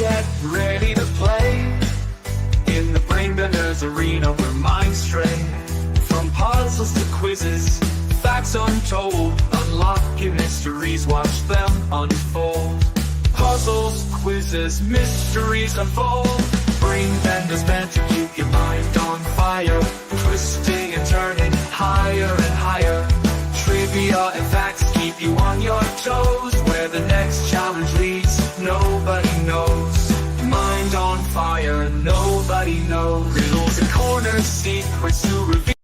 Get ready to play in the Brainbenders arena where minds stray. From puzzles to quizzes, facts untold, unlocking mysteries, watch them unfold. Puzzles, quizzes, mysteries unfold. Brainbenders meant to keep your mind on fire, twisting and turning higher and higher. Trivia and facts keep you on your toes. Where the next challenge leads, nobody knows. Mind on fire, nobody knows. Riddles and corners, secrets to reveal.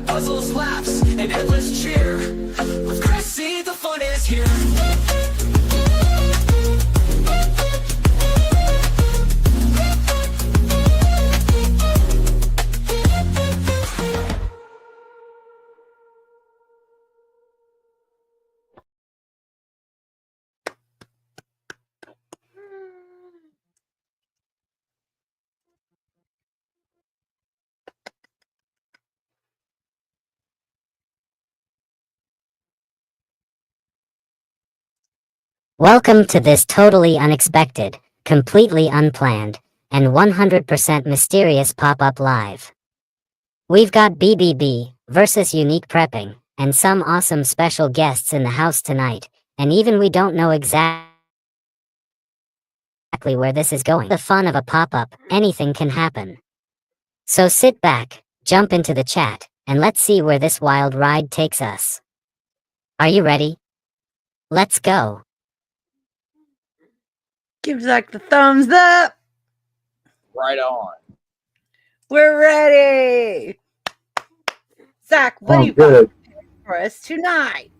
Puzzles, laughs, and endless cheer. With Chrissy, the fun is here. Welcome to this totally unexpected, completely unplanned, and 100% mysterious pop-up live. We've got BBB versus unique prepping, and some awesome special guests in the house tonight, and even we don't know exactly where this is going. The fun of a pop-up, anything can happen. So sit back, jump into the chat, and let's see where this wild ride takes us. Are you ready? Let's go. Give Zach the thumbs up. Right on. We're ready. Zach, what do you got for us tonight?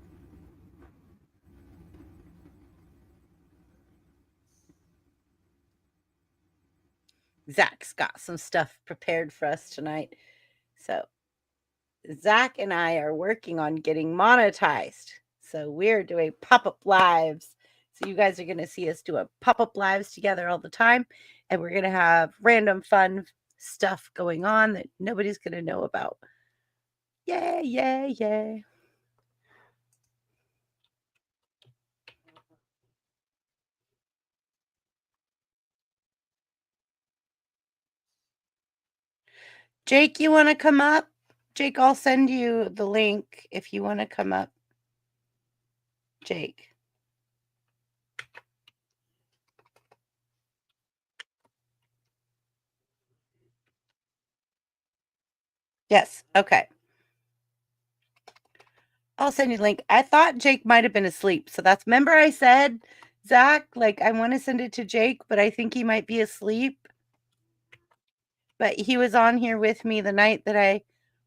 Zach's got some stuff prepared for us tonight. So Zach and I are working on getting monetized. So we're doing pop-up lives. So you guys are going to see us do a pop-up lives together all the time. And we're going to have random fun stuff going on that nobody's going to know about. Yay, yay, yay. Jake, you want to come up? Jake, I'll send you the link if you want to come up. Jake. Yes, okay. I'll send you the link. I thought Jake might have been asleep. So that's, remember I said, Zach, like I want to send it to Jake, but I think he might be asleep. But he was on here with me the night that I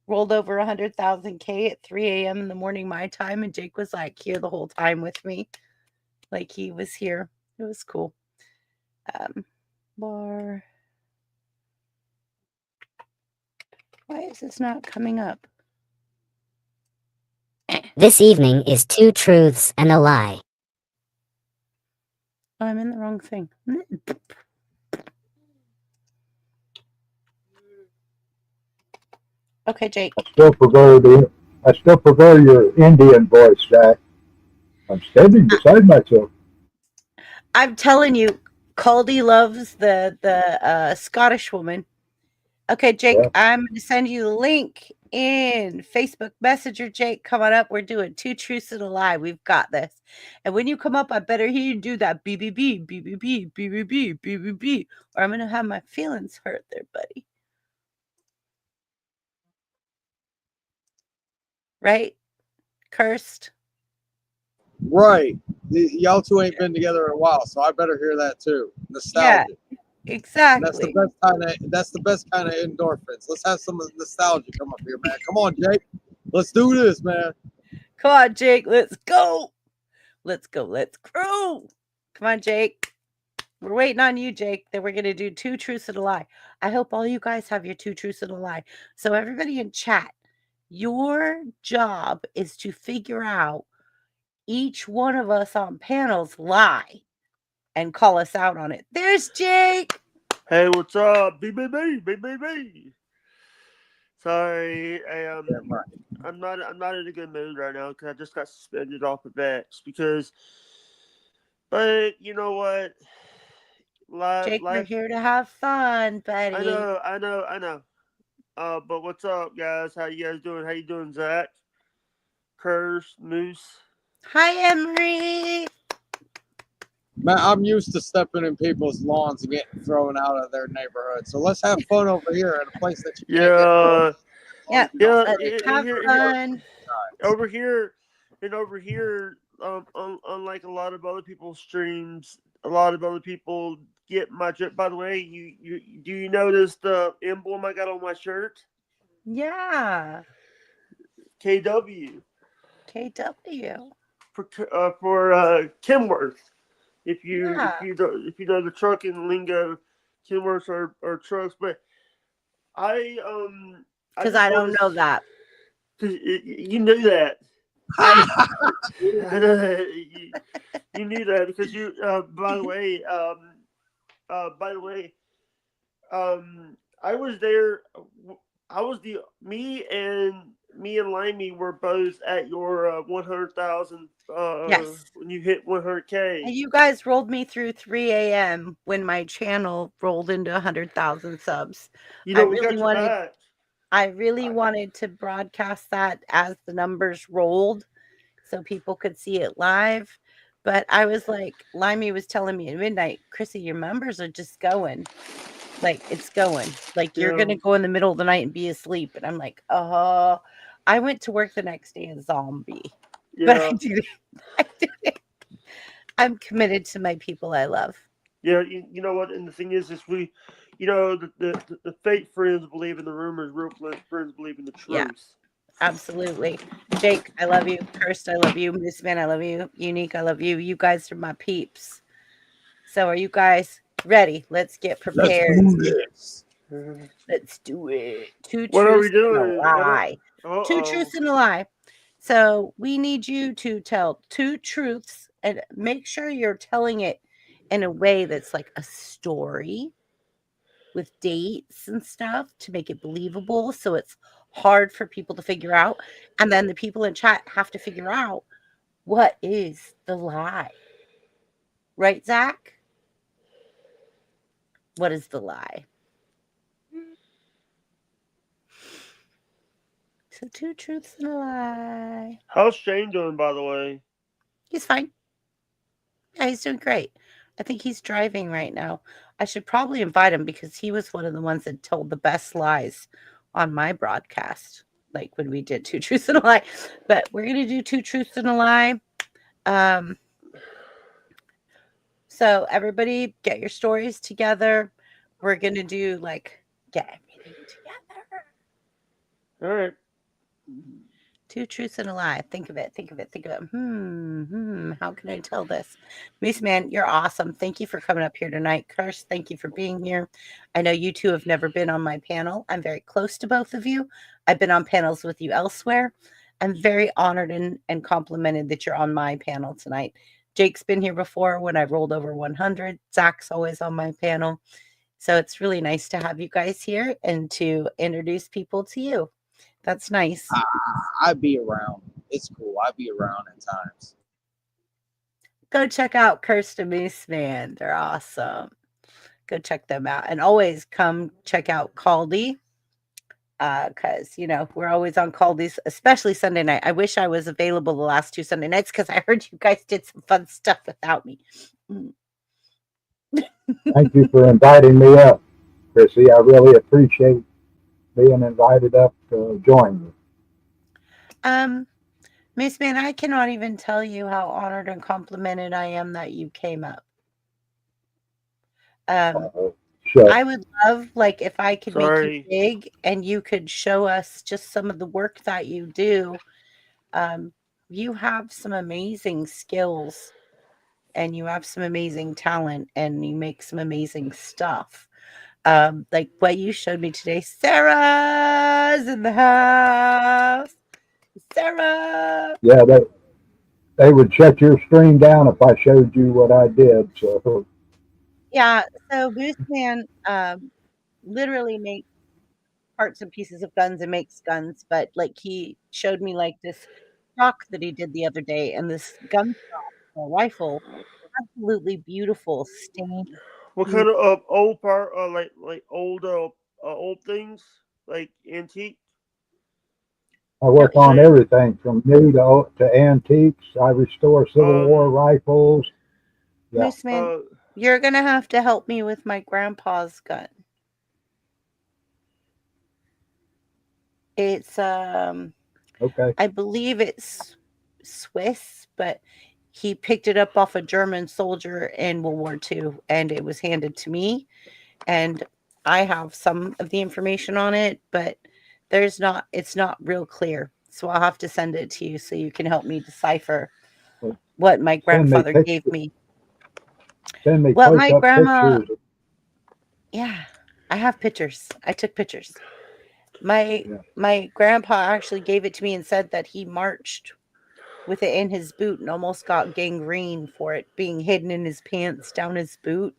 rolled over 100,000 K at 3 a.m. in the morning my time. And Jake was like here the whole time with me. Like he was here. It was cool. Bar. Why is this not coming up? This evening is 2 truths and a lie. Oh, I'm in the wrong thing. Okay, Jake. I still prefer your Indian voice, Jack. I'm standing beside myself. I'm telling you, Caldy loves the Scottish woman. Okay, Jake, yeah. I'm going to send you the link in Facebook Messenger, Jake, come on up. We're doing 2 truths and a lie. We've got this. And when you come up, I better hear you do that BBB, BBB, BBB, BBB, or I'm going to have my feelings hurt there, buddy. Right? Cursed. Right. Y'all two ain't been together in a while, so I better hear that too. Nostalgia. Exactly. That's the best kind of endorphins. Let's have some nostalgia come up here, man. Come on, Jake. Let's do this, man. Come on, Jake. Let's go. Let's go. Let's grow. Come on, Jake. We're waiting on you, Jake. Then we're going to do 2 truths and a lie. I hope all you guys have your 2 truths and a lie. So everybody in chat, your job is to figure out each one of us on panel's lie and call us out on it. There's Jake. Hey, what's up? BBB, BBB. Sorry, I'm not in a good mood right now because I just got suspended off of Vex but you know what? Jake, we're here to have fun, buddy. I know. But what's up, guys? How you guys doing? How you doing, Zach? Curse, Moose. Hi, Emery. Man, I'm used to stepping in people's lawns and getting thrown out of their neighborhood. So let's have fun over here at a place that you can't get Let's have fun. Over here, unlike a lot of other people's streams, a lot of other people get my drip. By the way, do you notice the emblem I got on my shirt? Yeah. KW. KW. For Kenworth. If you know the trucking lingo, Kenworths are trucks, but because I don't know that. You knew that. I know that you knew that because you. By the way, I was there. Me and Limey were both at your 100,000. Yes. When you hit 100K. And you guys rolled me through 3 a.m. when my channel rolled into 100,000 subs. We got your back. I really wanted to broadcast that as the numbers rolled so people could see it live. But I was like, Limey was telling me at midnight, Chrissy, your numbers are just going. Like, it's going. Like, you're going to go in the middle of the night and be asleep. And I'm like, I went to work the next day a zombie. Yeah. But I did it. I'm committed to my people I love. Yeah, you know what? And the thing is we, the fake friends believe in the rumors, real friends believe in the truth. Yeah, absolutely. Jake, I love you. Cursed, I love you. Moose Man, I love you. Unique, I love you. You guys are my peeps. So are you guys ready? Let's get prepared. Let's do it. 2 what truths are we doing? and a lie. 2 truths and a lie. So we need you to tell 2 truths and make sure you're telling it in a way that's like a story with dates and stuff to make it believable. So it's hard for people to figure out. And then the people in chat have to figure out what is the lie. Right, Zach? What is the lie? So 2 truths and a lie. How's Shane doing, by the way? He's fine. Yeah, he's doing great. I think he's driving right now. I should probably invite him because he was one of the ones that told the best lies on my broadcast, like when we did 2 truths and a lie. But we're going to do 2 truths and a lie. So everybody get your stories together. We're going to do get everything together. All right. 2 truths and a lie. Think of it. How can I tell this? Moose Man, you're awesome. Thank you for coming up here tonight. Curse, thank you for being here. I know you two have never been on my panel. I'm very close to both of you. I've been on panels with you elsewhere. I'm very honored and complimented that you're on my panel tonight. Jake's been here before when I rolled over 100. Zach's always on my panel. So it's really nice to have you guys here and to introduce people to you. That's nice. I'd be around. It's cool. I'd be around at times. Go check out Cursed and Moose Man. They're awesome. Go check them out. And always come check out Caldy Because we're always on call these, especially Sunday night. I wish I was available the last 2 Sunday nights because I heard you guys did some fun stuff without me. Thank you for inviting me up, Chrissy. I really appreciate being invited up to join you. Miss Man, I cannot even tell you how honored and complimented I am that you came up. Sure. I would love, like, if I could make you Sorry. big and you could show us just some of the work that you do. You have some amazing skills and you have some amazing talent and you make some amazing stuff. Like what you showed me today. Sarah's in the house. Sarah. Yeah, they would shut your stream down if I showed you what I did. So Yeah, so Boost Man literally makes parts and pieces of guns and makes guns, but like he showed me like this stock that he did the other day, and this gun stock or rifle, absolutely beautiful, stained. What kind of old part? Like old things, like antique. I No, work on everything from new to antiques. I restore Civil War rifles. Yeah. Moose Man, you're gonna have to help me with my grandpa's gun. It's Okay. I believe it's Swiss, but he picked it up off a German soldier in World War II, and it was handed to me. And I have some of the information on it, but it's not real clear. So I'll have to send it to you so you can help me decipher what my grandfather gave me. Send me Well, my grandma, pictures. yeah, I have pictures. I took pictures. My grandpa actually gave it to me and said that he marched with it in his boot and almost got gangrene for it being hidden in his pants down his boot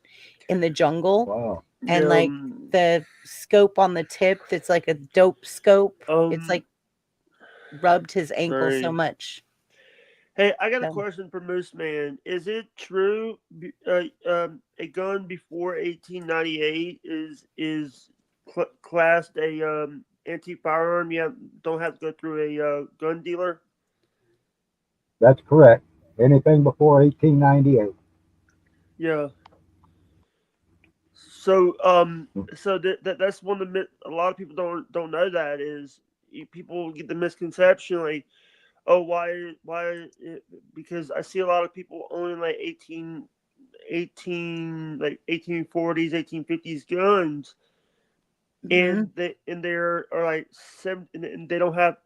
in the jungle. Wow. And like the scope on the tip that's like a dope scope, it's like rubbed his ankle so much. Hey, I got a question for Moose Man. Is it true a gun before 1898 is classed a antique firearm? You don't have to go through a gun dealer. That's correct. Anything before 1898. Yeah. So that's one of the a lot of people don't know that is people get the misconception like, oh, why because I see a lot of people owning like 1840s 1850s guns, and they're are like and they don't have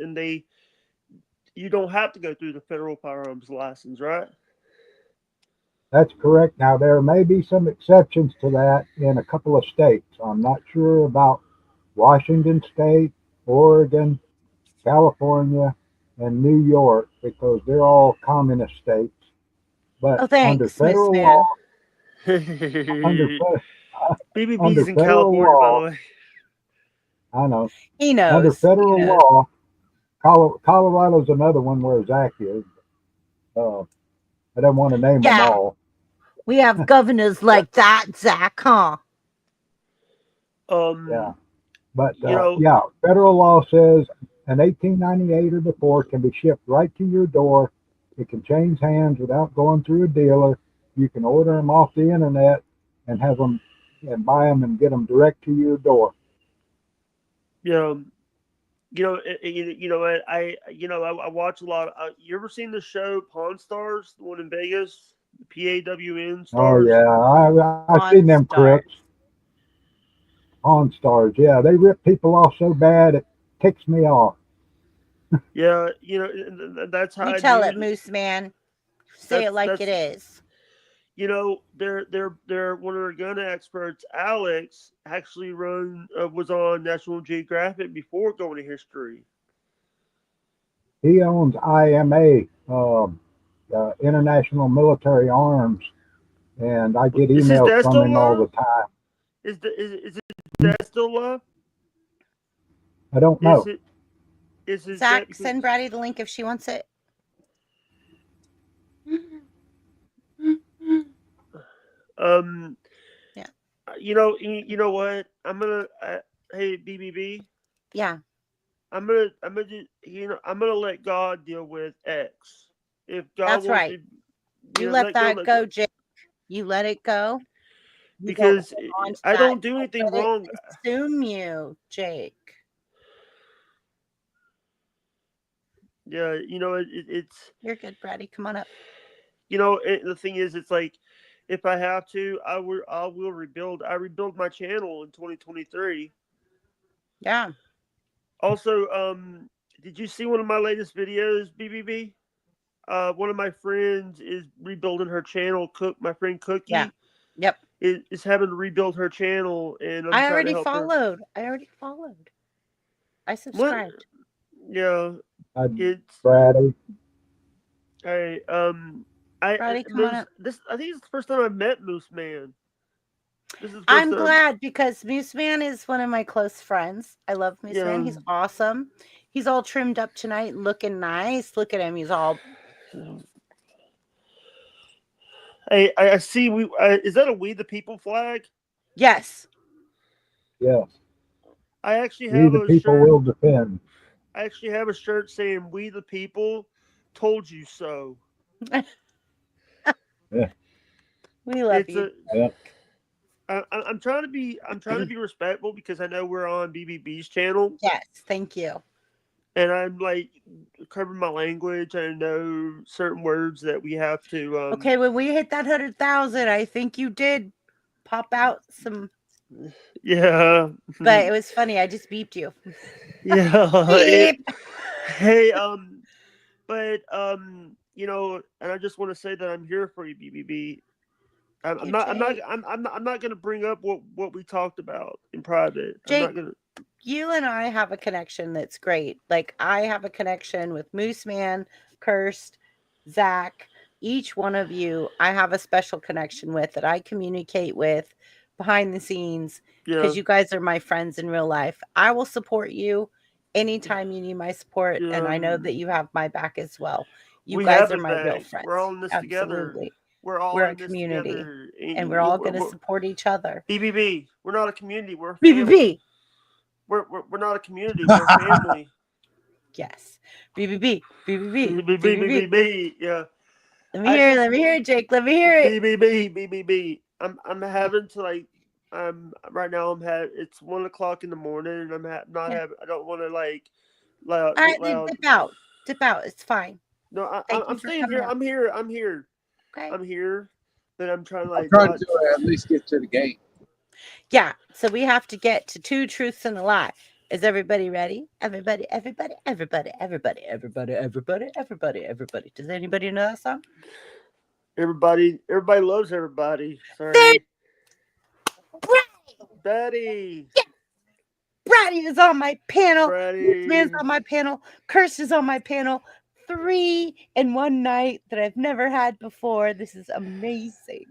you don't have to go through the federal firearms license, right? That's correct. Now, there may be some exceptions to that in a couple of states. I'm not sure about Washington State, Oregon, California, and New York because they're all communist states. But under federal law, BBB's under in federal California, by the law, way. I know. He knows. Under federal law, Colorado's another one where Zach is. I don't want to name them all. We have governors like that, Zach, huh? Yeah. But federal law says an 1898 or before can be shipped right to your door. It can change hands without going through a dealer. You can order them off the internet and have them and buy them and get them direct to your door. Yeah. I watch a lot. You ever seen the show Pawn Stars, the one in Vegas, the PAWN Stars? Oh yeah, I've seen them crooks. Pawn Stars, yeah, they rip people off so bad it ticks me off. Yeah, that's how you tell it, Moose Man. Say it like it is. They're one of their gun experts. Alex actually was on National Geographic before going to history. He owns IMA, International Military Arms, and I get emails from him all the time. Is that still love? I don't know. Zach, send Braddy the link if she wants it. Yeah. You know what? I'm gonna. Hey, BBB. Yeah, I'm gonna I'm gonna let God deal with X. If God that's wants right. me, You let let go, that let go. go, Jake. You let it go. You don't Because hold on to I that. don't do Don't anything let it wrong. consume you, Jake. Yeah, it's You're good, Brady. Come on up. the thing is, it's like if I have to, I will rebuild. I rebuild my channel in 2023. Yeah. Also, did you see one of my latest videos, BBB? One of my friends is rebuilding her channel. My friend Cookie. Yeah. Yep. Is having to rebuild her channel, and I'm I trying to already help her. followed. I What? subscribed. Yeah, it's Brady. hey. Brady, come on up. I think it's the first time I've met Moose Man. This is the first I'm time. glad because Moose Man is one of my close friends. I love Moose Man. Yeah. He's awesome. He's all trimmed up tonight, looking nice. Look at him. He's all. Hey, I see. Is that a "We the People" flag? Yes. Yes. I actually We have the a people shirt. will defend. I actually have a shirt saying "We the People told you so." Yeah. We love It's you. a. Yeah. I'm trying to be. I'm trying to be respectful because I know we're on BBB's channel, Yes. Thank you. and I'm like covering my language. I know certain words that we have to. Okay, when we hit that 100,000, I think you did pop out some, Yeah. but it was funny. I just beeped you. Yeah. Beep. Hey. But and I just want to say that I'm here for you, BBB. I'm You, not. I'm not. Jake. I'm not going to bring up what we talked about in private. I'm Jake, not going to. you and I have a connection that's great. Like I have a connection with Moose Man, Cursed, Zach. Each one of you, I have a special connection with that I communicate with behind the scenes Yeah. because you guys are my friends in real life. I will support you anytime you need my support, and I know that you have my back as well. You We guys have are his my real back. friends. We're all in this together. Absolutely. We're all We're a in this community, together. and we're all going to support each other. BBB. We're not a community. We're a family. BBB. We're not a community. We're a family. Yes. BBB. BBB. BBB. BBB. Yeah. Let me hear it, Jake. Let me hear it. BBB. I'm having to like. Right now. It's 1:00 in the morning, and not Yeah. having. I don't want to like All get right, then loud. dip out. Dip out. It's fine. No, Thank I'm you for staying coming here. up. I'm here. I'm here. Okay. I'm here. But I'm trying to I'm like trying not. to at least get to the game. Yeah. So we have to get to 2 truths and a lie. Is everybody ready? Everybody. Does anybody know that song? Everybody loves everybody. There, Sorry, Betty. Brady is on my panel. This man's Brady. on my panel. Curse is on my panel. 3 in one night that I've never had before. This is amazing.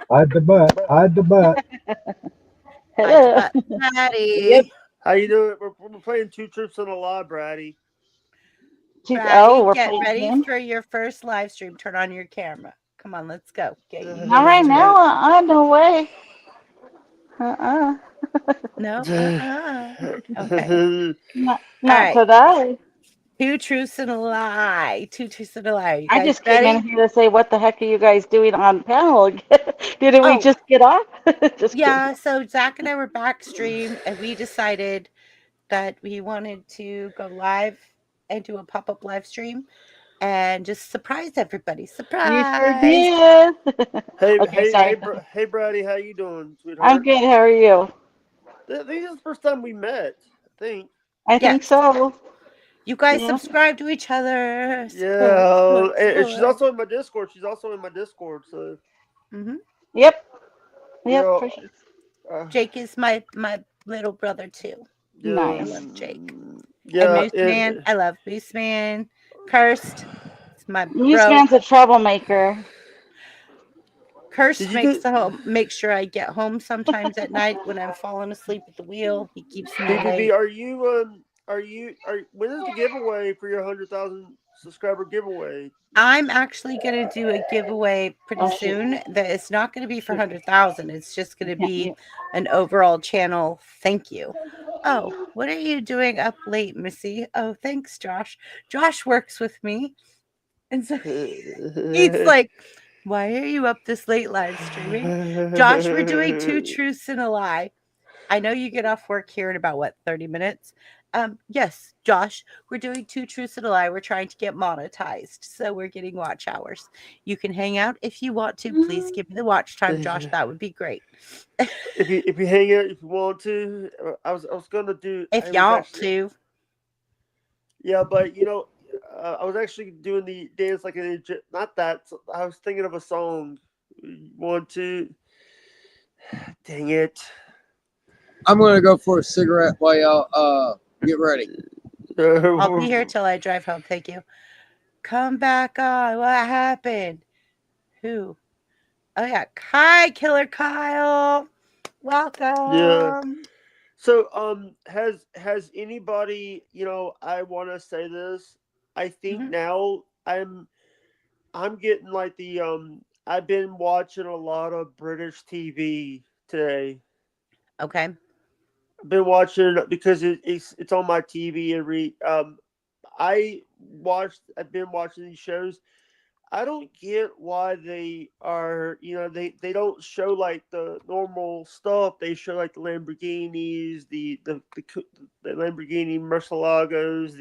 Hide the butt. Hide the butt. Hello. Brady. Yep. How you doing? We're playing 2 Troops on a Lie, Brady. Oh, Brady, we're get playing ready again. for your first live stream. Turn on your camera. Come on, let's go. Get you Not right used to now. it. No way. Uh-uh. No? Okay. Not All not right. today. 2 truths and a lie. 2 truths and a lie. You I guys just came in ready? here to say, what the heck are you guys doing on panel? Didn't we Oh, just get off? Just kidding. yeah. So Zach and I were back stream and we decided that we wanted to go live and do a pop-up live stream and just surprise everybody. You sure Surprise. did. Hey, Okay, sorry. hey, Brady. How you doing, I'm sweetheart? good. How are you? This is the first time we met. I think. I think Yes. so. You guys Yeah. subscribe to each other. Support, Yeah, support, and she's support. also in my Discord. So Hmm. Yep. we're Yep. For all. sure. Jake is my little brother too. Yeah, I Nice. love Jake. And yeah, Moose Man, I love Moose Man. Cursed, it's my bro. Newsman's a troublemaker. Did Cursed you do makes sure I get home sometimes at night when I'm falling asleep at the wheel. He keeps me BBB? awake. When is the giveaway for your 100,000 subscriber giveaway? I'm actually going to do a giveaway pretty Oh shoot. soon that it's not going to be for 100,000. It's just going to Yeah, be yeah. an overall channel thank you. Oh, what are you doing up late, Missy? Oh, thanks, Josh. Josh works with me. And so he's like, why are you up this late live streaming? Josh, we're doing two truths and a lie. I know you get off work here in about what, 30 minutes? Yes, Josh, we're doing two truths and a lie. We're trying to get monetized. So we're getting watch hours. You can hang out if you want to. Please give me the watch time, Josh. That would be great. if you hang out if you want to, I was gonna do. If you want to. Yeah, but I was actually doing the dance like an Egypt. Not that. I was thinking of a song. Want to? Dang it! I'm gonna go for a cigarette while y'all get ready. I'll be here till I drive home. Thank you. Come back on. What happened? Who? Oh yeah, Killer Kyle. Welcome. Yeah. So has anybody, I want to say this. I think now I'm getting like the I've been watching a lot of British TV today. Okay. I've been watching because it's on my TV every I've been watching these shows. I don't get why they are, they don't show like the normal stuff. They show like the Lamborghinis, the Lamborghini Murcielagos,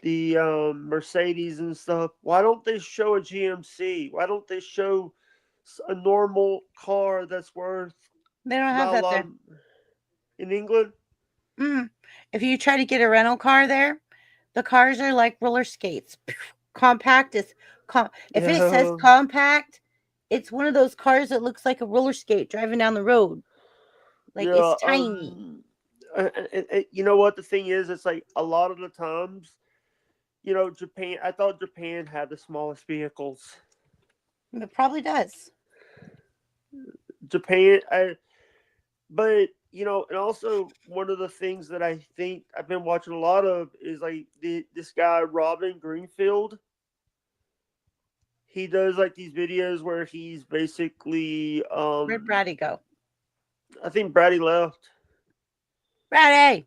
the Mercedes and stuff. Why don't they show a GMC? Why don't they show a normal car that's worth They don't have not a that lot there. in England? If you try to get a rental car there, the cars are like roller skates. Compact is if it says compact, it's one of those cars that looks like a roller skate driving down the road. Like it's tiny. You know what the thing is? It's like a lot of the times, Japan. I thought Japan had the smallest vehicles. It probably does. Japan, but and also one of the things that I think I've been watching a lot of is like this guy Robin Greenfield. He does like these videos where he's basically Where'd Brady go? I think Brady left. Brady!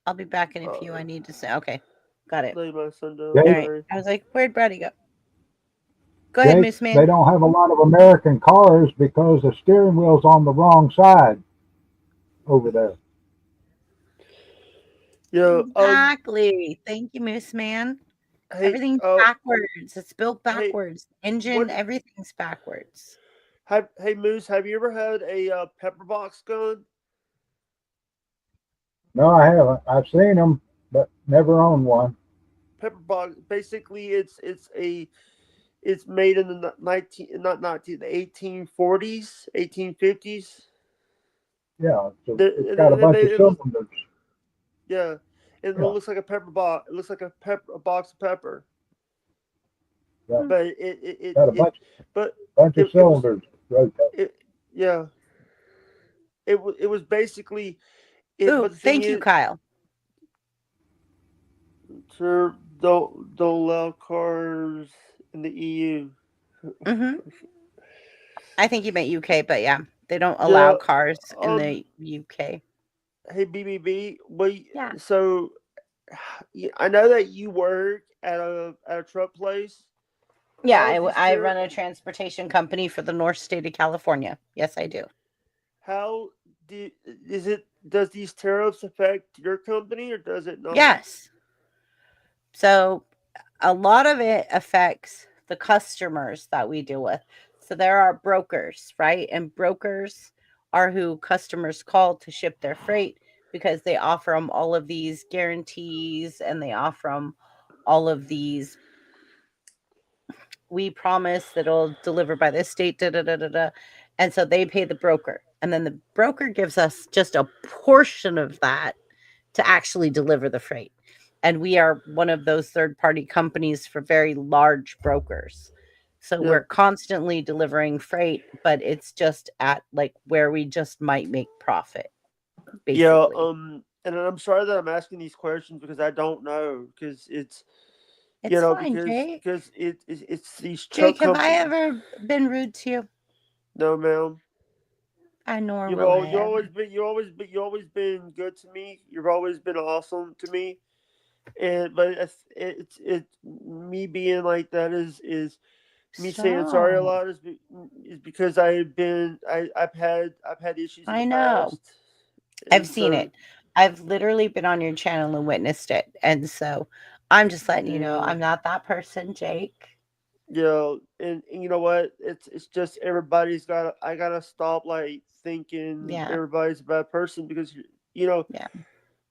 I'll be back in a few. I need to say okay. Got it. My son down. All right. I was like, where'd Brady go? Go ahead, Miss Man. They don't have a lot of American cars because the steering wheel's on the wrong side over there. Yeah. Exactly. Thank you, Miss Man. Hey, everything's backwards. It's built backwards. Hey, Engine, everything's backwards. Hey, Moose, have you ever had a pepper box gun? No, I haven't. I've seen them, but never owned one. Pepper box. Basically, it's made in the 1840s, 1850s. Yeah, it's got a bunch of cylinders. Yeah, it looks like a pepper box. It looks like a box of pepper. Yeah. But it got a bunch of cylinders. It was basically. Thank you, Kyle. Sure, don't allow cars in the EU. I think you meant UK, but yeah, they don't allow cars in the UK. Hey, BBB, so I know that you work at a truck place. Yeah, I run a transportation company for the North State of California. Yes, I do. Does these tariffs affect your company or does it not? Yes. So a lot of it affects the customers that we deal with. So there are brokers, right? And brokers are who customers call to ship their freight because they offer them all of these guarantees and they offer them all of these. We promise that it'll deliver by this date, da, da, da, da, da. And so they pay the broker. And then the broker gives us just a portion of that to actually deliver the freight. And we are one of those third-party companies for very large brokers. So we're constantly delivering freight, but it's just at like where we just might make profit. Basically. Yeah, and I'm sorry that I'm asking these questions because I don't know because it's fine, because it's these Jake, have I ever been rude to you? No, ma'am. I know You've always been good to me. You've always been awesome to me. But it's me being like that is me saying sorry a lot is because I've had issues in I the know. past. I've And seen so, it. I've literally been on your channel and witnessed it. And so I'm just letting you know yeah. I'm not that person, Jake. And you know what? It's just I gotta stop like thinking Yeah. everybody's a bad person because you know Yeah.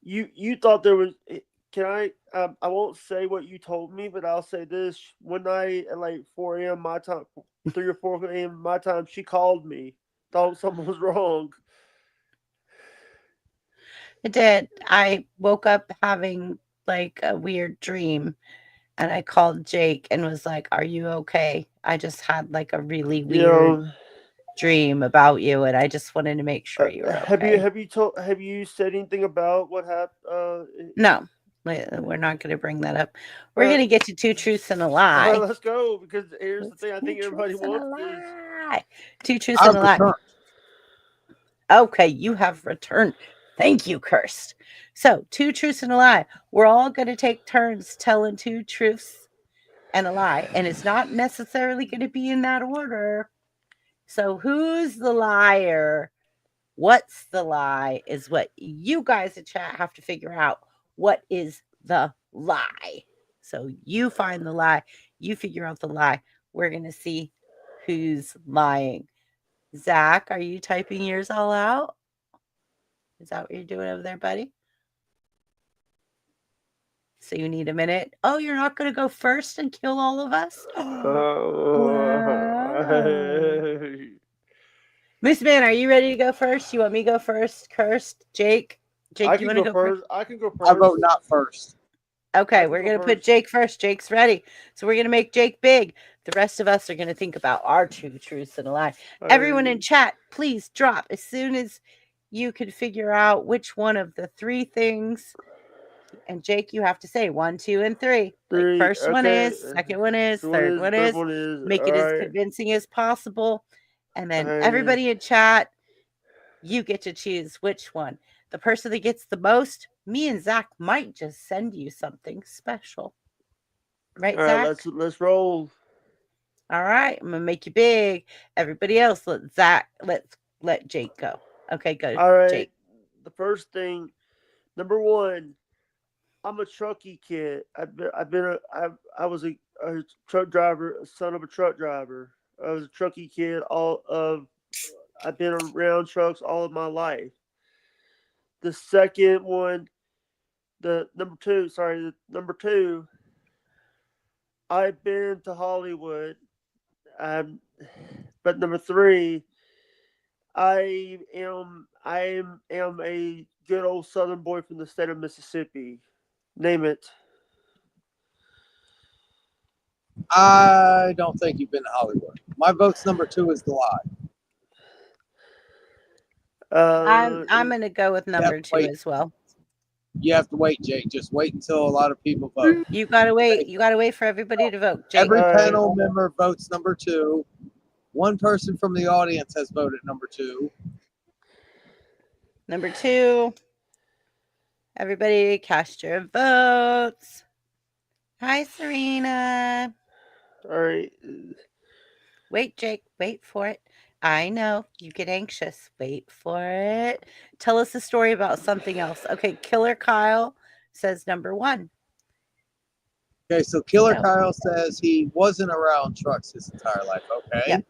you thought there was. Can I won't say what you told me, but I'll say this: one night at like 4 a.m. my time, 3 or 4 a.m. my time, she called me, thought something was wrong. It did. I woke up having like a weird dream and I called Jake and was like, "Are you okay? I just had like a really You weird know, dream about you and I just wanted to make sure you were okay." have you said anything about what happened? No, we're not going to bring that up. All We're going right, to get to two truths and a all right, lie. let's go because here's the It's thing. I two think everybody truths and a wants this. lie. Two truths and I've a lie. returned. Okay, you have returned. Thank you, Cursed. So, two truths and a lie. We're all going to take turns telling two truths and a lie, and it's not necessarily going to be in that order. So, who's the liar? What's the lie is what you guys in chat have to figure out. What is the lie? So, you find the lie, you figure out the lie. We're going to see who's lying. Zach, are you typing yours all out? Is that what you're doing over there, buddy? So you need a minute. Oh, you're not going to go first and kill all of us? Wow. Moose Man, are you ready to go first? You want me to go first? Cursed? Jake? I Jake, you can want to go go first? first. I can go I first. vote not first. Okay, I can we're go going to put first. Jake first. Jake's ready. So we're going to make Jake big. The rest of us are going to think about our two truths and a lie. Everyone in chat, please drop as soon as you can figure out which one of the three things. And Jake, you have to say 1, 2, and 3. Like Three. first one Okay. is, second one is, Third third one one is. is. Make All it as right. convincing as possible. And then Alright. everybody in chat, you get to choose which one. The person that gets the most, me and Zach might just send you something special. Right, All right. Zach? Let's roll. All right, I'm gonna make you big. Everybody else, let Jake go. Okay, go, All right. Jake. The first thing, number one, I'm a truckie kid. I was a truck driver, a son of a truck driver. I was a truckie kid. I've been around trucks all of my life. The second one, the number two. Sorry, the number two. I've been to Hollywood. But number three, I am a good old Southern boy from the state of Mississippi. Name it. I don't think you've been to Hollywood. My vote's number 2 is the lie. I'm gonna go with number 2 as well. You have to wait, Jake. Just wait until a lot of people vote. You gotta wait. You gotta wait for everybody to vote. Jake. Every All panel member votes number 2. One person from the audience has voted number 2. Number 2. Everybody cast your votes. Hi, Serena. All right. Wait, Jake. Wait for it. I know you get anxious. Wait for it. Tell us a story about something else. Okay, Killer Kyle says number 1. Okay, so Killer Kyle says he wasn't around trucks his entire life. Okay. Yep.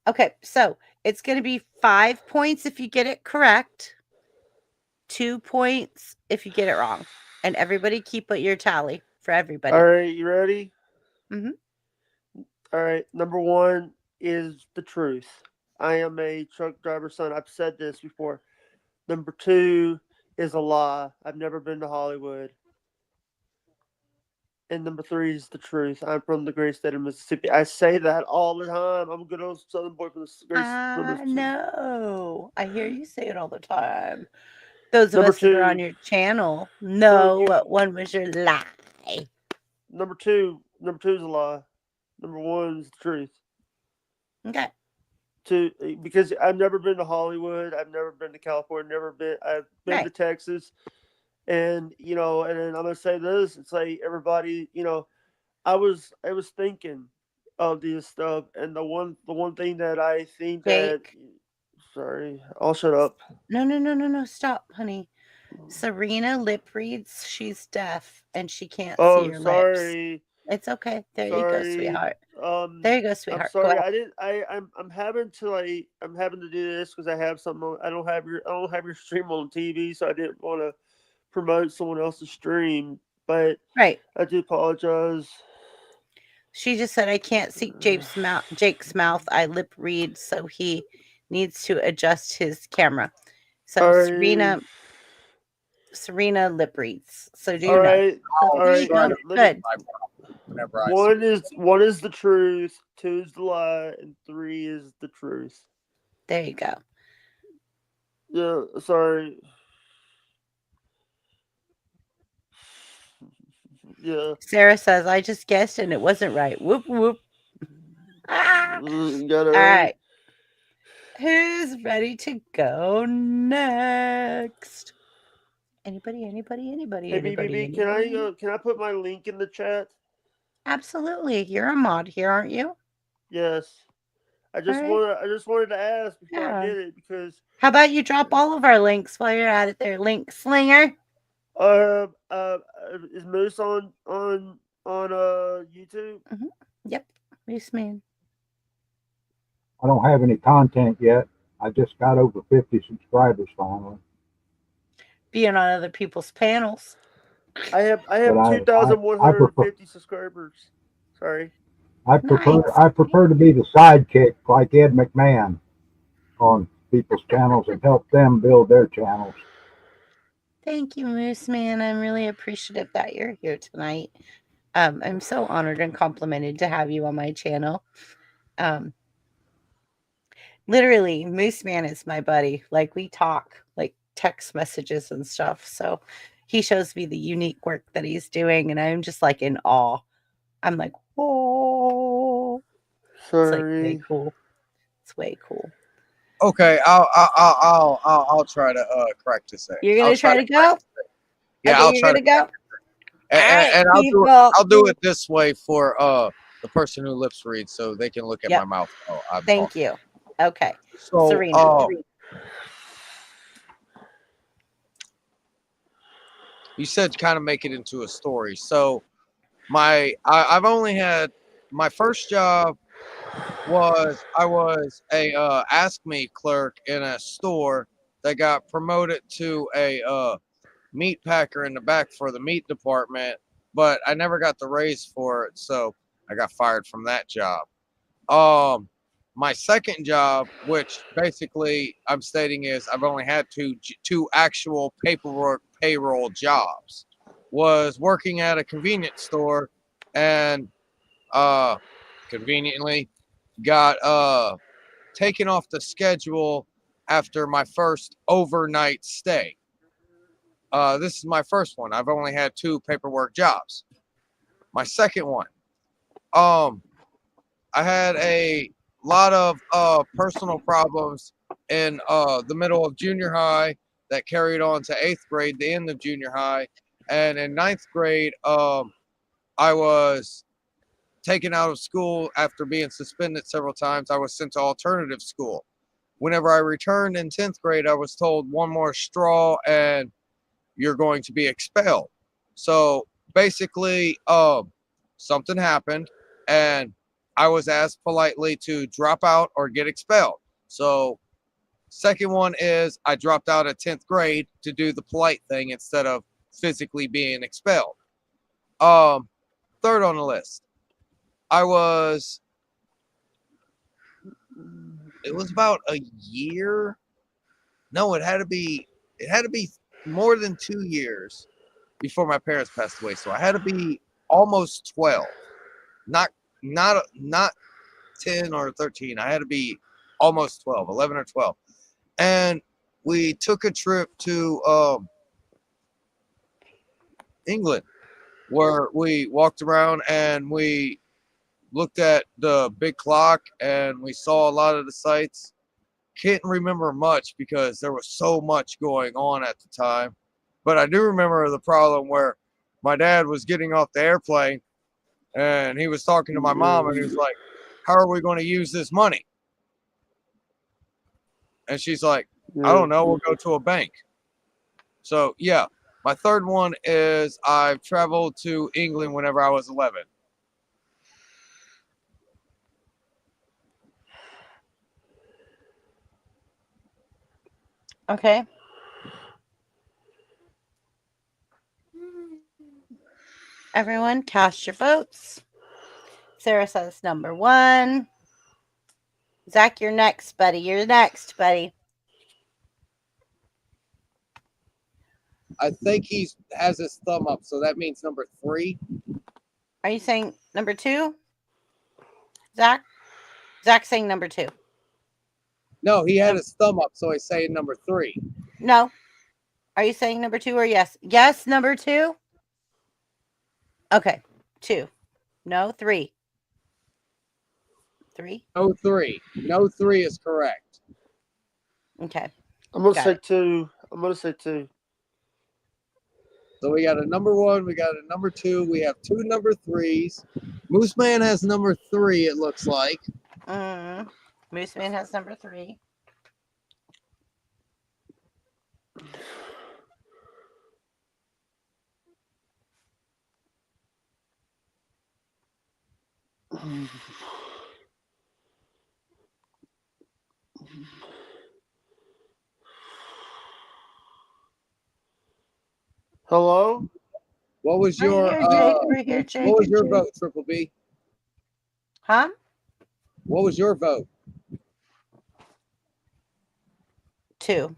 Okay, so it's going to be 5 points if you get it correct, 2 points if you get it wrong, and everybody keep your tally for everybody. All right. You ready? Mm-hmm. All right. Number one is the truth. I am a truck driver's son. I've said this before. Number two is a lie. I've never been to Hollywood. And number three is the truth. I'm from the great state of Mississippi. I say that all the time. I'm a good old Southern boy from the great state of Mississippi. No, I hear you say it all the time. Those of Number us that are on two. your channel know what one was your lie. Number two is a lie. Number one is the truth. Okay. because I've never been to Hollywood, I've never been to California, I've been to Right. Texas, and and then I'm gonna say this: it's like everybody, I was thinking of this stuff, and the one thing that I think that, Jake. sorry, I'll shut up. No. Stop, honey. Serena lip reads. She's deaf and she can't see Oh, your lips. sorry, It's okay. There you go, sorry. sweetheart. There you go, I'm sweetheart. Go sorry. ahead. I didn't. I'm having to I'm having to do this because I have something. I don't have your stream on TV, so I didn't want to promote someone else's stream. But Right. I do apologize. She just said I can't see Jake's mouth. I lip read, so he needs to adjust his camera. So Sorry. Serena lip reads. So do All you know? right. So All there you right. go. Let me. Good. Whenever I see One is the truth, two is the lie, and three is the truth. There you go. Yeah. Sorry. Yeah. Sarah says I just guessed and it wasn't right. Whoop whoop. Ah! Got it All right. right. Who's ready to go next? Anybody? Hey, BBB, can I put my link in the chat? Absolutely. You're a mod here, aren't you? Yes. I just wanted to ask before I did it because How about you drop all of our links while you're at it there, link slinger? is Moose on YouTube? Yep. Moose man. I don't have any content yet. I just got over 50 subscribers finally. Being on other people's panels. I have But 2,150 subscribers. Sorry. I prefer to be the sidekick like Ed McMahon on people's channels and help them build their channels. Thank you, Moose Man. I'm really appreciative that you're here tonight. I'm so honored and complimented to have you on my channel. Literally, Moose Man is my buddy. Like, we talk, like, text messages and stuff. So he shows me the unique work that he's doing, and I'm just like in awe. I'm like, oh, Sorry. It's like way cool. It's way cool. Okay, I'll try to crack this in. You're gonna try to go? Yeah, Okay, I'll you're try gonna to. go. And people. I'll do it this way for the person who lips reads, so they can look at Yep. my mouth. Oh, Thank you. Okay. So, Serena. you said kind of make it into a story. So I've only had my first job was I was a Ask Me clerk in a store that got promoted to a meat packer in the back for the meat department, but I never got the raise for it, so I got fired from that job. My second job, which basically I'm stating is I've only had two actual paperwork payroll jobs, was working at a convenience store, and conveniently got taken off the schedule after my first overnight stay. This is my first one. I've only had two paperwork jobs. My second one, I had a lot of personal problems in the middle of junior high that carried on to 8th grade, the end of junior high. And in 9th grade, I was taken out of school after being suspended several times. I was sent to alternative school. Whenever I returned in 10th grade, I was told one more straw and you're going to be expelled. So basically, something happened and I was asked politely to drop out or get expelled. So second one is I dropped out at 10th grade to do the polite thing instead of physically being expelled. Third on the list, it was about a year. No, it had to be more than 2 years before my parents passed away. So I had to be almost 12, not 10 or 13. I had to be almost 12, 11 or 12. And we took a trip to England where we walked around and we looked at the big clock and we saw a lot of the sights. Can't remember much because there was so much going on at the time. But I do remember the problem where my dad was getting off the airplane and he was talking to my mom and he was like, how are we going to use this money? And she's like, I don't know, we'll go to a bank. So yeah, my third one is I've traveled to England whenever I was 11. Okay. Everyone, cast your votes. Sarah says number 1. Zach, you're next, buddy. You're next, buddy. I think he has his thumb up, so that means number 3. Are you saying number 2? Zach? Zach's saying number 2. No, he had his thumb up, so he's saying number 3. No. Are you saying number 2 or yes? Yes, number 2? Okay. 2. No, 3. 3? No 3. No 3 is correct. Okay. I'm gonna Got say it. 2. I'm gonna say 2. So we got a number 1, we got a number 2, we have 2 number 3s. Moose Man has number 3, it looks like. Moose Man has number 3. Hello? What was We're your here, Jake. We're here, Jake. what was your vote, Triple B? Huh? What was your vote? 2.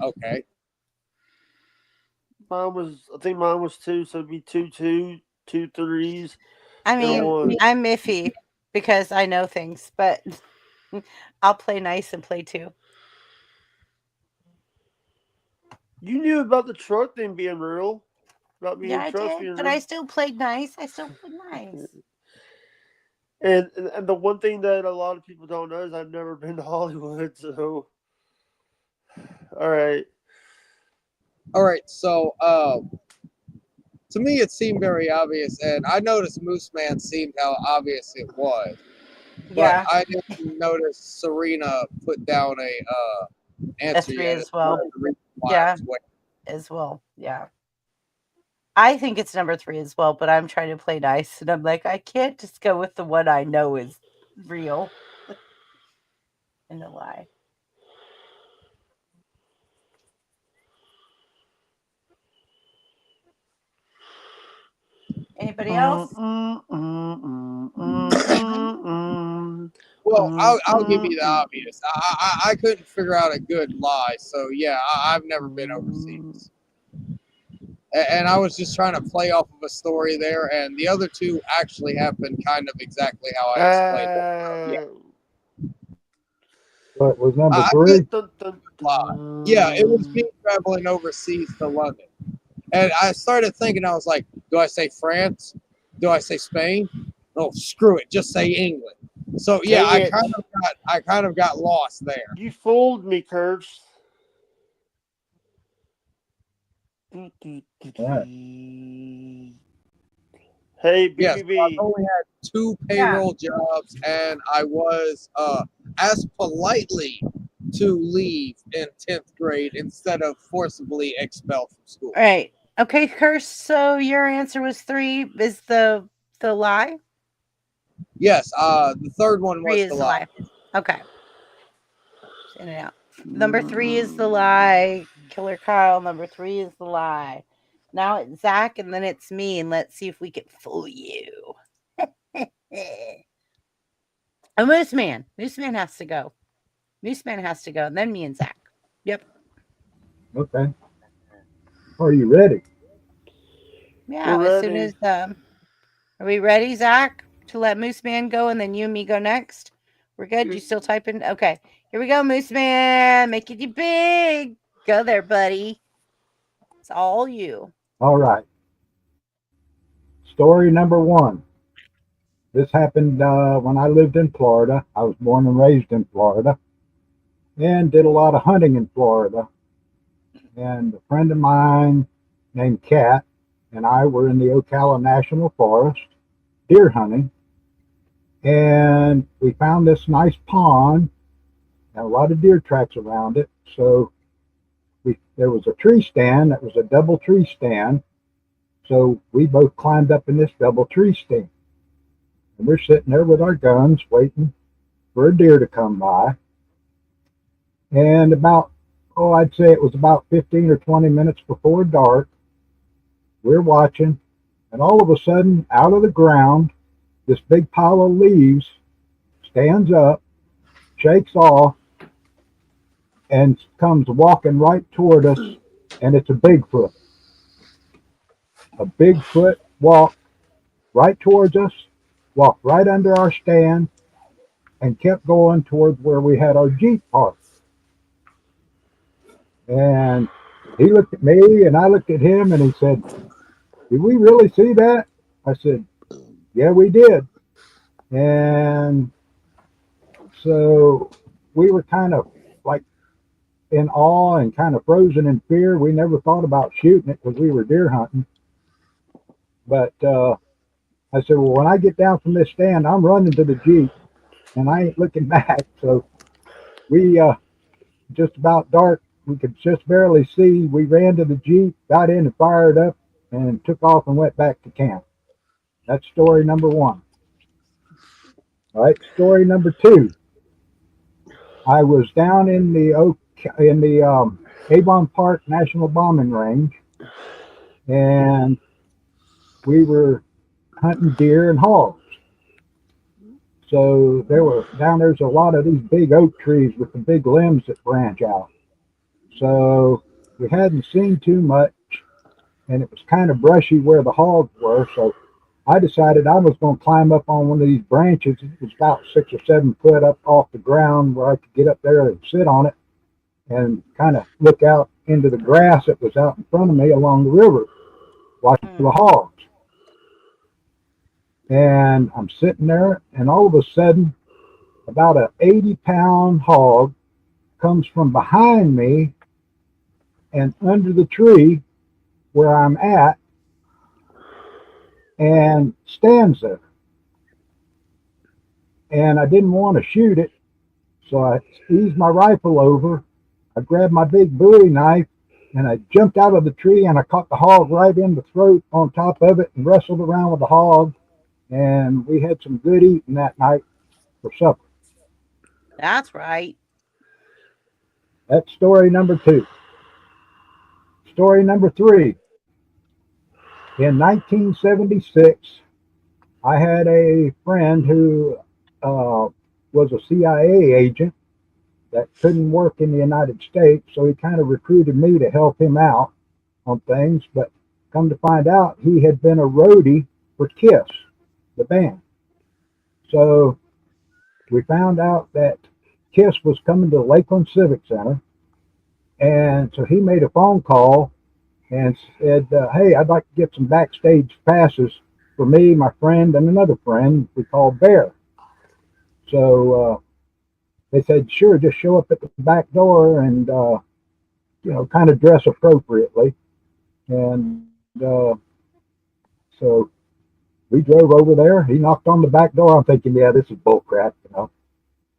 Okay. I think mine was 2, so it'd be 2, 2, 2 3s. I and mean, 1. I'm iffy because I know things, but I'll play nice and play 2. You knew about the truck thing being real. About me Yeah, and I trucks did, being but real. I still played nice. And the one thing that a lot of people don't know is I've never been to Hollywood, so all right. All right, so to me it seemed very obvious, and I noticed Moose Man seemed how obvious it was. Yeah, But I didn't notice Serena put down a answer 3 yet. as well. The reason why I Yeah, was waiting. as well. Yeah. I think it's number 3 as well, but I'm trying to play nice, and I'm like, I can't just go with the one I know is real and a lie. Anybody else? Well, I'll give you the obvious. I couldn't figure out a good lie, so yeah, I've never been overseas. And I was just trying to play off of a story there, and the other 2 actually happened kind of exactly how I explained it. Yeah. What was number I 3? Yeah, it was me traveling overseas to London. And I started thinking, I was like, do I say France? Do I say Spain? Oh, screw it, just say England. So yeah, Dang I kind of got lost there. You fooled me, Kurtz. Right. Hey, BBB. Yes, I've only had 2 payroll jobs, and I was asked politely to leave in 10th grade instead of forcibly expelled from school. All right. Okay, Curse. So your answer was 3 is the lie? Yes, the third one 3 was is the the lie. lie. Okay. Just in and out. Number 3 is the lie. Killer Kyle. Number 3 is the lie. Now it's Zach, and then it's me, and let's see if we can fool you. A Moose Man. Moose Man has to go. Moose Man has to go, and then me and Zach. Yep. Okay. Are you ready? Yeah, We're as soon ready. as are we ready, Zach, to let Moose Man go, and then you and me go next? We're good. You still typing? Okay. Here we go, Moose Man. Making you big. Go there, buddy. It's all you. All right. Story number 1. This happened when I lived in Florida. I was born and raised in Florida and did a lot of hunting in Florida. And a friend of mine named Kat and I were in the Ocala National Forest deer hunting. And we found this nice pond and a lot of deer tracks around it. So there was a tree stand that was a double tree stand. So we both climbed up in this double tree stand. And we're sitting there with our guns waiting for a deer to come by. And I'd say it was about 15 or 20 minutes before dark. We're watching, and all of a sudden, out of the ground, this big pile of leaves stands up, shakes off, and comes walking right toward us, and it's a Bigfoot. A Bigfoot walked right towards us, walked right under our stand, and kept going towards where we had our Jeep parked. And he looked at me, and I looked at him, and he said, "Did we really see that?" I said, "Yeah, we did." And so we were kind of like in awe and kind of frozen in fear. We never thought about shooting it because we were deer hunting. But I said, "Well, when I get down from this stand, I'm running to the Jeep, and I ain't looking back." So we just about dark. We could just barely see. We ran to the Jeep, got in and fired up, and took off and went back to camp. That's story number one. All right, story number two. I was down in the Avon Park National Bombing Range, and we were hunting deer and hogs. So there's a lot of these big oak trees with the big limbs that branch out. So we hadn't seen too much, and it was kind of brushy where the hogs were. So I decided I was going to climb up on one of these branches. It was about 6 or 7 foot up off the ground where I could get up there and sit on it and kind of look out into the grass that was out in front of me along the river, watching the hogs. And I'm sitting there, and all of a sudden, about an 80-pound hog comes from behind me and under the tree where I'm at and stands there. And I didn't want to shoot it, so I eased my rifle over. I grabbed my big Bowie knife, and I jumped out of the tree, and I caught the hog right in the throat on top of it and wrestled around with the hog. And we had some good eating that night for supper. That's right. That's story number two. Story number three. In 1976, I had a friend who was a CIA agent that couldn't work in the United States, so he kind of recruited me to help him out on things. But come to find out, he had been a roadie for Kiss, the band. So we found out that Kiss was coming to the Lakeland Civic Center, and so he made a phone call and said, "Hey, I'd like to get some backstage passes for me, my friend, and another friend we call Bear." So they said, "Sure, just show up at the back door and kind of dress appropriately." And so we drove over there. He knocked on the back door. I'm thinking, yeah, this is bull crap.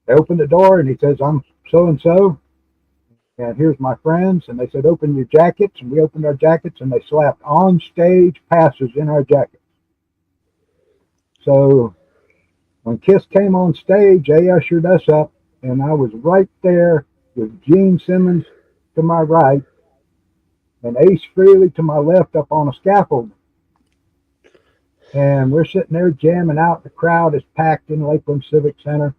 They opened the door, and he says, "I'm so and so, and here's my friends." And they said, "Open your jackets." And we opened our jackets, and they slapped on stage passes in our jackets. So when Kiss came on stage, they ushered us up, and I was right there with Gene Simmons to my right and Ace Frehley to my left up on a scaffold. And we're sitting there jamming out. The crowd is packed in Lakeland Civic Center.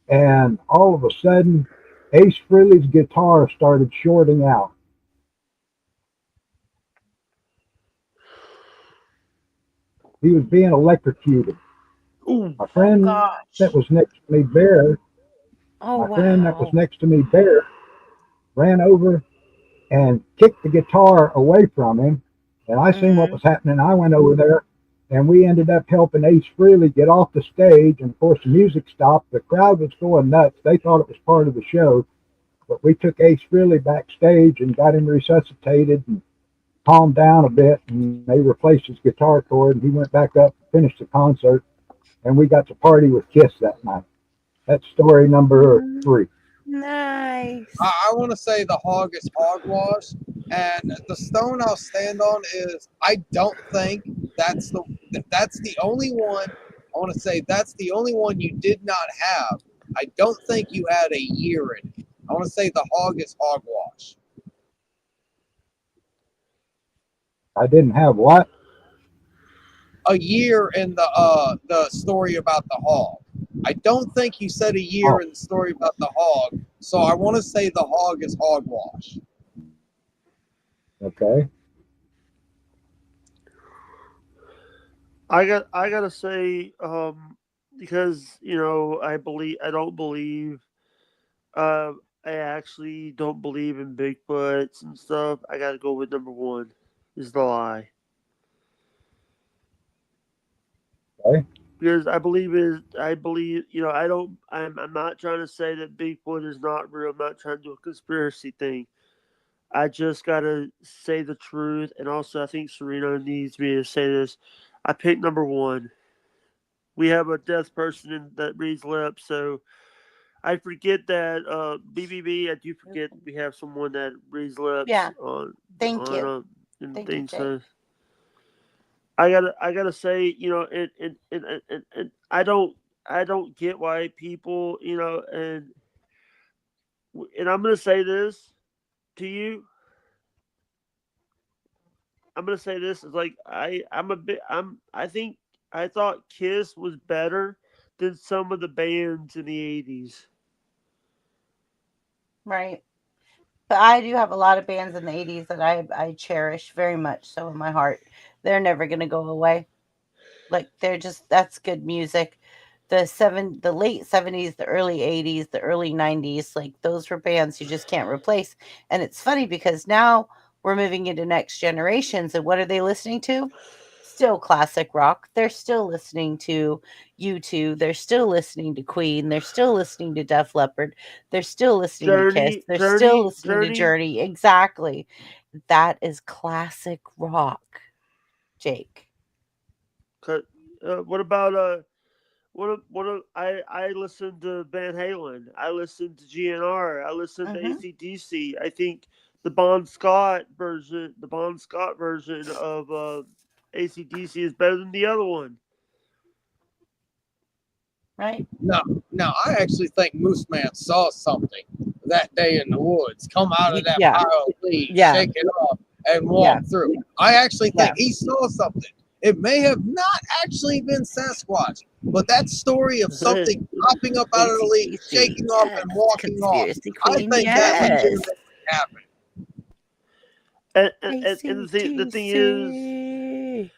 And all of a sudden, Ace Frehley's guitar started shorting out. He was being electrocuted. My friend that was next to me, Bear, friend that was next to me, Bear, ran over and kicked the guitar away from him. And I seen what was happening. I went over there and we ended up helping Ace Frehley get off the stage. And of course, the music stopped. The crowd was going nuts. They thought it was part of the show, but we took Ace Frehley backstage and got him resuscitated and calmed down a bit. And they replaced his guitar cord, and he went back up, finished the concert, and we got to party with Kiss that night. That's story number 3. Nice. I want to say the hog is hogwash, and the stone I'll stand on is I don't think that's the only one. I want to say that's the only one you did not have. I don't think you had a year in it. I want to say the hog is hogwash. I didn't have what? A year in the story about the hog. I don't think you said a year in the story about the hog, so I want to say the hog is hogwash. Okay. I gotta say, because I don't believe, I actually don't believe in Bigfoots and stuff. I gotta go with number 1 is the lie. Okay. Because I believe, I'm not trying to say that Bigfoot is not real. I'm not trying to do a conspiracy thing. I just gotta say the truth, and also I think Serena needs me to say this. I picked number 1. We have a deaf person that reads lips, so I forget that BBB. I do forget we have someone that reads lips. Yeah. On Thank you. and Thank you, things. Jay. So I gotta say, and I don't get why people, and I'm gonna say this to you. I'm gonna say this is like I think I thought Kiss was better than some of the bands in the 80s. Right. But I do have a lot of bands in the 80s that I cherish very much so in my heart. They're never going to go away. Like that's good music. The late 70s, the early 80s, the early 90s, like those were bands you just can't replace. And it's funny because now we're moving into next generations, and what are they listening to? Still classic rock. They're still listening to U2. They're still listening to Queen. They're still listening to Def Leppard. They're still listening to Kiss. They're still listening to Journey. Exactly. That is classic rock, Jake. What about I listened to Van Halen. I listened to GNR. I listened to Mm-hmm. AC/DC. I think the Bon Scott version of AC/DC is better than the other one. Right? No, I actually think Moose Man saw something that day in the woods, come out of that Yeah. pile of leaves, Yeah. shake it off, and walk through. I actually think Yeah. he saw something. It may have not actually been Sasquatch, but that story of something popping up out of the leaves, AC/DC. shaking off, Yes. and walking off, Conspiracy I Queen. think that Yes. legitimately happened. And the thing is,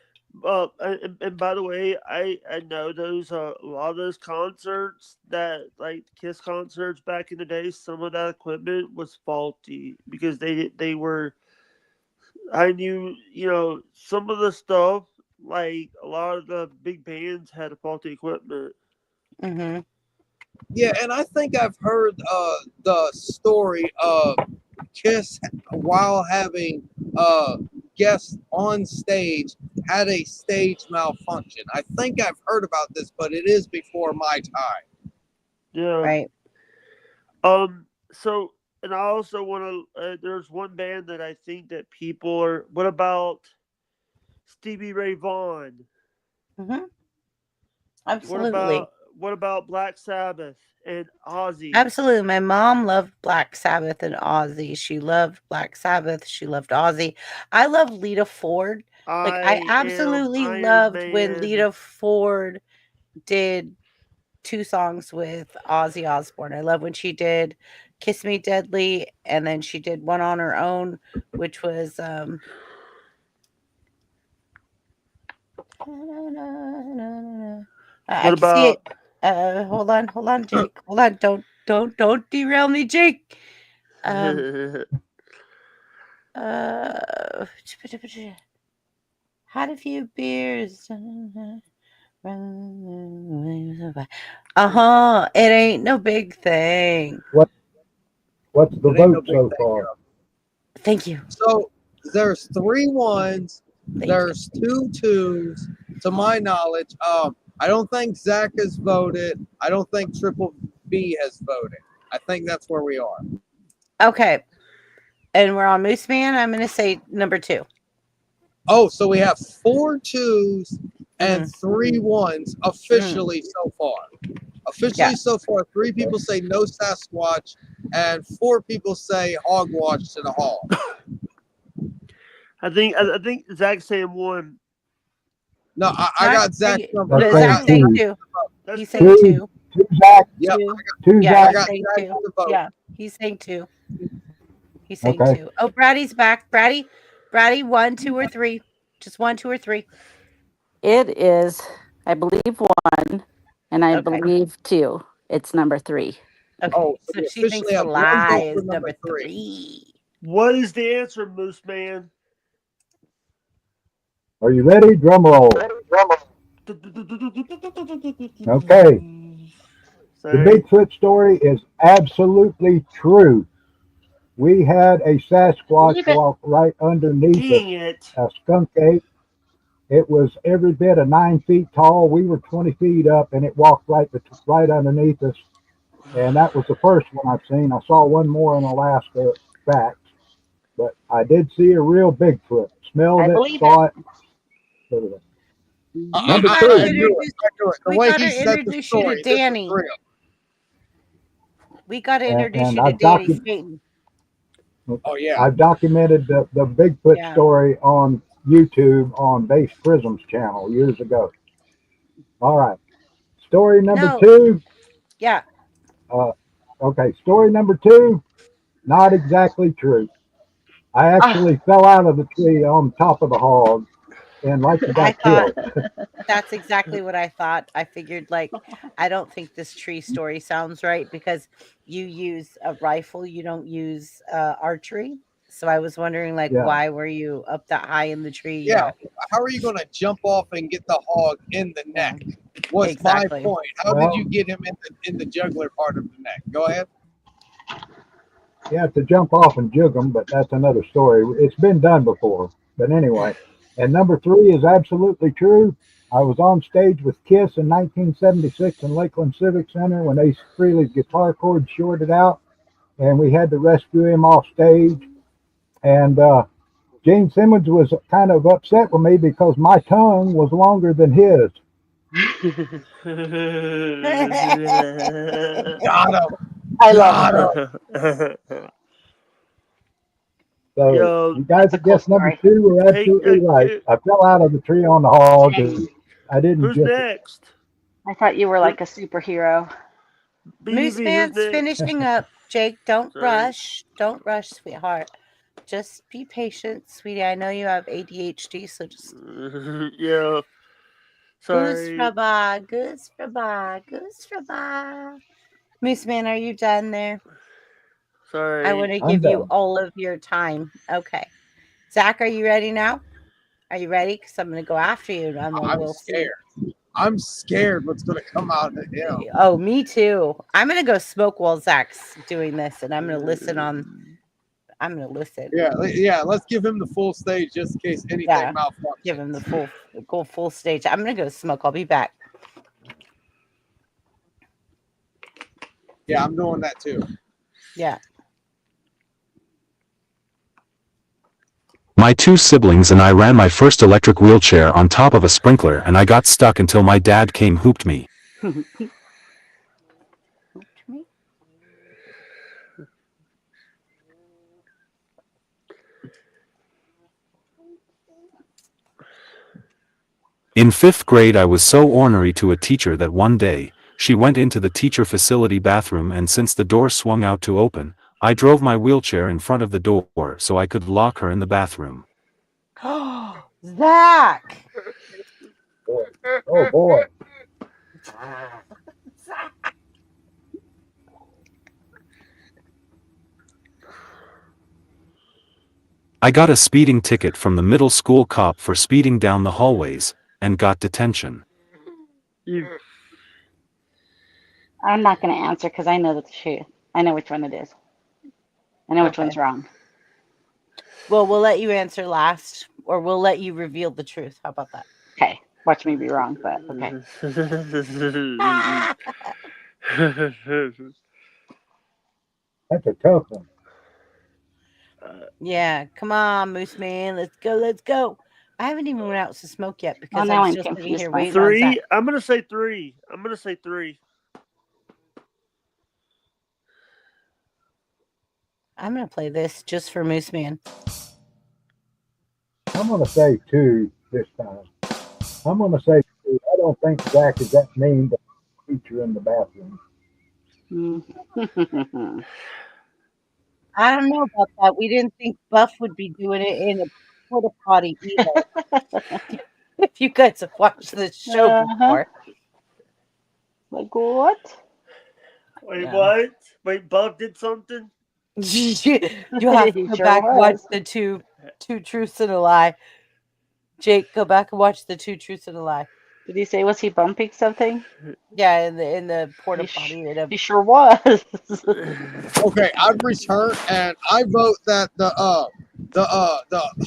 and by the way, I know those a lot of those concerts that like Kiss concerts back in the day, some of that equipment was faulty because they were. I knew some of the stuff, like a lot of the big bands had faulty equipment. Mm-hmm. Yeah, and I think I've heard the story of Kiss while having guests on stage had a stage malfunction. I think I've heard about this, but it is before my time. Yeah. Right. So, and I also want to. There's one band that I think that people are. What about Stevie Ray Vaughan? Mm-hmm. Absolutely. What about Black Sabbath and Ozzy? Absolutely. My mom loved Black Sabbath and Ozzy. She loved Black Sabbath. She loved Ozzy. I love Lita Ford. Like I absolutely loved when Lita Ford did 2 songs with Ozzy Osbourne. I love when she did Kiss Me Deadly, and then she did one on her own, which was I can see it. Hold on, Jake. Hold on. Don't derail me, Jake. Uh, Had a few beers. Uh-huh. It ain't no big thing. What's the It ain't no vote big so thing, far? girl. Thank you. So there's 3 1s. Thank There's 2 2s. To my knowledge, I don't think Zach has voted. I don't think Triple B has voted. I think that's where we are. you. Okay. And we're on Moose Man. I'm going to say number 2. Oh, so we have 4 2s and Mhm. 3 1s officially so far. Officially Yeah. so far, 3 people say no Sasquatch, and 4 people say hogwash to the hog. I think Zach's saying 1. No, I got Zach's number. That's No, I saying Zach's got saying two. 2. That's He's saying 2. 2 Zach, Yep, 2. 2 Yeah, I Zach. he's got saying Zach 2. for the vote. Yeah, he's saying 2. He's saying Okay. 2. Oh, Brady's back. Brady, 1, 2, or 3. Just 1, 2, or 3. It is, I believe, 1, and I Okay. believe 2. It's number 3. Okay. Oh, so So we she thinks officially the have 1 lie vote for is number number 3. 3. What is the answer, Moose Man? Are you ready? Drum roll. Okay. The Sorry. Bigfoot story is absolutely true. We had a Sasquatch Believe it. walk right underneath us, Dang it. a skunk ape. It was every bit of 9 feet tall. We were 20 feet up, and it walked right underneath us. And that was the first one I've seen. I saw one more in Alaska, facts, but I did see a real Bigfoot. I Smelled it, believe it. saw it. Everything. We Number got to I two. knew it. introduce. I knew it. The We way got to he said the introduce you to story, this is Danny. real. We got to introduce And you to Danny Satan. Oh, yeah. I've documented the Bigfoot Yeah. story on YouTube on Base Prism's channel years ago. All right. Story number No. 2. Yeah. Okay. Story number 2. Not exactly true. I Ah, actually fell out of the tree on top of the hog and likely I got thought killed. that's exactly what I thought. I figured, like, I don't think this tree story sounds right because you use a rifle, you don't use archery. So I was wondering, like, Yeah. why were you up that high in the tree? Yeah. Yeah. How are you going to jump off and get the hog in the Yeah. neck? Was Exactly. my point. How Well, did you get him in the jugular part of the neck? Go ahead. yeah, to jump off and jug them, but that's another story. It's been done before. But anyway, and number 3 is absolutely true. I was on stage with Kiss in 1976 in Lakeland Civic Center when Ace Frehley's guitar cord shorted out, and we had to rescue him off stage. And Gene Simmons was kind of upset with me because my tongue was longer than his. Got him. I love Got it. him. So Yo, you guys That's a that cool guessed number story. 2 were hey, absolutely right. I fell out of the tree on the hog and I didn't who's juke it. next? I thought you were like a superhero. Moose BBB, who's Man's next? finishing up. Jake, don't Sorry. rush. Don't rush, sweetheart. Just be patient, sweetie. I know you have ADHD, so just Yeah. goose Sorry. for bar, goose for bar, goose for bar. Moose Man, are you done there? Sorry. I want to I'm give you done. all of your time. Okay. Zach, are you ready now? Are you ready? Because I'm going to go after you and then I'm we'll see. scared. I'm scared what's going to come out of him. Oh, me too. I'm going to go smoke while Zach's doing this and I'm going to listen on. I'm going to listen. Yeah. Let's give him the full stage just in case anything Yeah. malfunctions. Give him the full stage. I'm going to go smoke. I'll be back. Yeah, I'm doing that too. Yeah. My 2 siblings and I ran my first electric wheelchair on top of a sprinkler and I got stuck until my dad came hooped me. Me? In 5th grade I was so ornery to a teacher that one day, she went into the teacher facility bathroom and since the door swung out to open, I drove my wheelchair in front of the door so I could lock her in the bathroom. Oh, Zach. Oh boy. I got a speeding ticket from the middle school cop for speeding down the hallways, and got detention. I'm not going to answer because I know the truth. I know which one it is. I know which Okay. one's wrong. Well, we'll let you answer last, or we'll let you reveal the truth. How about that? Okay. Watch me be wrong, but okay. That's a tough one. Yeah, come on, Moose Man. Let's go. Let's go. I haven't even went out to smoke yet because now I'm I'm still sitting confused here myself. waiting on Zach. 3. I'm gonna say 3. I'm gonna say 3. I'm going to play this just for Moose Man. I'm going to say 2 this time. I'm going to say 2. I don't think Zach is that mean to the teacher in the bathroom. I don't know about that. We didn't think Buff would be doing it in a porta potty either. If you guys have watched this show before. Like what? Wait, Yeah. what? Wait, Buff did something? You have to He go sure back and watch was. the two truths and a lie. Jake, go back and watch the 2 truths and a lie. Did he say was he bumping something? Yeah, in the porta potty. He sure was. Okay, I've returned, and I vote that the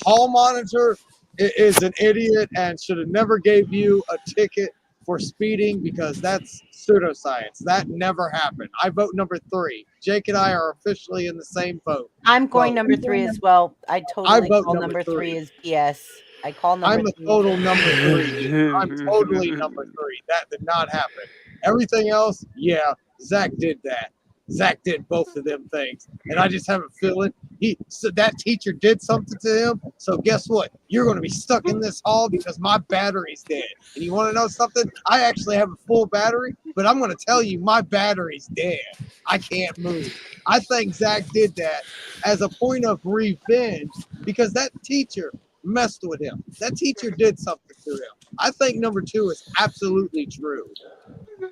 hall monitor is an idiot and should have never gave you a ticket for speeding because that's pseudoscience. That never happened. I vote number 3. Jake and I are officially in the same vote. I'm going number 3 as well. I totally vote call number number 3 3. as BS. I call number I'm a 3. total number 3. I'm totally number 3. That did not happen. Everything else, yeah, Zach did that. Zach did both of them things, and I just have a feeling that teacher did something to him. So guess what? You're going to be stuck in this hall because my battery's dead. And you want to know something? I actually have a full battery, but I'm going to tell you my battery's dead. I can't move. I think Zach did that as a point of revenge because that teacher messed with him. That teacher did something to him. I think number 2 is absolutely true.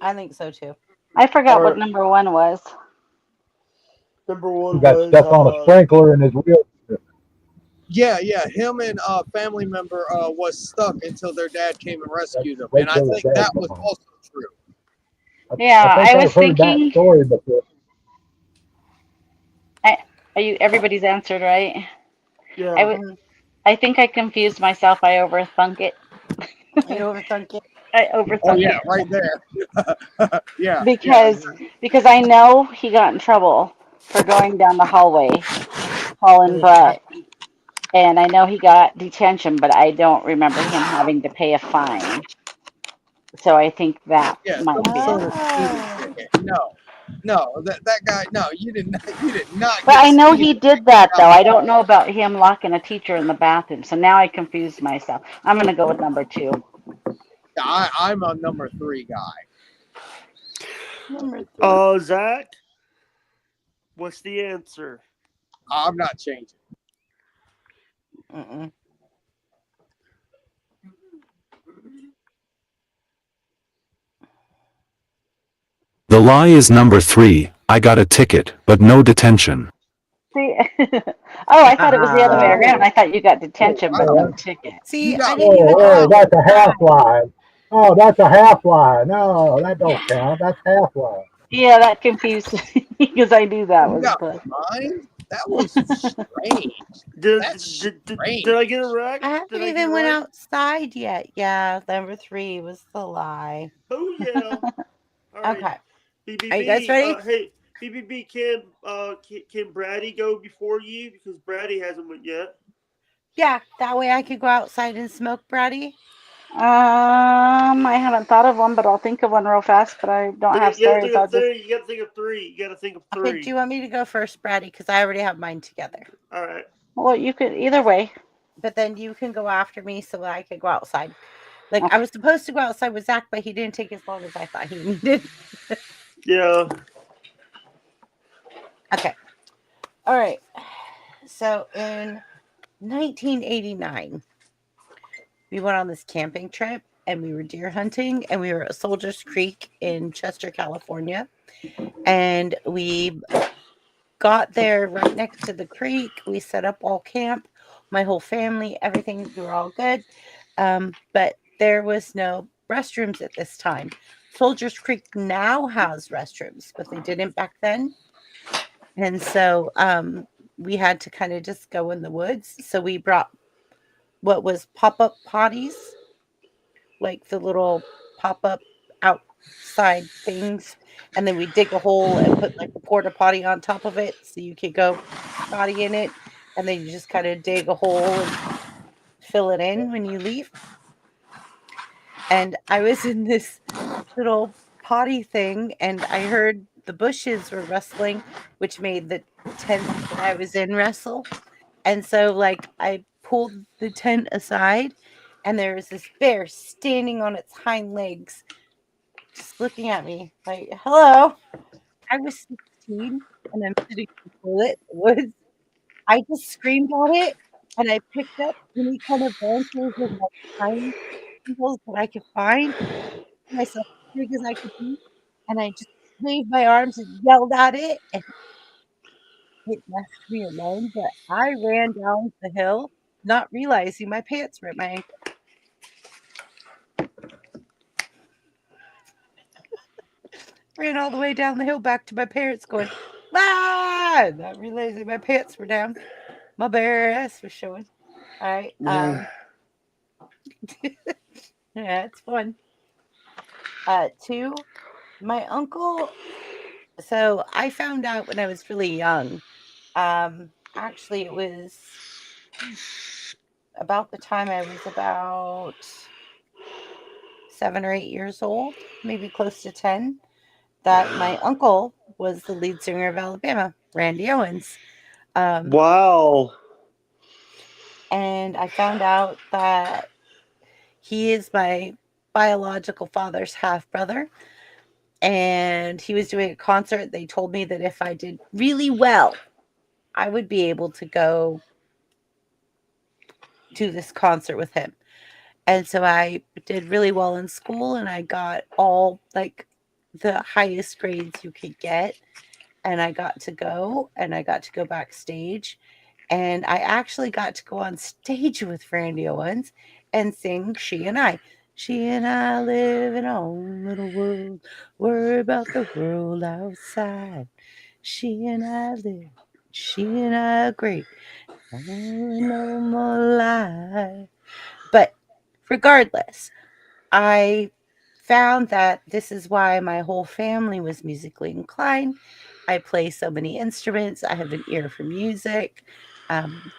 I think so too. I forgot what number 1 was. Number He 1 got was stuck on a sprinkler in his wheelchair. Yeah. Him and a family member was stuck until their dad came and rescued him. And I think that was also true. Yeah, I was heard thinking. that story before. Everybody's answered, right? Yeah. I think I confused myself. I overthunk it. You overthunk it? I overthunk Oh yeah, it. right there. Yeah. Because I know he got in trouble for going down the hallway, hauling butt. And I know he got detention, but I don't remember him having to pay a fine. So I think that might some be sort it. of speeding ticket. No, that guy. No, you did not. But Get I a know speeding he ticket did that down though. the I don't hall. know about him locking a teacher in the bathroom. So now I confused myself. I'm gonna go with number 2. Yeah, I'm a number 3 guy. Number 3. Zach, what's the answer? I'm not changing. The lie is number 3. I got a ticket, but no detention. See? I thought it was the other way around. I thought you got detention but no ticket. See, I didn't even Oh, that's a half lie. Oh, that's a half lie. No, that don't count. That's half lie. Yeah, that confused me because I knew that You was got the. mine? That was strange. Did I get it right? I haven't even went outside yet. Yeah, number 3 was the lie. Oh yeah. All right. Okay. BBB, Are you guys ready? Hey, BBB, can Brady go before you because Brady hasn't went yet? Yeah, that way I could go outside and smoke, Brady. I haven't thought of one, but I'll think of one real fast. But I don't have stories. You got to think of three. You got to think of 3. Okay, do you want me to go first, Brady? Because I already have mine together. All right. Well, you could either way. But then you can go after me so that I could go outside. Like I was supposed to go outside with Zach, but he didn't take as long as I thought he needed. Yeah. Okay. All right. So in 1989, we went on this camping trip and we were deer hunting and we were at Soldiers Creek in Chester, California. And we got there right next to the creek. We set up all camp. my whole family, everything, we were all good. But there was no restrooms at this time. Soldiers Creek now has restrooms, but they didn't back then. And so we had to kind of just go in the woods. So we brought what was pop up potties, like the little pop up outside things. And then we dig a hole and put like a porta potty on top of it so you could go potty in it. And then you just kind of dig a hole and fill it in when you leave. And I was in this little potty thing and I heard the bushes were rustling, which made the tent that I was in rustle. And so, like, I pulled the tent aside and there was this bear standing on its hind legs, just looking at me like, hello. I was 16 and I'm sitting in the toilet. Was I just screamed at it and I picked up any kind of branches and like pine needles that I could find, myself as big as I could be, and I just waved my arms and yelled at it, and it left me alone, but I ran down the hill, not realizing my pants were at my ankle. Ran all the way down the hill back to my parents going, "Ah!" Not realizing my pants were down. My bare ass was showing. Alright, Yeah. yeah, it's fun. 2, my uncle, so I found out when I was really young. Actually, it was about the time I was about 7 or 8 years old, maybe close to 10, that my uncle was the lead singer of Alabama, Randy Owens. Um, Wow. and I found out that he is my biological father's half brother. And he was doing a concert. They told me that if I did really well, I would be able to go to this concert with him. And so I did really well in school and I got all like the highest grades you could get. And I got to go and I got to go backstage. And I actually got to go on stage with Randy Owens and sing She and I. She and I live in our own little world. Worry about the world outside. She and I live. She and I are great. Oh, no more life. But regardless, I found that this is why my whole family was musically inclined. I play so many instruments. I have an ear for music.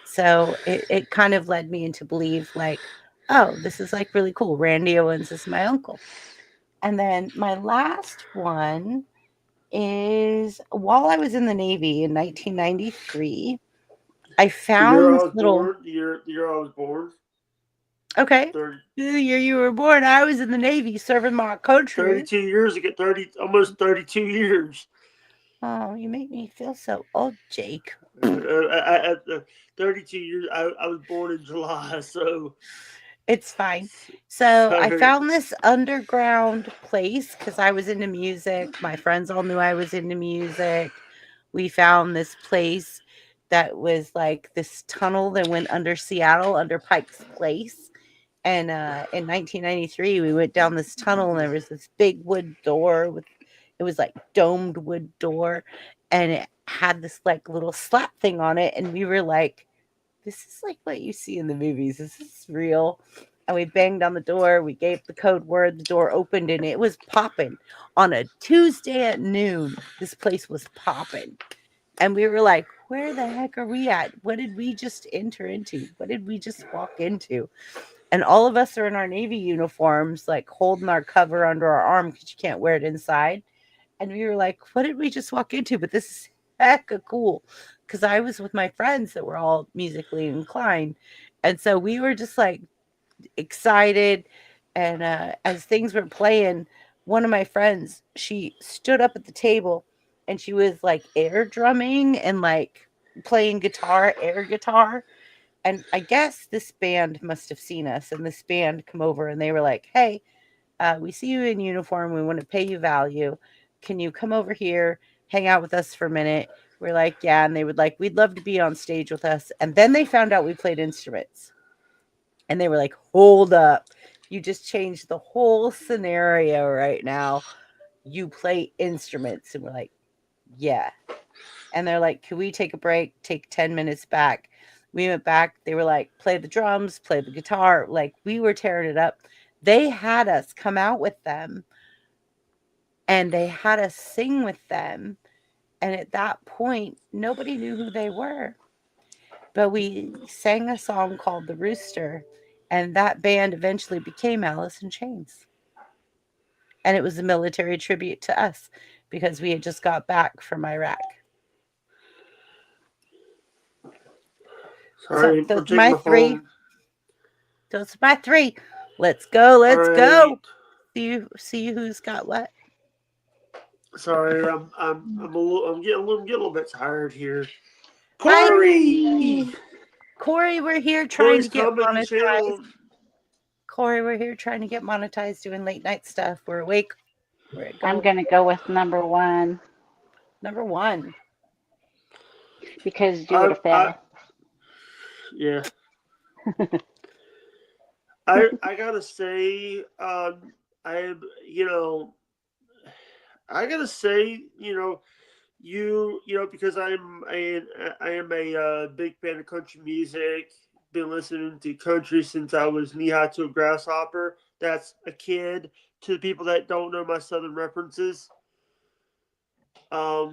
So it kind of led me into believe like, oh, this is like really cool. Randy Owens is my uncle. And then my last one is while I was in the Navy in 1993, I The year found I this was little, born. The year I was born. okay, 30, the year you were born, I was in the Navy serving my country. 32 years ago. Almost 32 years. Oh, you make me feel so old, Jake. At 32 years, I was born in July, so It's fine. So I so found this underground place because I was into music. My friends all knew I was into music. We found this place that was like this tunnel that went under Seattle, under Pike's Place. And in 1993, we went down this tunnel and there was this big wood door with, it was like domed wood door. And it had this like little slap thing on it. And we were like, this is like what you see in the movies. This is real. And we banged on the door. We gave the code word. The door opened and it was popping. On a Tuesday at noon, this place was popping. And we were like, where the heck are we at? What did we just enter into? What did we just walk into? And all of us are in our Navy uniforms, like holding our cover under our arm because you can't wear it inside. And we were like, what did we just walk into? But this is hecka cool because I was with my friends that were all musically inclined. And so we were just like excited. And as things were playing, one of my friends, she stood up at the table and she was like air drumming and like playing guitar, air guitar. And I guess this band must have seen us and this band come over and they were like, hey, we see you in uniform. We want to pay you value. Can you come over here, hang out with us for a minute? We're like, yeah. And they would like, we'd love to be on stage with us. And then they found out we played instruments. And they were like, hold up. You just changed the whole scenario right now. You play instruments. And we're like, yeah. And they're like, can we take a break? Take 10 minutes back. We went back. They were like, play the drums, play the guitar. Like, we were tearing it up. They had us come out with them and they had us sing with them. And at that point, nobody knew who they were. But we sang a song called The Rooster. And that band eventually became Alice in Chains. And it was a military tribute to us because we had just got back from Iraq. Sorry, So I'm those are taking my my three. phone. Those are my three. Let's go. Let's go. Right. See who's got what. Sorry, I'm getting a little bit tired here. Hi, Corey. Corey. We're here trying Corey's to get comedy monetized. channel. Corey, we're here trying to get monetized doing late night stuff. We're awake. We're at I'm go. gonna go with number 1 Number one. because you would have I failed. yeah. I gotta say, I I gotta say, because I am a big fan of country music. Been listening to country since I was knee high to a grasshopper. That's a kid. To the people that don't know my southern references, a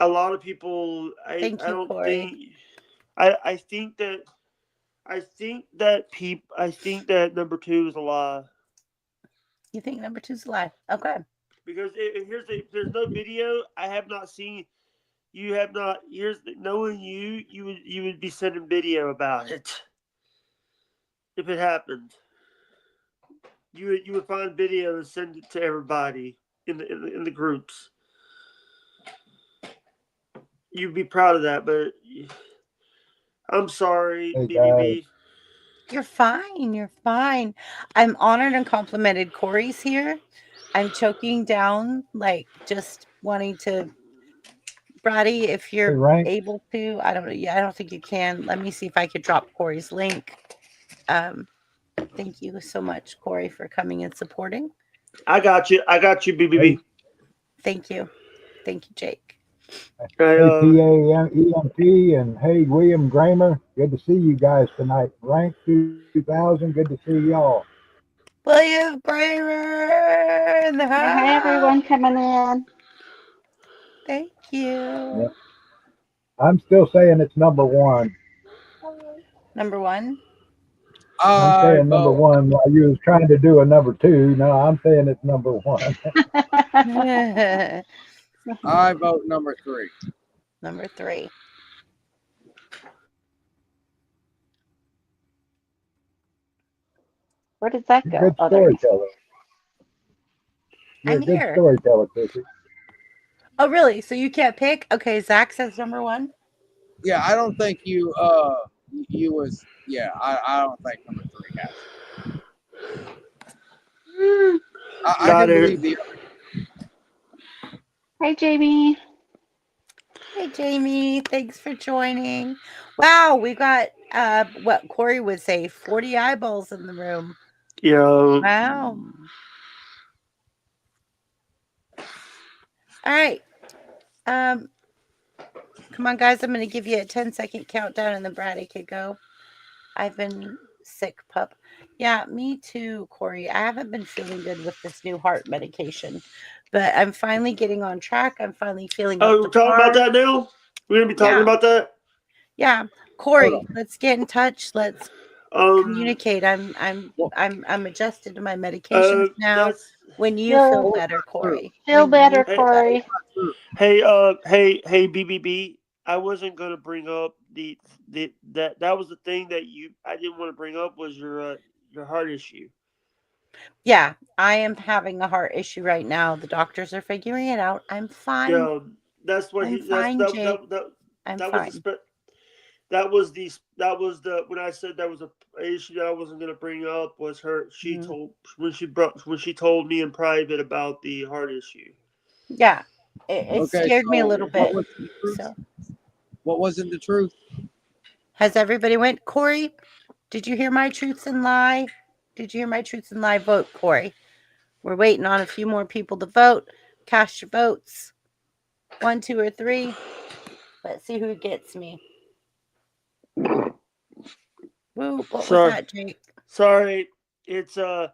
lot of people, Thank I you, don't Corey. think, I think that number 2 is a lie. You think number two's a lie? Okay. Because there's no video. I have not seen. You have not. Knowing you would be sending video about it if it happened. You would find video and send it to everybody in the groups. You'd be proud of that, but I'm sorry, Hey, guys. BBB. You're fine. You're fine. I'm honored and complimented. Corey's here. I'm choking down, like just wanting to. Brady, if Hey, you're Rank. able to, I don't know. Yeah, I don't think you can. Let me see if I could drop Corey's link. Thank you so much, Corey, for coming and supporting. I got you, BBB. Thank you. Thank you, Jake. Hey, PAEMP, and hey, William Gramer. Good to see you guys tonight. Rank 2000. Good to see y'all. William Bramer in the house. Hi, everyone coming in. Thank you. Yeah. I'm still saying it's number 1. Number one. I'm saying number vote. 1 while you was trying to do a number 2. No, I'm saying it's number 1. I vote number 3. Number three. Where does that You're a go? good Oh, there it is. storyteller. You're I'm a good here. storyteller, Chrissy. Oh, really? So you can't pick? Okay, Zach says number one. Yeah, I don't think you was I don't think number 3 has it. I Got can it. believe the Hi, Jamie. Hey, Jamie. Thanks for joining. Wow, we got what Corey would say 40 eyeballs in the room. Wow. All right. Come on, guys. I'm going to give you a 10-second countdown and then Brady could go. I've been sick, pup. Yeah, me too, Corey. I haven't been feeling good with this new heart medication, but I'm finally getting on track. I'm finally feeling up Oh, to we're talking about par. that now? We're going to be talking Yeah. about that? Yeah. Corey, let's get in touch. Let's communicate. I'm Well, adjusted to my medications now. That's When you Feel- feel Well, better, Corey. Feel When better, you feel better. Corey. hey, BBB. I wasn't gonna bring up that was the thing that I didn't want to bring up was your heart issue. Yeah, I am having a heart issue right now. The doctors are figuring it out. I'm fine. Yeah, that's what I'm he. That's fine, Jake. I'm that fine. was the when I said that was a issue that I wasn't gonna bring up was her. She Mhm. told when she told me in private about the heart issue. Yeah, It Okay, scared me a so little what bit. was the truth? So, What wasn't the truth? has everybody went? Corey, did you hear my truths and lie? Did you hear my truths and lie vote, Corey? We're waiting on a few more people to vote. Cast your votes. 1, 2, or 3. Let's see who gets me. Woo, what was that, Jake? Sorry, it's I'm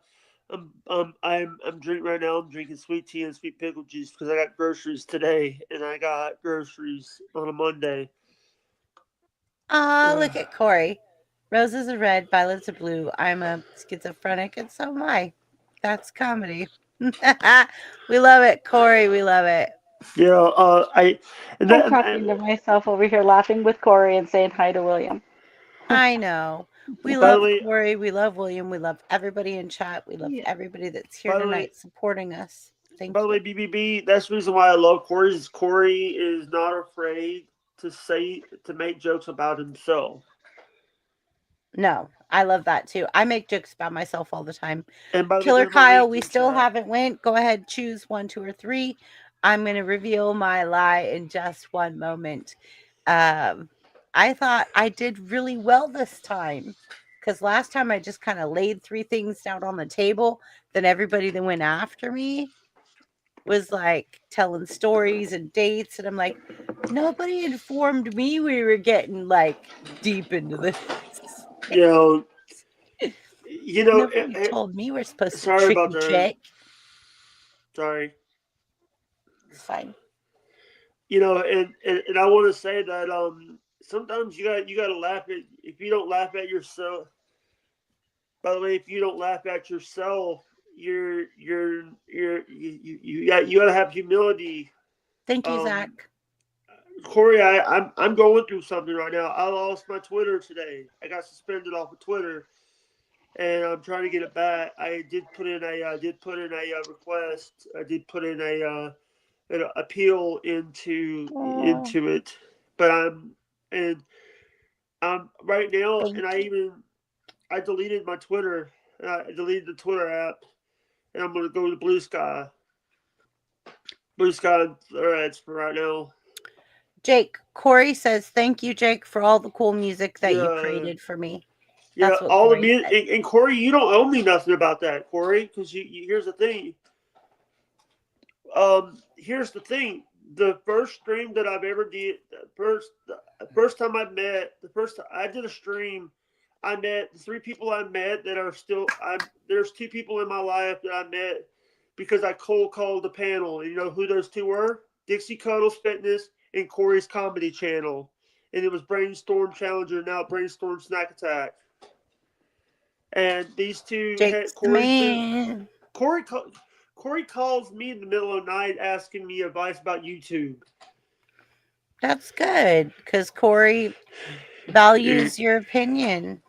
drinking right now. I'm drinking sweet tea and sweet pickle juice because I got groceries today, and I got groceries on a Monday. Look at Corey. Roses are red, violets are blue. I'm a schizophrenic, and so am I. That's comedy. We love it, Corey. We love it. Yeah, I and I'm that talking to myself over here, laughing with Corey and saying hi to William. I know. We by the love way, Corey. We love William. We love everybody in chat. We love Yeah. everybody that's here by the way, tonight supporting us. Thank by the way, you. BBB. That's the reason why I love Corey. Is Corey is not afraid to make jokes about himself. No, I love that too. I make jokes about myself all the time. And by the way, Killer there's my Kyle, we LinkedIn still chat. haven't went. Go ahead, choose 1, 2, or 3. I'm going to reveal my lie in just one moment. I thought I did really well this time because last time I just kind of laid 3 things down on the table. Then everybody that went after me was like telling stories and dates. And I'm like, nobody informed me we were getting like deep into this. You know, you know. Nobody told me we're supposed to Sorry about tricky that. check. Sorry. It's fine. You know, and I want to say that sometimes you got to laugh at if you don't laugh at yourself. By the way, if you don't laugh at yourself, you got to have humility. Thank you, Um, Zach. Corey, I'm going through something right now. I lost my Twitter today. I got suspended off of Twitter, and I'm trying to get it back. I did put in a request. I did put in an appeal into it, but and I'm right now, Thank and I deleted my Twitter. I deleted the Twitter app, and I'm gonna go to Blue Sky Threads for right now. Jake. Corey says, thank you, Jake, for all the cool music that you Yeah, created for me. yeah. That's what All the Corey music, said. and Corey, you don't owe me nothing about that, Corey, because here's the thing. Here's the thing. The first stream that I've ever did, the first time I met, the first time I did a stream, I met the 3 people I met that are still. There's 2 people in my life that I met because I cold called the panel. And you know who those 2 were? Dixie Cuddles Fitness and Corey's Comedy Channel, and it was Brainstorm Challenger, now Brainstorm Snack Attack. And these 2 had Jake's the Corey's 2. man. Corey calls me in the middle of the night asking me advice about YouTube. That's good because Corey values your opinion.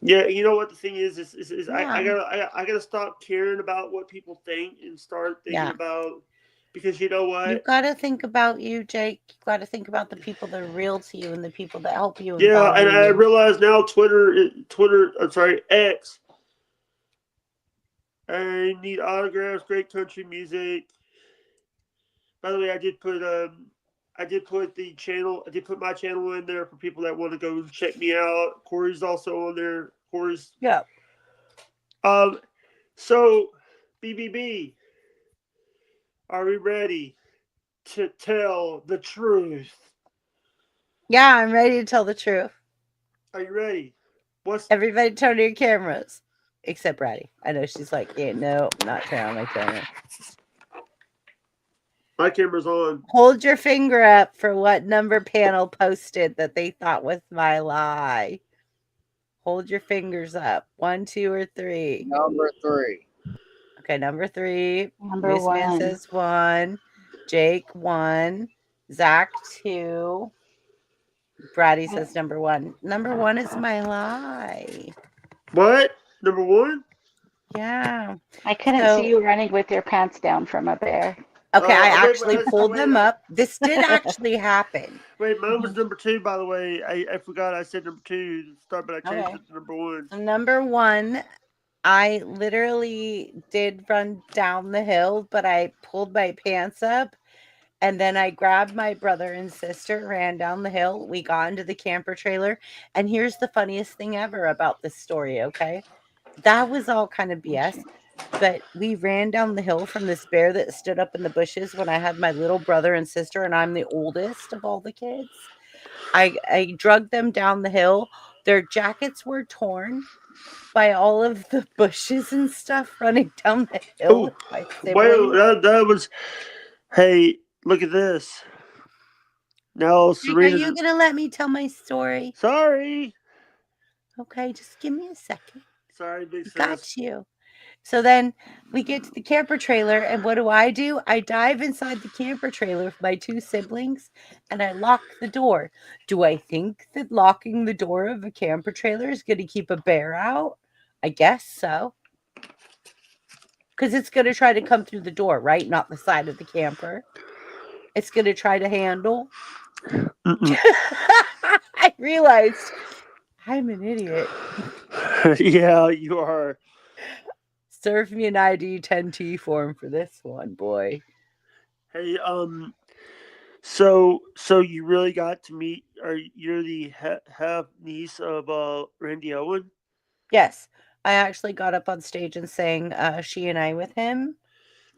Yeah, you know what the thing is Yeah. I gotta stop caring about what people think and start thinking Yeah. about, because you know what? You've got to think about you, Jake. You've got to think about the people that are real to you and the people that help you and Yeah, value and I you. realize now I'm sorry, X. I need autographs, great country music. By the way, I did put my channel in there for people that want to go check me out. Corey's also on there. Corey's Yeah. So BBB, are we ready to tell the truth? Yeah, I'm ready to tell the truth. Are you ready? Everybody turn your cameras. Except Bratty. I know she's like, yeah, no, I'm not turning on my camera. My camera's on. Hold your finger up for what number panel posted that they thought was my lie. Hold your fingers up. 1, 2, or 3. Number 3. Okay, number 3. Number Moose Man 1. says 1. Jake 1. Zach 2. Bratty says number 1. Number 1 is my lie. What? Number 1? Yeah. I couldn't see you running with your pants down from up there. Okay, I wait, actually pulled them up. This did actually happen. Wait, mine was number 2, by the way. I forgot I said number 2 to start, but I changed it to number 1. So number 1, I literally did run down the hill, but I pulled my pants up And then I grabbed my brother and sister, ran down the hill. We got into the camper trailer. And here's the funniest thing ever about this story, okay? That was all kind of BS. But we ran down the hill from this bear that stood up in the bushes when I had my little brother and sister, and I'm the oldest of all the kids. I drugged them down the hill. Their jackets were torn by all of the bushes and stuff running down the hill Oh, with my well, siblings. that was. Hey, look at this. Now, Jake, are Serena's. you gonna let me tell my story? Sorry. Okay, just give me a second. Sorry, big sis. Got you. So then we get to the camper trailer, and what do? I dive inside the camper trailer with my two siblings and I lock the door. Do I think that locking the door of a camper trailer is going to keep a bear out? I guess so. Because it's going to try to come through the door, right? Not the side of the camper. It's going to try to handle. I realized I'm an idiot. Yeah, you are. Serve me an ID 10T form for this one, boy. Hey, so you really got to meet? Or you're the half niece of Randy Owen? Yes, I actually got up on stage and sang "She and I" with him.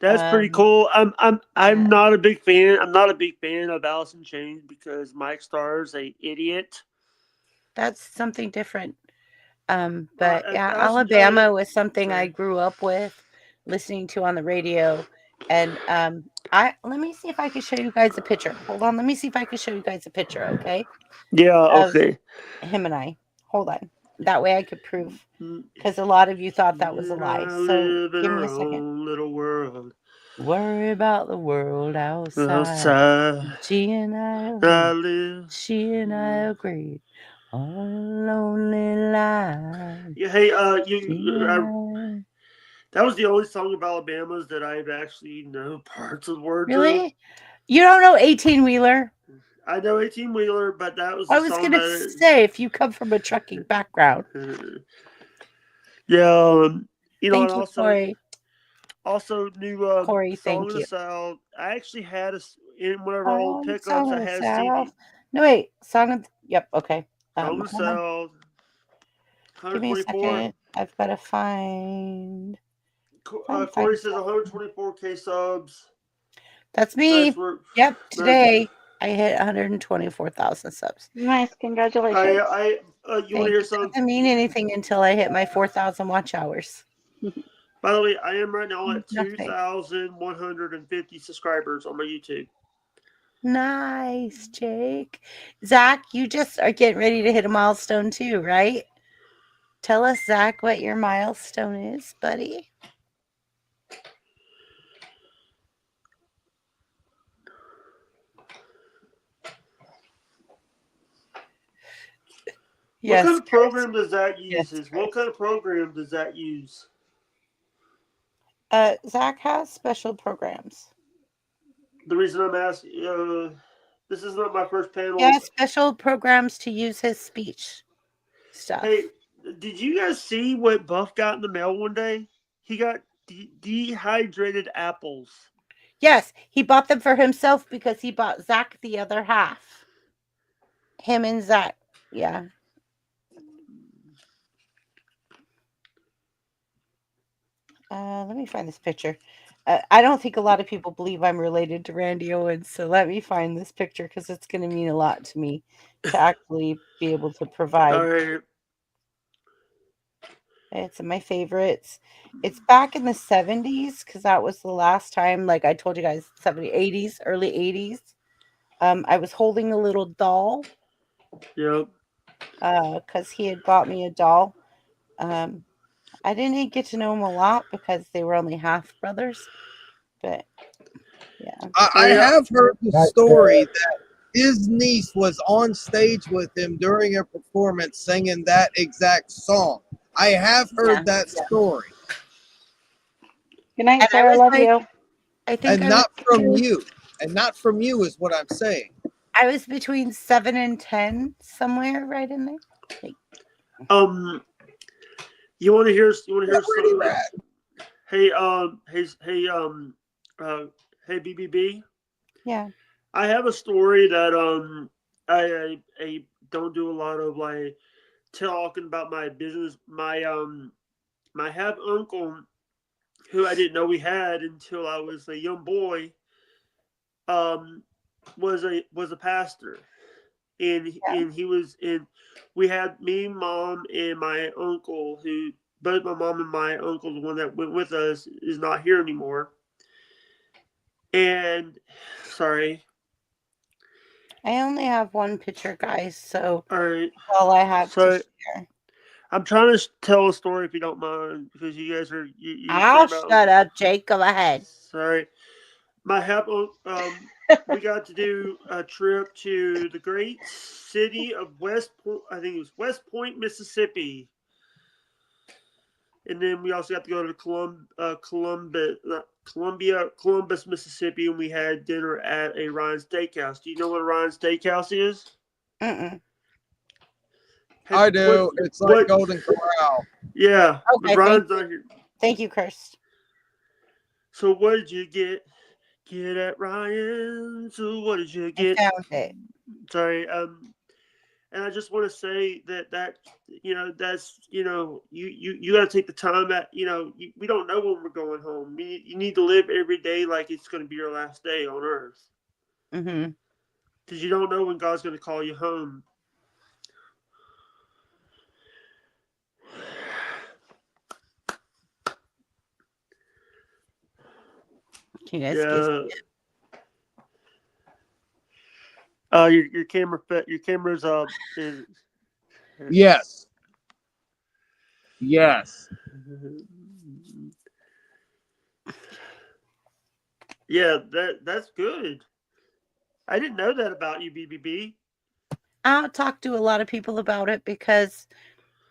That's pretty Um, cool. I'm yeah, not a big fan. I'm not a big fan of Alice in Chains because Mike Starr's a idiot. that's something different. But yeah, Alice in Alabama Chains. was something I Sorry. grew up with, listening to on the radio, and I let me see if I can show you guys a picture. Hold on, let me see if I can show you guys a picture, okay, Yeah. of Okay. him and I. Hold on, that way I could prove Mm, because a lot of you thought She that was a and lie. I So live in give me our a second. own little world Worry about the world outside. outside. She and I I agreed. live. She and I agreed on a lonely line. Yeah. Hey. She You. and I. That was the only song of Alabama's that I've actually know parts of the words of. Really? You don't know 18 Wheeler? I know 18 Wheeler, but that was I the was song gonna that. say if you come from a trucking background. Yeah. And Thank you, Corey. also new Corey, Song thank of the you. South. I actually had in one of our old Song pickups. I of the had a CD. South. No wait, Song of. Yep. Okay. Song of the Hold on. South. Give me a 124. second. I've got to find. Corey Find. says 124K subs. That's Nice me. work. Yep. Nice. Today I hit 124,000 subs. Nice, congratulations. You want to Thank hear you. some? Doesn't mean anything until I hit my 4,000 watch hours. By the way, I am right now at Nothing. 2,150 subscribers on my YouTube. Nice, Jake. Zach, you just are getting ready to hit a milestone too, right? Tell us, Zach, what your milestone is, buddy. What kind Yes, of Chris. program does that use? Yes, What Chris. kind of program does that use? Zach has special programs. The reason I'm asking, this is not my first He panel. has special programs to use his speech stuff. Hey, did you guys see what Buff got in the mail one day? He got dehydrated apples. Yes, he bought them for himself because he bought Zach the other half. Him and Zach. Yeah. Let me find this picture. I don't think a lot of people believe I'm related to Randy Owens, so let me find this picture because it's going to mean a lot to me to actually be able to provide. All right. It's my favorites. It's back in the 70s because that was the last time, like I told you guys, 70s, 80s, early 80s. I was holding a little doll Yep. because he had bought me a doll. I didn't get to know him a lot because they were only half brothers, but yeah. I Hey, have heard the That, story that his niece was on stage with him during a performance singing that exact song. I have heard Yeah. that story, Good night, And I Sarah. was Love like, you. I think and I was not from between, you, and not from you is what I'm saying. I was between 7 and 10, somewhere right in there. Like, you want to hear? You want to hear? Pretty rad. Hey, hey, BBB. Yeah. I have a story that I don't do a lot of like talking about my business. My half uncle, who I didn't know we had until I was a young boy, um, was a pastor, and he was in. We had me, mom, and my uncle, who both my mom and my uncle, the one that went with us, is not here anymore. And sorry, I only have one picture, guys, so all right. all I have to So share. I'm trying to tell a story if you don't mind, because you guys are you I'll saying about shut up, Jake. Go ahead. sorry. My half we got to do a trip to the great city of West Point. I think it was West Point, Mississippi, and then we also got to go to Columbus, Mississippi, and we had dinner at a Ryan Steakhouse. Do you know what a Ryan Steakhouse is? Mm-mm. I do. It's like What? Golden Corral. Yeah, but Okay, Ryan's not here. thank you, Kirst. So what did you get? Get at Ryan. So what did you I get? found it. Sorry. And I just want to say that that's you got to take the time that we don't know when we're going home. You need to live every day like it's going to be your last day on earth, Mm-hmm. because you don't know when God's going to call you home. Can you guys Yeah. see it? Your camera's is Yes. Yes. yeah, that's good. I didn't know that about you, BBB. I don't talk to a lot of people about it because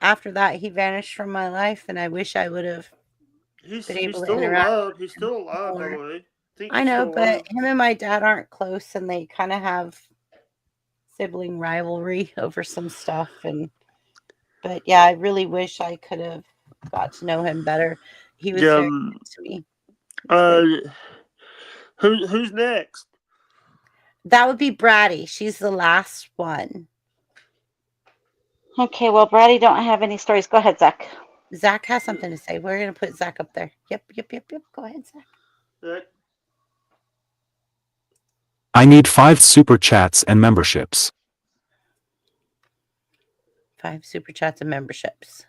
after that he vanished from my life, and I wish I would have He's been he's able to still interact alive. He's still alive, by more. the way. I think I he's know, still but alive. him and my dad aren't close, and they kind of have sibling rivalry over some stuff. But yeah, I really wish I could have got to know him better. He was very good to me. Uh, who's next? That would be Bratty. She's the last one. Okay, well, Brady don't have any stories. Go ahead, Zach. Zach has something to say. We're gonna put Zach up there. Yep. Go ahead, Zach. I need 5 super chats and memberships. 5 super chats and memberships.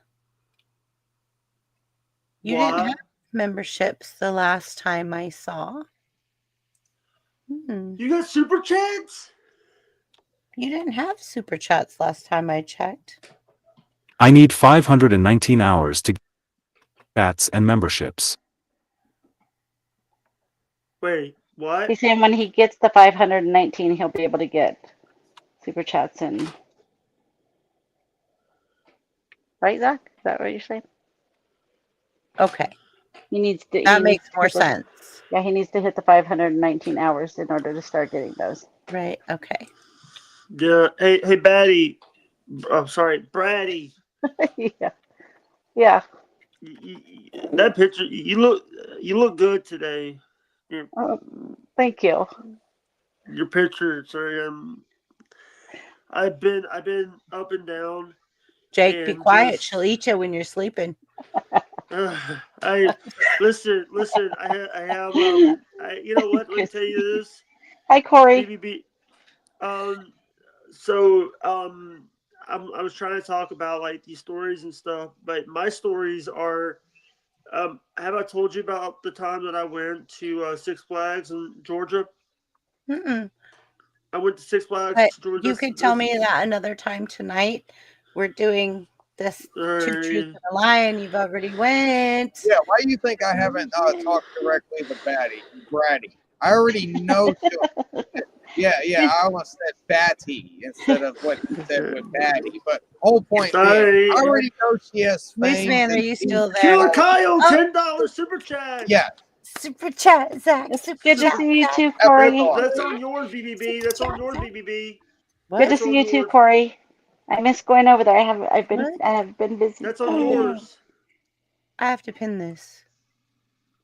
You What? didn't have memberships the last time I saw. You got super chats? You didn't have super chats last time I checked. I need 519 hours to get chats and memberships. Wait, what? He's saying when he gets the 519, he'll be able to get super chats and. Right, Zach? Is that what you're saying? Okay. He needs to. That makes more sense. Yeah, he needs to hit the 519 hours in order to start getting those. Right. Okay. Yeah. Hey, Batty. I'm sorry, Bratty. Yeah. Yeah. That picture. You look good today. Thank you. Your picture. Sorry. I've been up and down. Jake, be quiet. She'll eat you when you're sleeping. I listen. I have. You know what? Let me tell you this. Hi, Corey. BBB. I was trying to talk about like these stories and stuff, but my stories are. Have I told you about the time that I went to Six Flags in Georgia? Mm-mm. I went to Six Flags, But Georgia. you could tell me that another time tonight. We're doing this Two Truths and a Lie, and you've already went. Yeah, why do you think I haven't talked directly to Bratty? I already know she'll. Yeah, I almost said Batty instead of what he said with Batty. But whole point being, I already know she has Moose fame. Man, are you still there? Killer Kyle, $10 super chat. Yeah. Super chat, Zach. It's super good chat, to see you Zach. too, Corey. That's on yours, BBB. That's on yours, BBB. Good to see you too, Corey. I miss going over there. I have been busy. That's on yours. I have to pin this.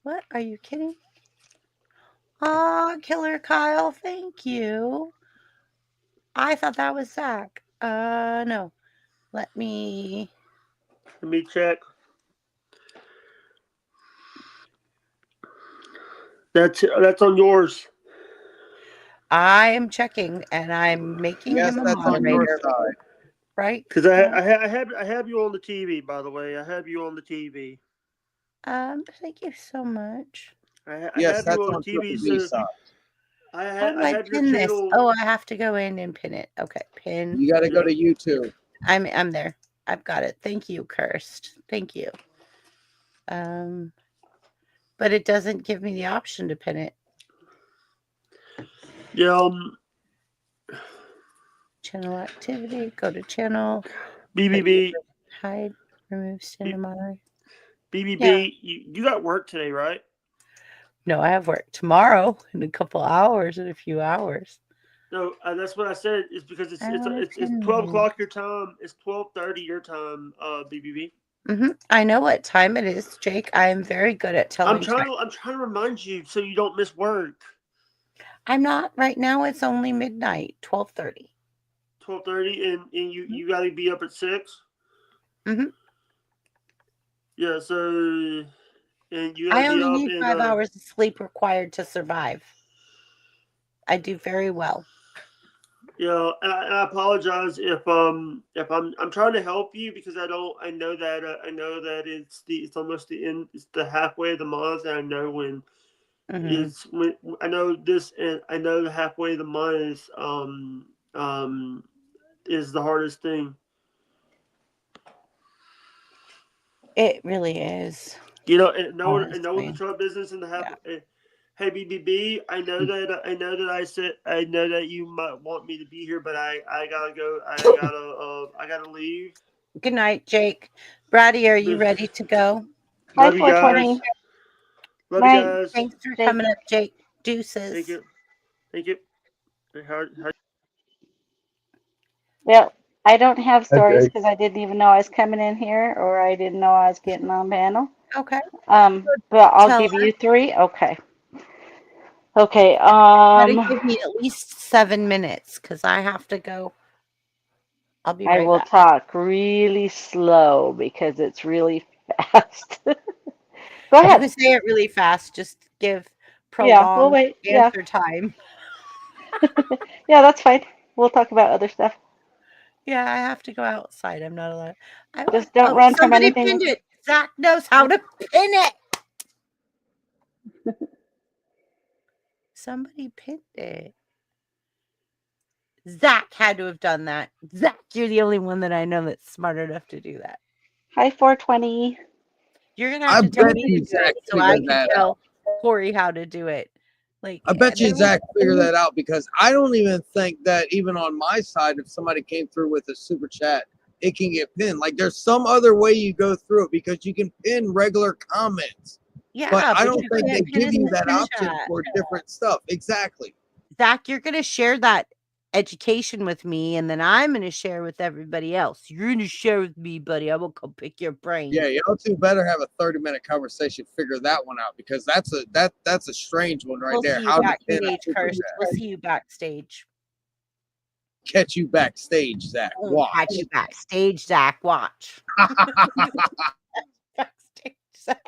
What? Are you kidding? Aw, Killer Kyle, thank you. I thought that was Zach. No. Let me check. That's on yours. I am checking and I'm making Yes, him a that's on your moderator. side. Right? Because I have you on the TV, by the way. I have you on the TV. Thank you so much. I Yes, have you that's on on the TV, Triple B so side. How do I I have your pin this? channel. Oh, I have to go in and pin it. Okay, pin. You got to go to YouTube. I'm there. I've got it. Thank you, Cursed. Thank you. But it doesn't give me the option to pin it. Yeah. Channel activity. Go to channel. BBB. Hide. Remove standard moderator. BBB. Yeah. You got work today, right? No, I have work tomorrow in a couple hours, in a few hours. No, that's what I said. It's because it's 12 o'clock your time. It's 12:30 your time. BBB. I know what time it is, Jake. I am very good at telling. I'm trying to remind you so you don't miss work. I'm not right now. It's only midnight, 12:30. 12:30, and you got to be up at 6. Yeah. So, and you got I to be only up need 5 hours of sleep required to survive. I do very well. Yeah, and I apologize if I'm trying to help you because I know that it's almost the end, it's the halfway of the month, and I know when I know this, and I know the halfway of the month is the hardest thing. It really is. You know, and know the truck business and the half. Yeah. Hey BBB, I know that you might want me to be here, but I gotta go. I gotta leave. Good night, Jake. Brady, are you ready to go? Love you guys. Love you guys. Thanks for coming up, Jake. Deuces. Thank you. Thank you. How... Well, I don't have stories because I didn't even know I was coming in here, or I didn't know I was getting on panel. Okay. But I'll give you 3. Okay. Okay. Gotta give me at least 7 minutes because I have to go. I'll be right back. I will talk really slow because it's really fast. Go ahead. You can say it really fast. Just give prolonged answer time. Yeah, that's fine. We'll talk about other stuff. Yeah, I have to go outside. I'm not allowed. Just don't run from anything. Somebody pinned it. Zach knows how to pin it. Somebody pinned it. Zach had to have done that. Zach, you're the only one that I know that's smart enough to do that. Hi, 420. You're gonna have to tell me to do it so I can tell Corey how to do it. Like, I bet you Zach figured that out because I don't even think that even on my side, if somebody came through with a super chat, it can get pinned. Like there's some other way you go through it because you can pin regular comments. Yeah, but I don't think they give you that option for different stuff. Exactly. Zach, you're gonna share that education with me, and then I'm gonna share with everybody else. You're gonna share with me, buddy. I will come pick your brain. Yeah, y'all two better have a 30-minute conversation. Figure that one out because that's a strange one right there. How to pin a Cursed. We'll see you backstage. Catch you backstage, Zach. Watch. Catch you backstage, Zach. Watch. Backstage, Zach.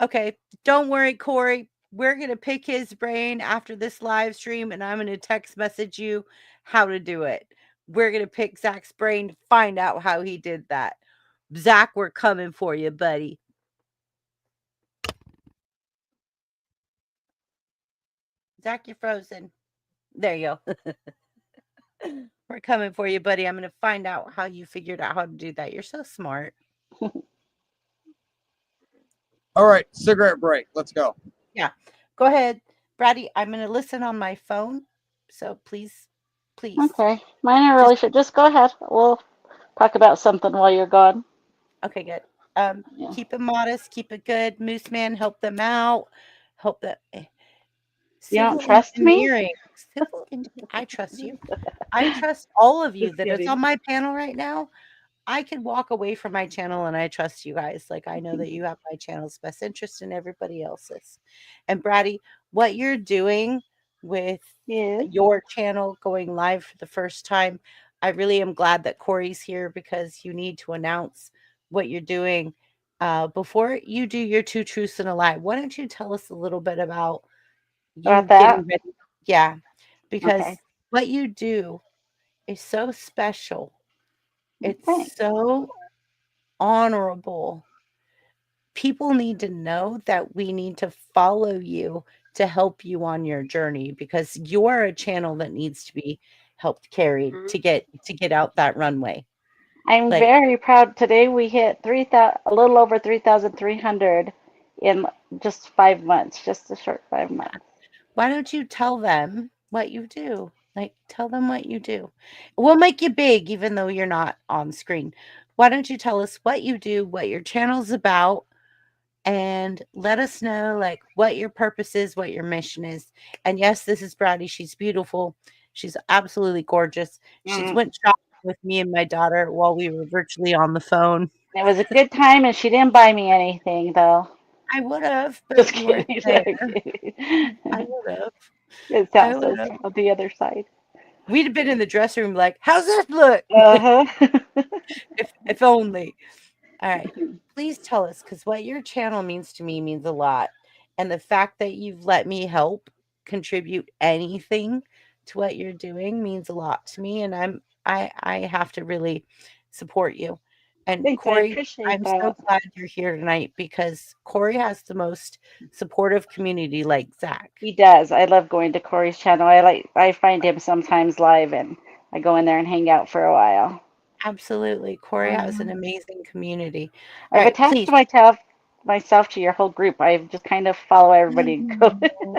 Okay, don't worry, Corey. We're going to pick his brain after this live stream, and I'm going to text message you how to do it. We're going to pick Zach's brain to find out how he did that. Zach, we're coming for you, buddy. Zach, you're frozen. There you go. We're coming for you, buddy. I'm going to find out how you figured out how to do that. You're so smart. All right, cigarette break. Let's go. Yeah. Go ahead, Brady. I'm going to listen on my phone. So please. Okay. Mine are really short. Just go ahead. We'll talk about something while you're gone. Okay, good. Keep it modest. Keep it good. Moose Man, help them out. Help them. You don't trust me? I trust you. I trust all of you that is on my panel right now. I could walk away from my channel and I trust you guys. Like I know that you have my channel's best interest in everybody else's. And Brady, what you're doing with Yes. your channel going live for the first time, I really am glad that Corey's here because you need to announce what you're doing. Before you do your two truths and a lie, why don't you tell us a little bit about About you that? getting ready? Yeah, Okay. because what you do is so special. Thanks. It's so honorable. People need to know that we need to follow you to help you on your journey because you're a channel that needs to be helped carried to get out that runway. I'm Like, very proud. Today we hit 3,000, a little over 3,300 in just 5 months, just a short 5 months. why don't you tell them what you do? Like, tell them what you do. We'll make you big even though you're not on screen. Why don't you tell us what you do, what your channel's about, and let us know like what your purpose is, what your mission is. And yes, this is Brady. She's beautiful. She's absolutely gorgeous. She's Mm. went shopping with me and my daughter while we were virtually on the phone. It was a good time, and she didn't buy me anything, though. I would have, Just but you weren't kidding. there. I'm kidding. I would have. It I sounds would so have. on the other side. We'd have been in the dressing room like, how's this look? Uh-huh. If only. All right. Please tell us because what your channel means to me means a lot. And the fact that you've let me help contribute anything to what you're doing means a lot to me. And I have to really support you. And Thanks, I Corey, appreciate I'm so that. glad you're here tonight because Corey has the most supportive community like Zach. He does. I love going to Corey's channel. I find him sometimes live, and I go in there and hang out for a while. Absolutely. Corey has an Mhm. amazing community. All I've right, attached please. myself to your whole group. I just kind of follow everybody and go. Oh,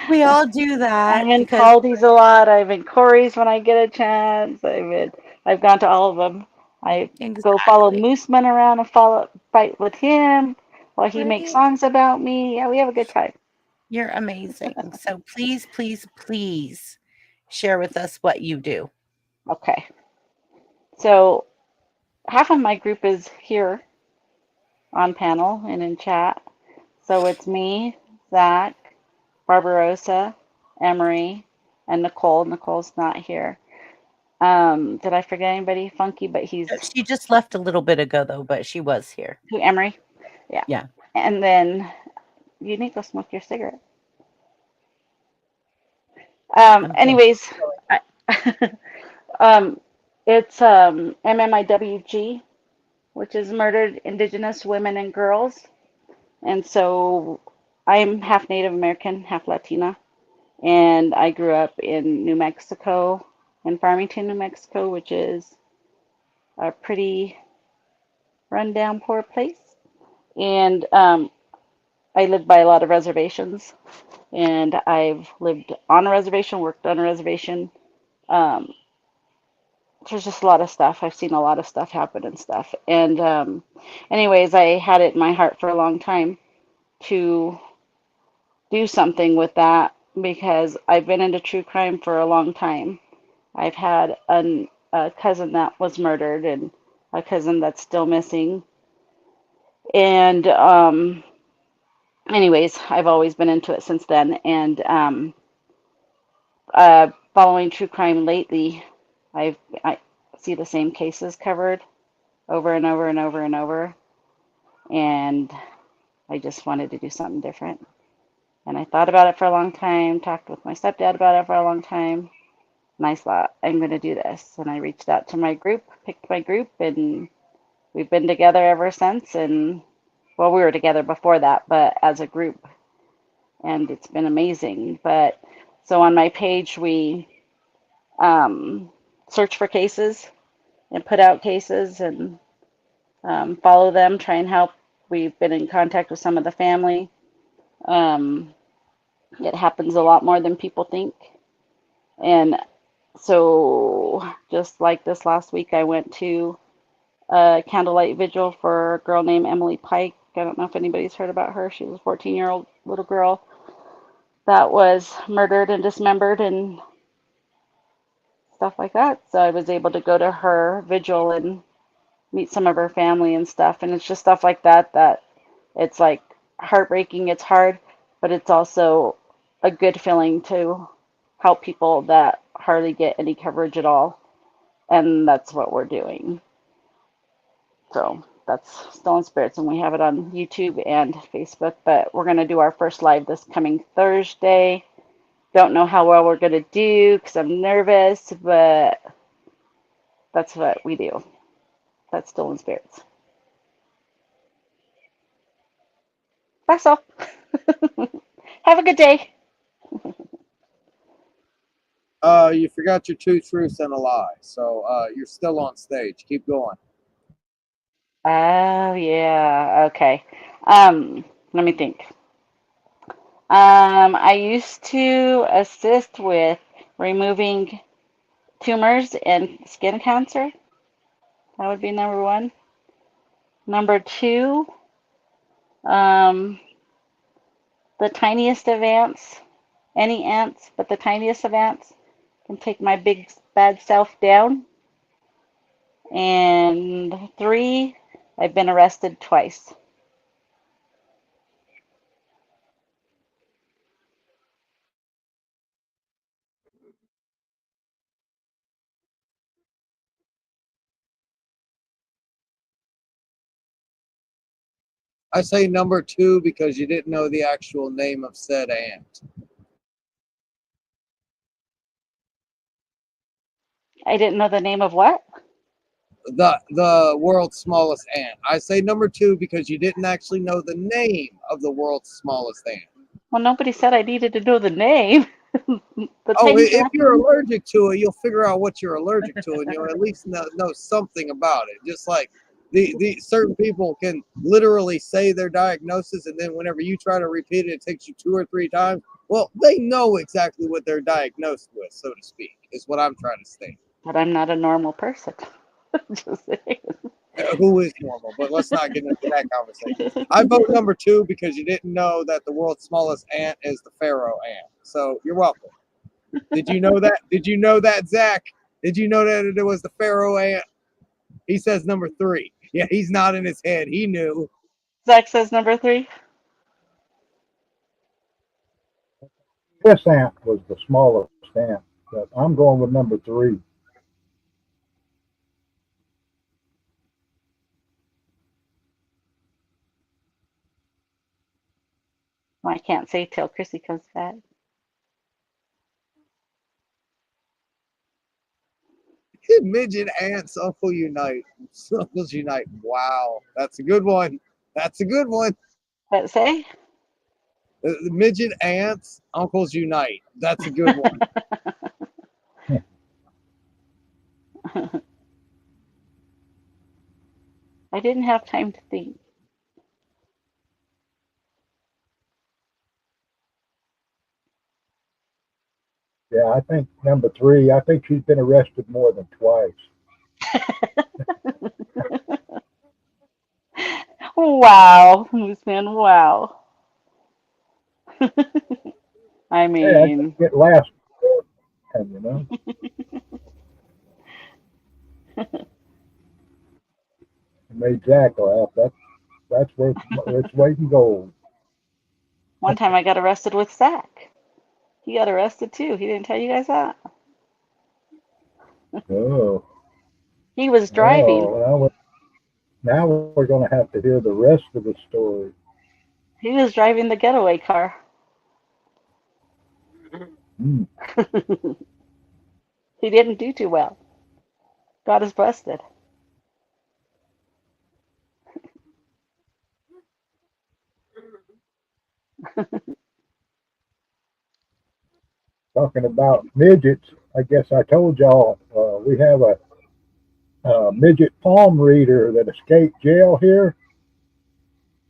we all do I'm that in because Caldy's a lot. I'm in Corey's when I get a chance. I've gone to all of them. I go follow exactly. Mooseman around and follow fight with him while he makes Right? songs about me. Yeah, we have a good time. You're amazing. So please, please, please share with us what you do. Okay. So half of my group is here on panel and in chat. So it's me, Zach, Barbarossa, Emery, and Nicole. Nicole's not here. Did I forget anybody? Funky, but he's She just left a little bit ago though, but she was here. who? Emery. Yeah. Yeah. And then you need to go smoke your cigarette. I'm finished. Anyways, I, um, it's MMIWG, which is Murdered Indigenous Women and Girls. And so I'm half Native American, half Latina. And I grew up in New Mexico, in Farmington, New Mexico, which is a pretty rundown, poor place. And I lived by a lot of reservations. And I've lived on a reservation, worked on a reservation. Um, there's just a lot of stuff. I've seen a lot of stuff happen and stuff. And anyways, I had it in my heart for a long time to do something with that because I've been into true crime for a long time. I've had a cousin that was murdered and a cousin that's still missing. And anyways, I've always been into it since then. And following true crime lately, I see the same cases covered over and over and over and over. And I just wanted to do something different. And I thought about it for a long time, talked with my stepdad about it for a long time. And I thought, I'm going to do this. And I reached out to my group, picked my group, and we've been together ever since. And well, we were together before that, but as a group. And it's been amazing. But so on my page, we um, search for cases and put out cases and follow them, try and help. We've been in contact with some of the family. Um, it happens a lot more than people think. And so, just like this last week, I went to a candlelight vigil for a girl named Emily Pike. I don't know if anybody's heard about her. She was a 14-year-old little girl that was murdered and dismembered and stuff like that. So I was able to go to her vigil and meet some of her family and stuff. And it's just stuff like that that it's like heartbreaking. It's hard, but it's also a good feeling to help people that hardly get any coverage at all. And that's what we're doing. So that's Stolen Spirits, and we have it on YouTube and Facebook. But we're going to do our first live this coming Thursday. Don't know how well we're going to do because I'm nervous, but that's what we do. That's Stolen Spirits. That's all. Have a good day. You forgot your 2 truths and a lie, so you're still on stage. Keep going. Oh, yeah. Okay. Let me think. I used to assist with removing tumors and skin cancer. That would be number one. Number two, um, the tiniest of ants, any ants, but the tiniest of ants can take my big bad self down. And three, I've been arrested twice. I say number 2 because you didn't know the actual name of said ant. I didn't know the name of what? The world's smallest ant. I say number 2 because you didn't actually know the name of the world's smallest ant. Well, nobody said I needed to know the name. The Oh, tiny if you're tarantulas. allergic to it, you'll figure out what you're allergic to, and you'll at least know something about it. Just like the certain people can literally say their diagnosis, and then whenever you try to repeat it, it takes you 2 or 3 times. Well, they know exactly what they're diagnosed with, so to speak, is what I'm trying to state. But I'm not a normal person. Just saying. Who is normal? But let's not get into that conversation. I vote number 2 because you didn't know that the world's smallest ant is the pharaoh ant. So you're welcome. Did you know that? Did you know that, Zach? Did you know that it was the pharaoh ant? He says number 3. Yeah, he's nodding his head. He knew. Zach says number three. This ant was the smallest ant, but I'm going with number 3. Well, I can't say till Chrissy comes back. Midget ants, Uncle Unite. Uncles Unite. Wow. That's a good one. That's a good one. What say? The midget ants, Uncles Unite. That's a good one. I didn't have time to think. Yeah, I think number 3. I think she's been arrested more than twice. Wow, Mooseman, wow. I Hey, I mean, get last, and you know, made Jack laugh. That's worth its weight in gold. one time I got arrested with Zach. He got arrested too. He didn't tell you guys that. Oh, He was driving. oh. Now we're going to have to hear the rest of the story. He was driving the getaway car. Hmm. He didn't do too well. Got us busted. Talking about midgets, I guess I told y'all we have a midget palm reader that escaped jail here.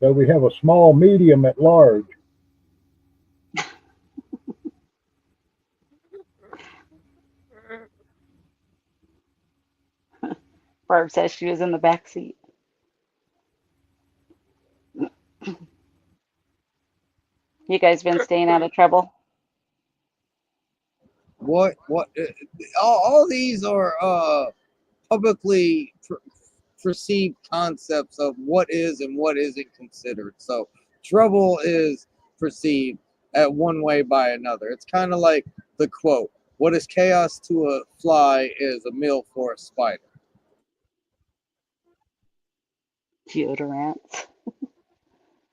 So we have a small, medium, at large. Barb says she was in the back seat. You guys been staying out of trouble? What? All these are publicly perceived concepts of what is and what isn't considered. So trouble is perceived at one way by another. It's kind of like the quote, what is chaos to a fly is a meal for a spider. Deodorant.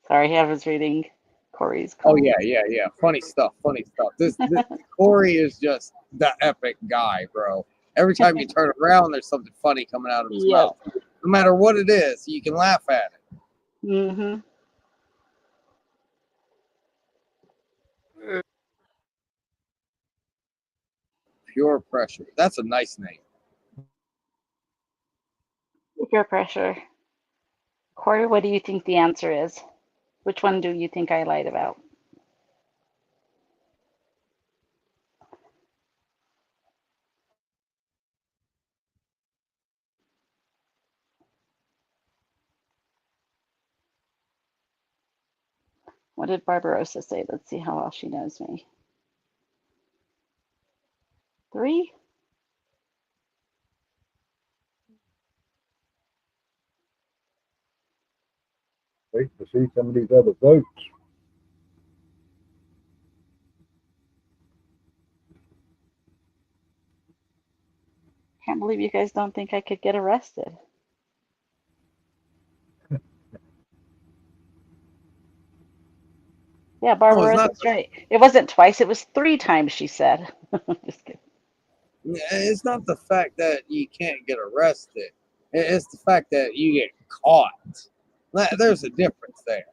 Sorry, I was reading Corey's Oh comment. yeah. Funny stuff, funny stuff. This Corey is just the epic guy, bro. Every time you turn around, there's something funny coming out of his Yep. mouth. No matter what it is, you can laugh at it. Mm-hmm. Pure pressure. That's a nice name. Peer pressure. Corey, what do you think the answer is? Which one do you think I lied about? What did Barbarossa say? Let's see how well she knows me. 3? Wait to see some of these other votes. Can't believe you guys don't think I could get arrested. Yeah, Oh, it's not. Barbarossa's right. It wasn't twice, it was 3 times, she said. Just kidding. It's not the fact that you can't get arrested. It's the fact that you get caught. There's a difference there.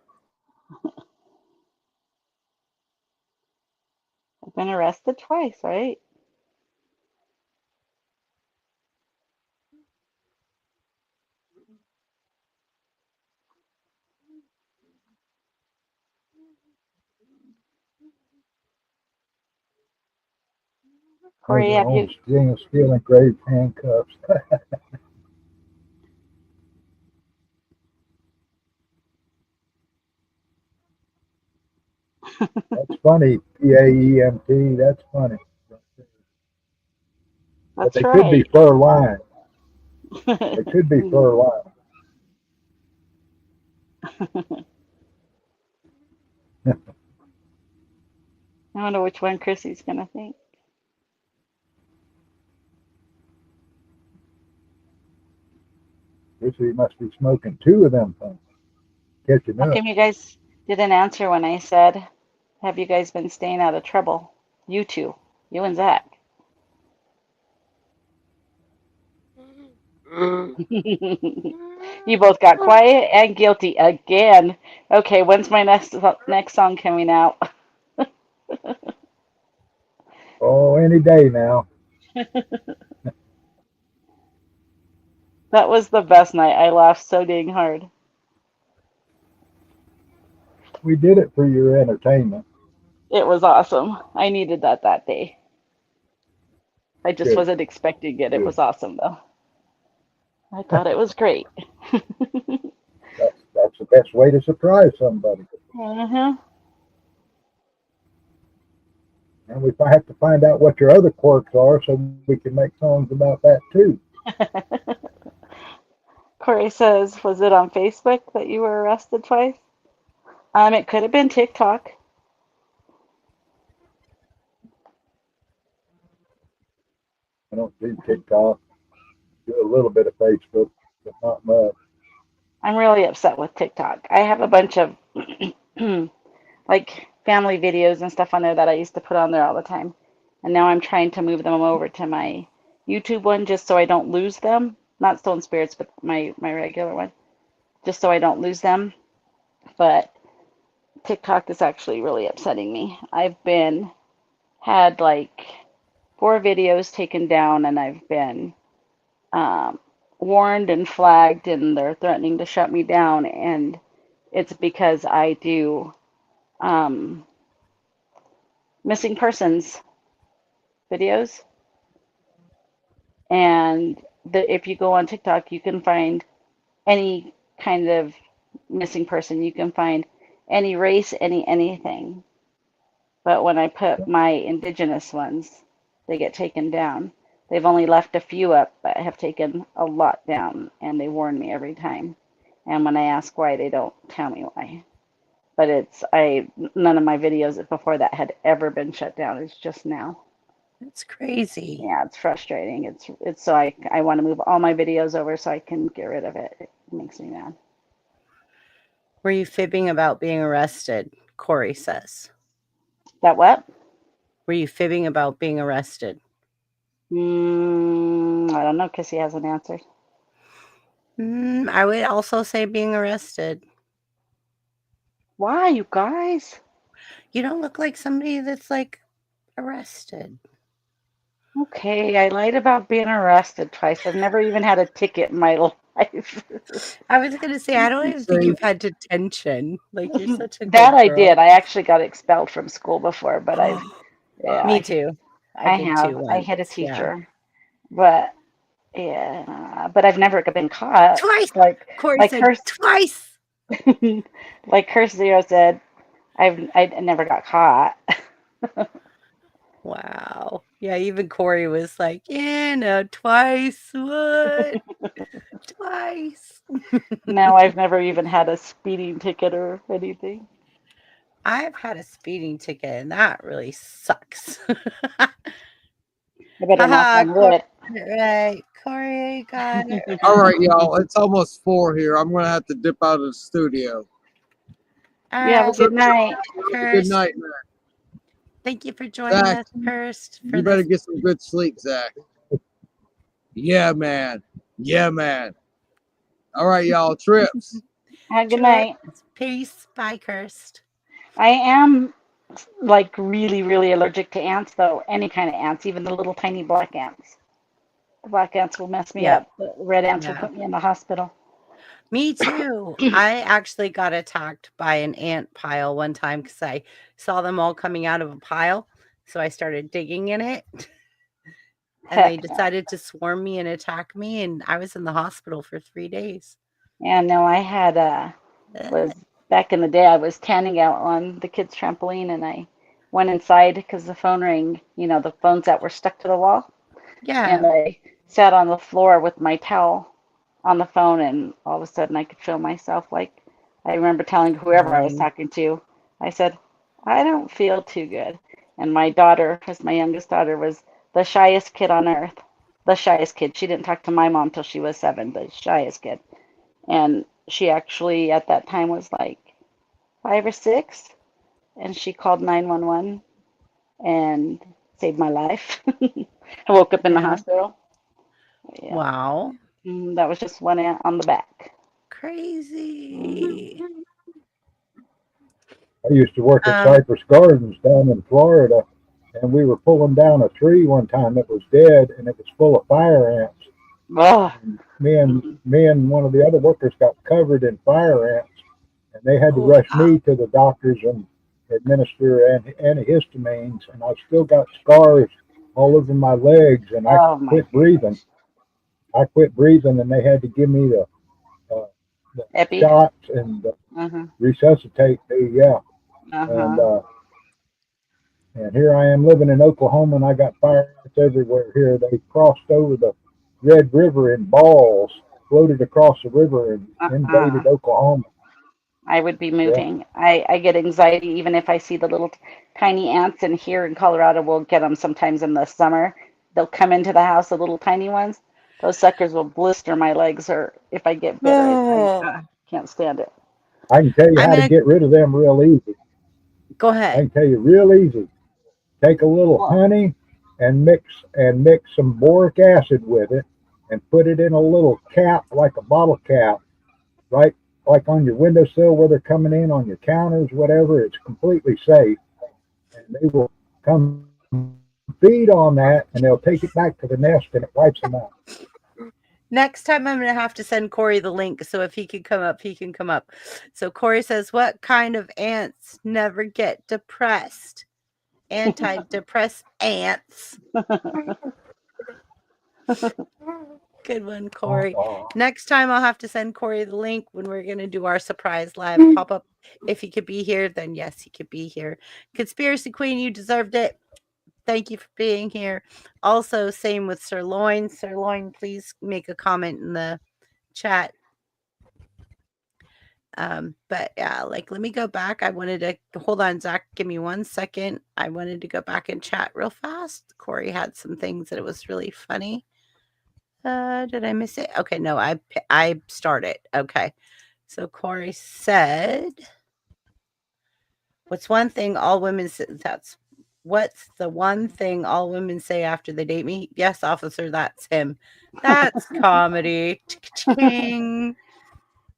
I've been arrested twice, right? Has Corey, her have own you? steel engraved handcuffs. That's funny. PAEMT. That's funny. But That's they could be right. fur lined. They could be fur lined. I wonder which one Chrissy's gonna think. This he must be smoking 2 of them things. Catching How up. come you guys didn't answer when I said, have you guys been staying out of trouble? You two, you and Zach. You both got quiet and guilty again. Okay, when's my next song coming out? Oh, any day now. That was the best night. I laughed so dang hard. We did it for your entertainment. It was awesome. I needed that day. I just Good, wasn't expecting it. It good. was awesome though. I thought it was great. That's the best way to surprise somebody. Uh-huh. And we have to find out what your other quirks are so we can make songs about that too. Corey says, was it on Facebook that you were arrested twice? It could have been TikTok. I don't do TikTok. Do a little bit of Facebook, but not much. I'm really upset with TikTok. I have a bunch of like family videos and stuff on there that I used to put on there all the time. And now I'm trying to move them over to my YouTube one just so I don't lose them. Not Stone Spirits, but my regular one. Just so I don't lose them. But TikTok is actually really upsetting me. I've been had like 4 videos taken down and I've been um, warned and flagged and they're threatening to shut me down and it's because I do um, missing persons videos and if you go on TikTok you can find any kind of missing person, you can find any race, anything, but when I put my indigenous ones they get taken down. They've only left a few up, but have taken a lot down, and they warn me every time. And when I ask why, they don't tell me why. But none of my videos before that had ever been shut down. It's just now. It's crazy. Yeah, it's frustrating. It's so I want to move all my videos over so I can get rid of it. It makes me mad. Were you fibbing about being arrested? Corey says. That what? Were you fibbing about being arrested? I don't know because he hasn't answered. I would also say being arrested. Why, you guys? You don't look like somebody that's like arrested. Okay, I lied about being arrested twice. I've never even had a ticket in my life. I was gonna say I don't even think you've had detention. Like you're such a That good I girl. did. I actually got expelled from school before, but Me too. I did have. too I hit a once, yeah. teacher, but yeah, but I've never been caught. Twice. Like Corey said Curse, twice. like Curse Zero said, I never got caught. Wow. Yeah, even Corey was like, yeah, no, twice. What? Twice. No, I've never even had a speeding ticket or anything. I've had a speeding ticket, and that really sucks. I better knock Haha, on Corey wood. got it right. Corey got it right. All right, y'all. It's almost 4 here. I'm gonna have to dip out of the studio. All You have a right. good night. Good Kirst, night, man. thank you for joining Zach, us, Kirst. For You better this. get some good sleep, Zach. Yeah, man. Yeah, man. All right, y'all. Trips. Have a good night. Peace. Bye, Kirst. I am like really, really allergic to ants, though. Any kind of ants, even the little tiny black ants. The black ants will mess me Yeah. up. The red ants will Yeah. put me in the hospital. Me too. I actually got attacked by an ant pile one time because I saw them all coming out of a pile. So I started digging in it. And they Heck no. decided to swarm me and attack me. And I was in the hospital for 3 days. Yeah, no, I had was back in the day. I was tanning out on the kids' trampoline, and I went inside because the phone rang. You know, the phones that were stuck to the wall. And Yeah. I sat on the floor with my towel on the phone, and all of a sudden I could feel myself like I remember telling whoever I was talking to, I said, I don't feel too good. And my daughter, as my youngest daughter, was the shyest kid on earth. The shyest kid. She didn't talk to my mom till she was 7, the shyest kid. And she actually at that time was like 5 or 6, and she called 911 and saved my life. I woke up in the Yeah. hospital. Yeah. Wow. That was just one ant on the back. Crazy. I used to work at Cypress Gardens down in Florida, and we were pulling down a tree one time that was dead, and it was full of fire ants. Oh, And me and one of the other workers got covered in fire ants, and they had to rush me to the doctors and administer antihistamines, and I still got scars all over my legs, and I oh my quit breathing. I quit breathing, and they had to give me the Epi. shots and resuscitate me. Yeah, and here I am living in Oklahoma, and I got fire ants everywhere here. They crossed over the Red River in balls, floated across the river, and invaded Oklahoma. I would be moving. I get anxiety even if I see the little tiny ants, and here in Colorado we'll get them sometimes in the summer. They'll come into the house, the little tiny ones. Those suckers will blister my legs, or if I get bit, I can't stand it. I can tell you how to get rid of them real easy. Go ahead. I can tell you real easy. Take a little honey and mix some boric acid with it, and put it in a little cap, like a bottle cap, right, like on your windowsill where they're coming in, on your counters, whatever. It's completely safe, and they will come feed on that, and they'll take it back to the nest, and it wipes them out. Next time I'm going to have to send Corey the link. So if he can come up, he can come up. So Corey says, what kind of ants never get depressed? Antidepressant ants. Good one, Corey. Next time I'll have to send Corey the link when we're going to do our surprise live pop-up. If he could be here, then yes, he could be here. Conspiracy Queen, you deserved it. thank you for being here. Also, same with Sirloin. Sirloin, please make a comment in the chat. But yeah, like, let me go back. I wanted to hold on, Zach. Give me 1 second. I wanted to go back and chat real fast. Corey had some things that it was really funny. Did I miss it? Okay, no, I started. Okay, so Corey said, "What's one thing all women say?" What's the one thing all women say after they date me? Yes, officer, that's him. That's comedy. Ching.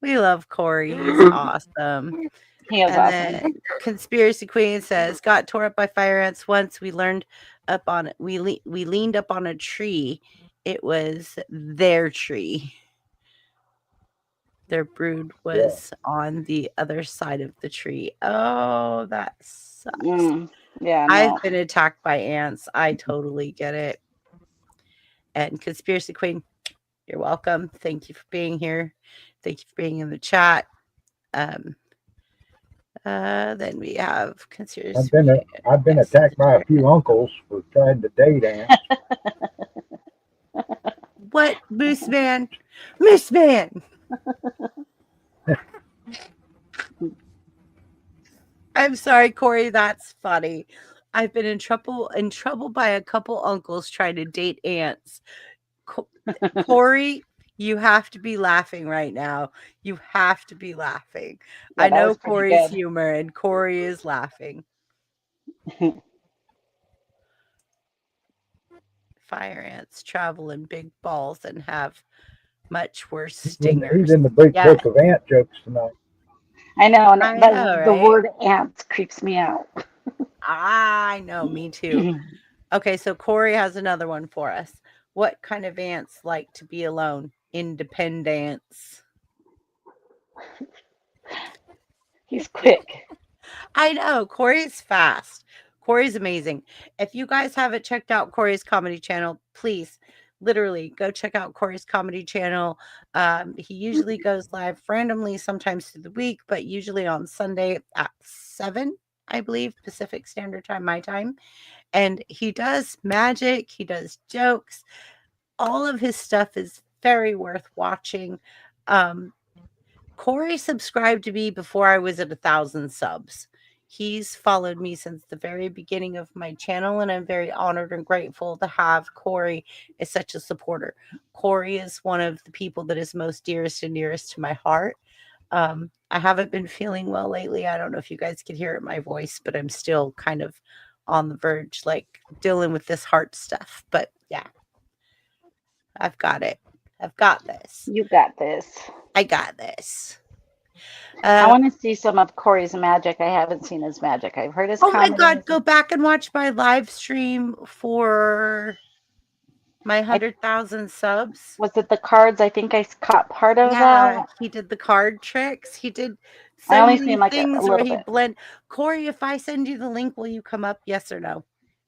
We love Corey. He's awesome. He is And awesome. then Conspiracy Queen says, got tore up by fire ants once. We leaned up on it. We leaned up on a tree. It was their tree. Their brood was on the other side of the tree. Oh, that sucks. Yeah, no. I've been attacked by ants. I totally get it. And Conspiracy Queen, you're welcome. Thank you for being here. Thank you for being in the chat. Then we have Conspiracy Queen. I've been attacked by a few uncles for trying to date ants. What, Moose Man? Moose Man! I'm sorry, Corey. That's funny. I've been in trouble by a couple uncles trying to date ants. Corey, you have to be laughing right now. You have to be laughing. Yeah, I that know was pretty Corey's good. humor, and Corey is laughing. Fire ants travel in big balls and have much worse stingers. He's in the big book of ant jokes tonight. I know, and I but know, the right? word ants creeps me out. I know, me too. Okay, so Corey has another one for us. What kind of ants like to be alone? Independence. He's quick. I know. Corey's fast. Corey's amazing. If you guys haven't checked out Corey's comedy channel, please literally go check out Corey's comedy channel. He usually goes live randomly, sometimes through the week, but usually on Sunday at 7, I believe, Pacific Standard Time, my time. And he does magic, he does jokes. All of his stuff is very worth watching. Corey subscribed to me before I was at 1,000 subs. He's followed me since the very beginning of my channel, and I'm very honored and grateful to have Corey as such a supporter. Corey is one of the people that is most dearest and nearest to my heart. I haven't been feeling well lately. I don't know if you guys can hear it in my voice, but I'm still kind of on the verge, like dealing with this heart stuff. But yeah, I've got it. I've got this. You got this. I got this. I want to see some of Corey's magic. I haven't seen his magic. I've heard his my comedy. God, go back and watch my live stream for my 100,000 subs. Was it the cards? I think I caught part of Yeah, that. he did the card tricks. He did I so only many seen like a things where little he bit. blend. Corey, if I send you the link, will you come up? Yes or no?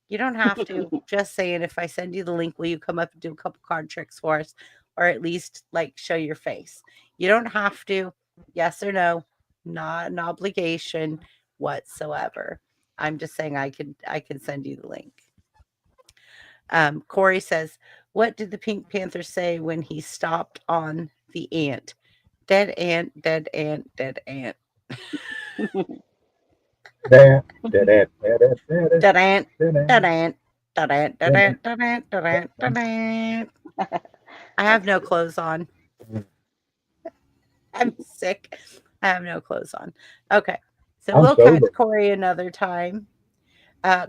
You don't have to. Just saying, if I send you the link, will you come up and do a couple card tricks for us? Or at least like show your face. You don't have to. Yes or no. Not an obligation whatsoever. I'm just saying I could send you the link. Corey says, what did the Pink Panther say when he stopped on the ant? Dead ant, dead ant, dead ant. Dead ant, dead ant, Dead ant, dead dead ant. ant, dead ant, dead ant, dead ant, dead ant, dead ant. I have no clothes on. I'm sick. I have no clothes on. Okay. So we'll catch Corey another time.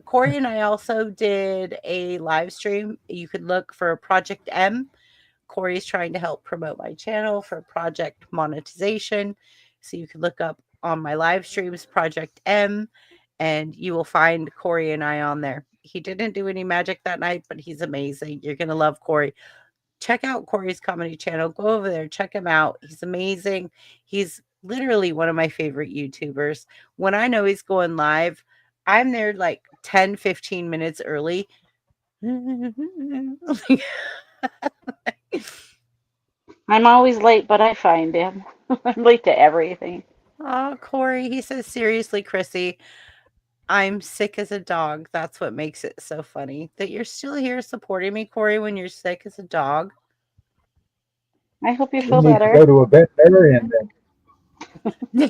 Corey and I also did a live stream. You could look for Project M. Corey's trying to help promote my channel for project monetization. So you can look up on my live streams, Project M, and you will find Corey and I on there. He didn't do any magic that night, but he's amazing. You're going to love Corey. Check out Corey's comedy channel. Go over there. Check him out. He's amazing. He's literally one of my favorite YouTubers. When I know he's going live, I'm there like 10, 15 minutes early. I'm always late, but I find him. I'm late to everything. Oh, Corey, he says, seriously, Chrissy, I'm sick as a dog. That's what makes it so funny that you're still here supporting me, Corey, when you're sick as a dog. I hope you You feel need to better. go to a veterinarian then.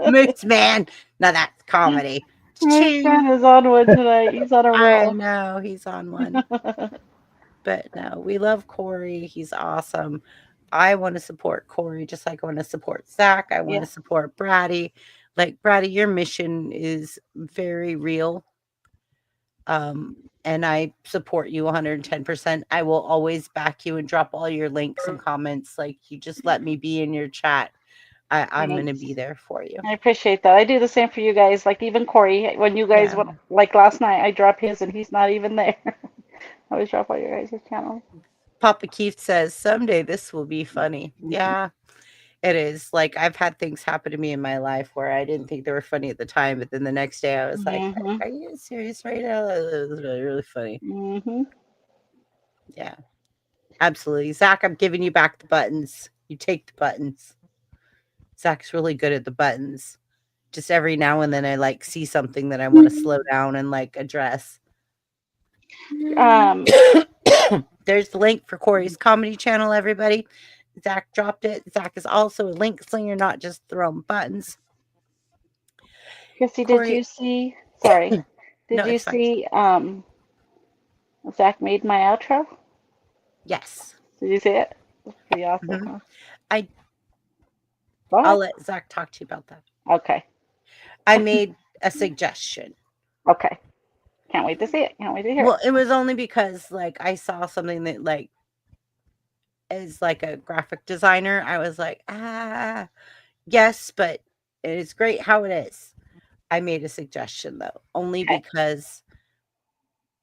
Moose man. Now that's comedy. Moose Ching. Man is on one tonight. He's on a I roll. know he's on one. But no, we love Corey. He's awesome. I want to support Corey just like I want to support Zach. I want Yeah. to support Brady. Like Brady, your mission is very real. And I support you 110%. I will always back you and drop all your links and comments. Like you just let me be in your chat. I'm gonna Thanks. be there for you. I appreciate that. I do the same for you guys. Like even Corey, when you guys Yeah. went, like last night, I drop his and he's not even there. I always drop all your guys' channels. Papa Keith says someday this will be funny. Yeah, it is. Like I've had things happen to me in my life where I didn't think they were funny at the time, but then the next day I was like, Mm-hmm. "Are you serious right now?" It was really, really funny. Mm-hmm. Yeah, absolutely. Zach, I'm giving you back the buttons. You take the buttons. Zach's really good at the buttons. Just every now and then I like see something that I want to slow down and like address. Um, There's the link for Corey's comedy channel, everybody. Zach dropped it. Zach is also a link slinger, not just throwing buttons. Chrissy, did Corey, you see? Sorry, no, did you it's fine. see? Zach made my outro. Yes. Did you see it? It's pretty awesome. Mhm. Huh? I Go I'll ahead. let Zach talk to you about that. Okay. I made a suggestion. Okay. Can't wait to see it. Can't wait to hear Well, it. it was only because like I saw something that like is like a graphic designer. I was like, yes, but it's great how it is. I made a suggestion though, only Okay. because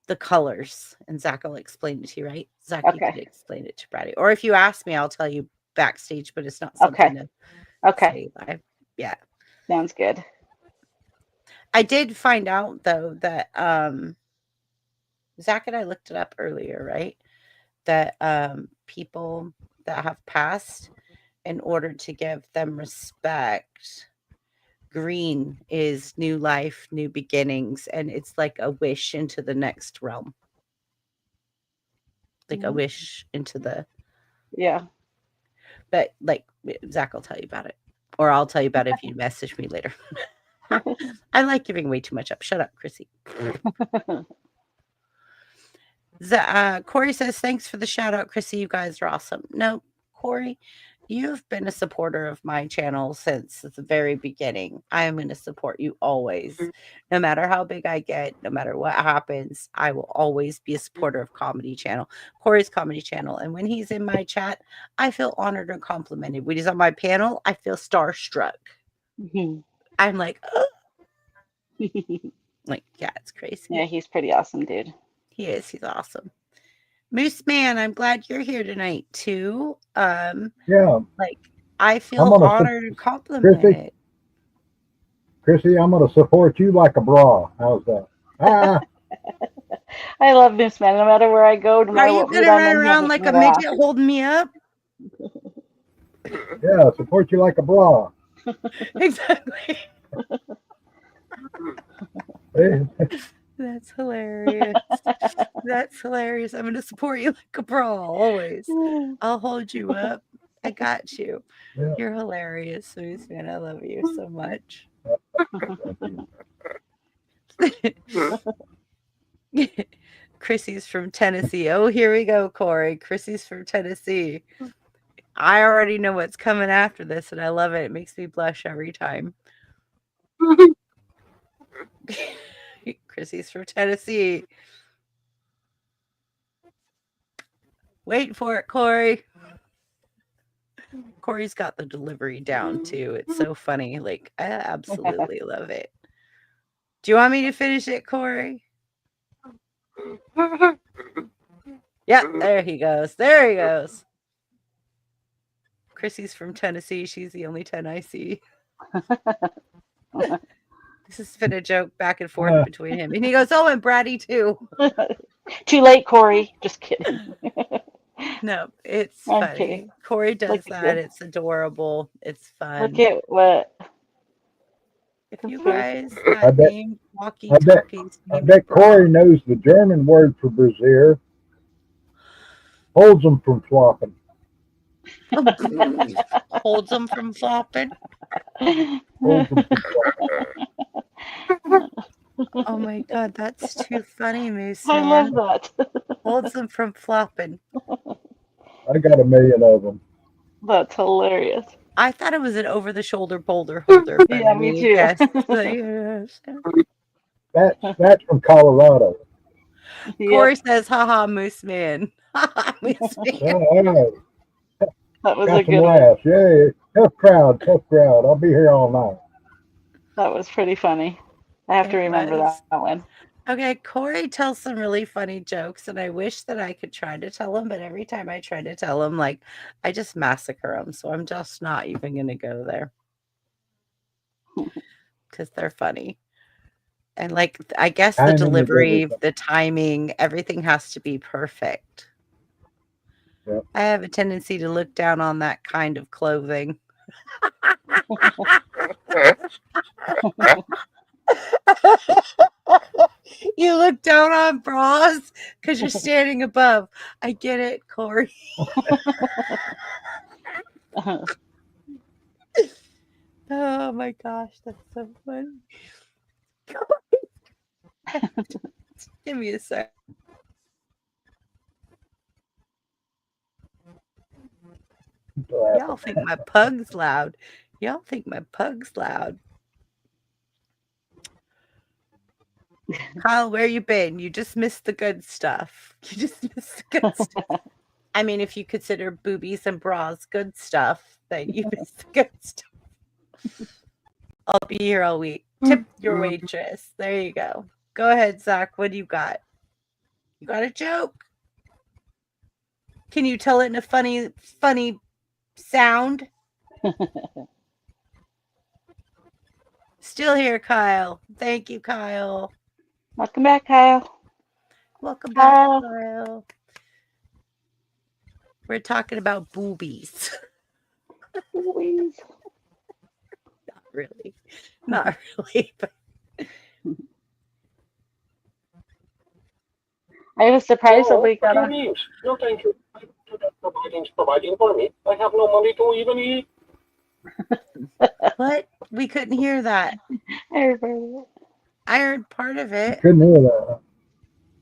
the colors, and Zach will explain it to you, right? Zach, you Okay. could explain it to Brady. Or if you ask me, I'll tell you backstage, but it's not Okay. something to Okay. say live. Yeah. Sounds good. I did find out though that Zach and I looked it up earlier, right? That people that have passed, in order to give them respect, green is new life, new beginnings, and it's like a wish into the next realm. Like a wish into the Yeah. but like Zach will tell you about it. Or I'll tell you about it if you message me later. I like giving way too much up. Shut up, Chrissy. Corey says, thanks for the shout out, Chrissy. You guys are awesome. No, Corey, you've been a supporter of my channel since the very beginning. I am going to support you always. No matter how big I get, no matter what happens, I will always be a supporter of Comedy Channel, Corey's Comedy Channel. And when he's in my chat, I feel honored and complimented. When he's on my panel, I feel starstruck. I'm like, oh. Like, yeah, it's crazy. Yeah, he's pretty awesome, dude. He is. He's awesome. Moose Man, I'm glad you're here tonight too. Yeah, Like I I'm feel gonna honored and complimented. Chrissy, I'm gonna support you like a bra. How's that? Ah, I love Moose Man. No matter where I go, no Are matter you what mood gonna I'm run in, he'll around make like me a laugh. midget holding me up? yeah, support you like a bra. Exactly. Hey, That's hilarious. That's hilarious. I'm gonna support you like a bra always. I'll hold you up. I got you. yeah, You're hilarious, Moose Man. I love you so much. Chrissy's from Tennessee. Oh, here we go, Corey. Chrissy's from Tennessee. I already know what's coming after this, and I love it. It makes me blush every time. Chrissy's from Tennessee. Wait for it, Corey. Corey's got the delivery down too. It's so funny. Like, I absolutely love it. Do you want me to finish it, Corey? Yep, there he goes. There he goes. Chrissy's from Tennessee. She's the only 10 I see. This has been a joke back and forth between him. And he goes, oh, and Brady too. Too late, Corey. Just kidding. No, it's I'm funny. kidding. Corey does Look at that. you. It's adorable. It's fun. Look at what If you That's very guys I got bet named walkie I bet talkies I named bet Corey bra, knows the German word for brassiere. Holds them from flopping. holds them from flopping. Holds them from flopping. Oh my god, that's too funny, Moose I Man. love that. Holds them from flopping. I got a million of them. That's hilarious. I thought it was an over-the-shoulder boulder holder, but Yeah, I me mean, I too. guess. Yes. That's from Colorado. Corey Yep, says, haha, Moose Man. Haha, Moose Man. All right. that was a Got some good one. laughs. Yay. Tough crowd. Tough crowd. I'll be here all night. That was pretty funny. I have to It remember was. that one. Okay, Corey tells some really funny jokes, and I wish that I could try to tell them, but every time I try to tell them, like, I just massacre them. So I'm just not even going to go there because they're funny. And, like, I guess the Timing is delivery, everything. the timing, everything has to be perfect. Yep. I have a tendency to look down on that kind of clothing. You look down on bras because you're standing above. I get it, Corey. Oh my gosh, that's so funny. Give me a sec. Y'all think my pug's loud. Y'all think my pug's loud. Kyle, where you been? You just missed the good stuff. You just missed the good stuff. I mean, if you consider boobies and bras good stuff, then you missed the good stuff. I'll be here all week. Tip your waitress. There you go. Go ahead, Zach. What do you got? You got a joke? Can you tell it in a funny sound? Still here, Kyle. Thank you, Kyle. Welcome back, Kyle. Welcome back, Kyle. Kyle. We're talking about boobies. Louise. Not really. Not really. But I was surprised that Oh, we what got do you on. mean? No, thank you. I don't do that providing for me. I have no money to even eat. what? We couldn't hear that. I heard part of it. Couldn't hear that.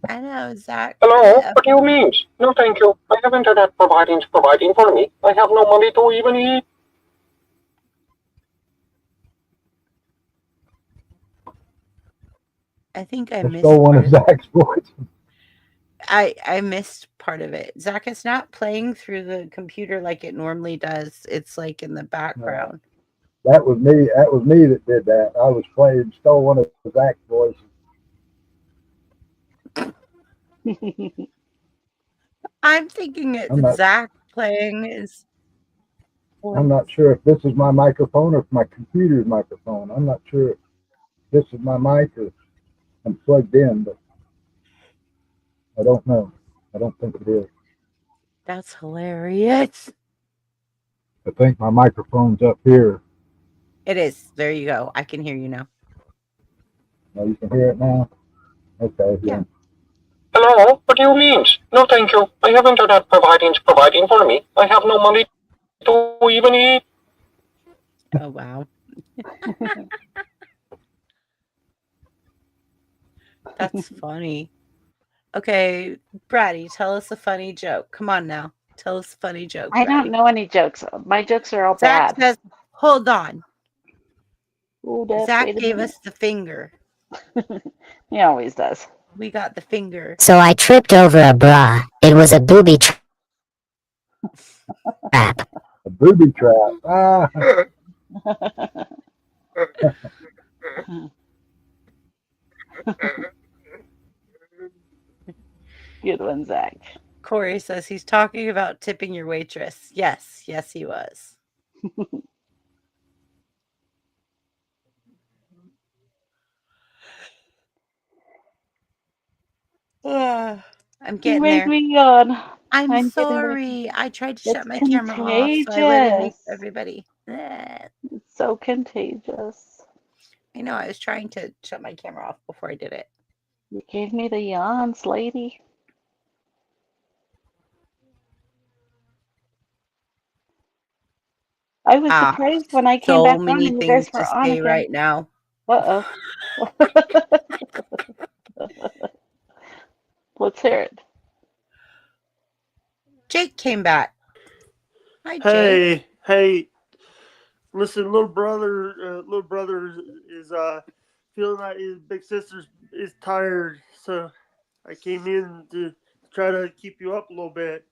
I know, Zach. Hello, what do you mean? No, thank you. I have internet providing for me. I have no money to even eat. I think I I missed stole one part of of it. Zach's voice. I missed part of it. Zach, it's not playing through the computer like it normally does. It's like in the background. That was me. That was me that did that. I was playing, stole one of Zach's voices. I'm thinking it's Zach playing his voice. I'm not sure if this is my microphone or if my computer's microphone. I'm not sure if this is my mic or I'm plugged in, but I don't know. I don't think it is. That's hilarious. I think my microphone's up here. It is. There you go. I can hear you now. Oh, you can hear it now? Okay. Yeah. Hello, what do you mean? No, thank you. I have internet providing for me. I have no money to even eat. Oh, wow. That's funny. Okay, Bratty, tell us a funny joke. Come on now. Tell us a funny joke. I don't know any jokes. My jokes are all Zach bad. says, hold on. Ooh, Dad, Zach gave us the finger. He always does. We got the finger. So I tripped over a bra. It was a booby trap. A booby trap. Ah. Good one, Zach. Corey says he's talking about tipping your waitress. Yes, yes, he was. I'm getting Make there. me yawn. I'm getting sorry. I tried to shut It's my camera off, so I wouldn't make contagious. everybody. It's so contagious. I know. I was trying to shut my camera off before I did it. You gave me the yawns, lady. I was Ah, surprised when I came so back on many and you things guys to were on say again. right now. Uh-oh. Let's hear it. Jake came back. Hi, Jake. Hey, listen, little brother is feeling like his big sister is tired, so I came in to try to keep you up a little bit.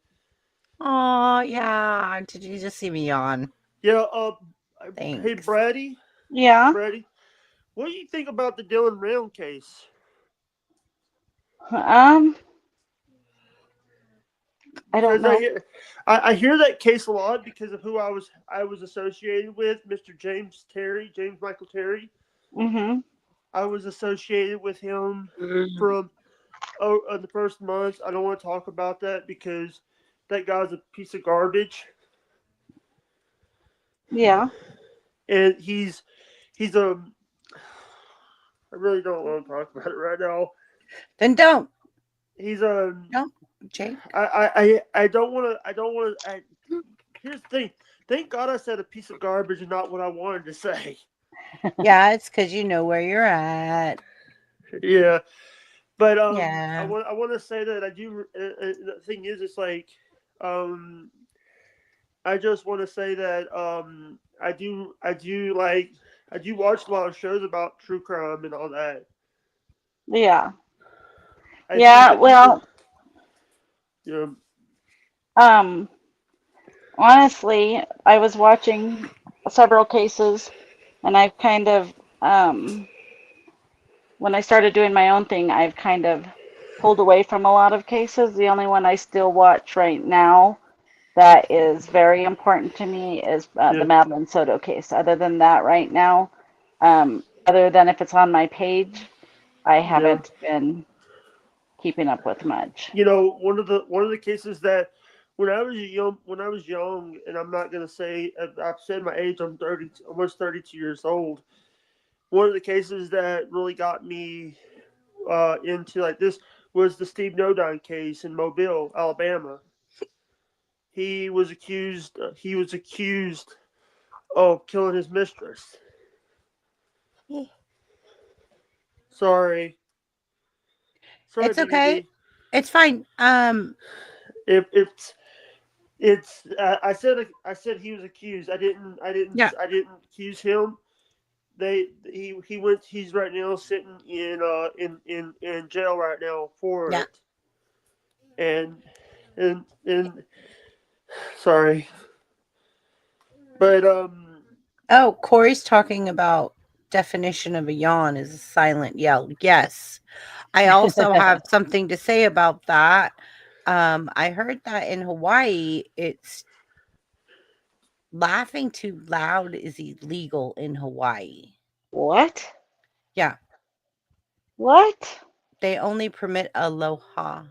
Oh, yeah. Did you just see me yawn? Yeah, hey Thanks. Yeah. Brady, what do you think about the Dylan Round case? Um, I don't Because I know. hear I hear that case a lot because of who I was associated with, Mr. James Michael Terry. Mm-hmm. I was associated with him from the first months. I don't want to talk about that because that guy's a piece of garbage, Yeah. and he's a. I really don't want to talk about it right now. Then don't. He's a. Don't, Jake. I don't want to. I don't want to. Here's the thing. Thank God I said a piece of garbage and not what I wanted to say. Yeah, it's because you know where you're at. Yeah, but Yeah. I want to say that I do. The thing is, it's like um, I just want to say that I do watch a lot of shows about true crime and all that. Yeah. I think Yeah. that people, Well, you know, um, honestly, I was watching several cases and I've kind of when I started doing my own thing, I've kind of pulled away from a lot of cases. The only one I still watch right now that is very important to me is the yeah, Madeline Soto case. Other than that, right now, other than if it's on my page, I yeah. haven't been keeping up with much. You know, one of the cases that when I was young, and I'm not gonna say I've said my age. I'm 30, almost 32 years old. One of the cases that really got me into like this was the Steve Nodine case in Mobile, Alabama. He was accused of killing his mistress. Sorry, sorry, It's okay. BBB. It's fine. If it's I said he was accused. Yeah. I didn't accuse him. He went. He's right now sitting in jail right now for Yeah. it. And and sorry, but Oh, Corey's talking about definition of a yawn is a silent yell. Yes. I also have something to say about that. I heard that in Hawaii, it's laughing too loud is illegal in Hawaii. What? Yeah, What? they only permit aloha.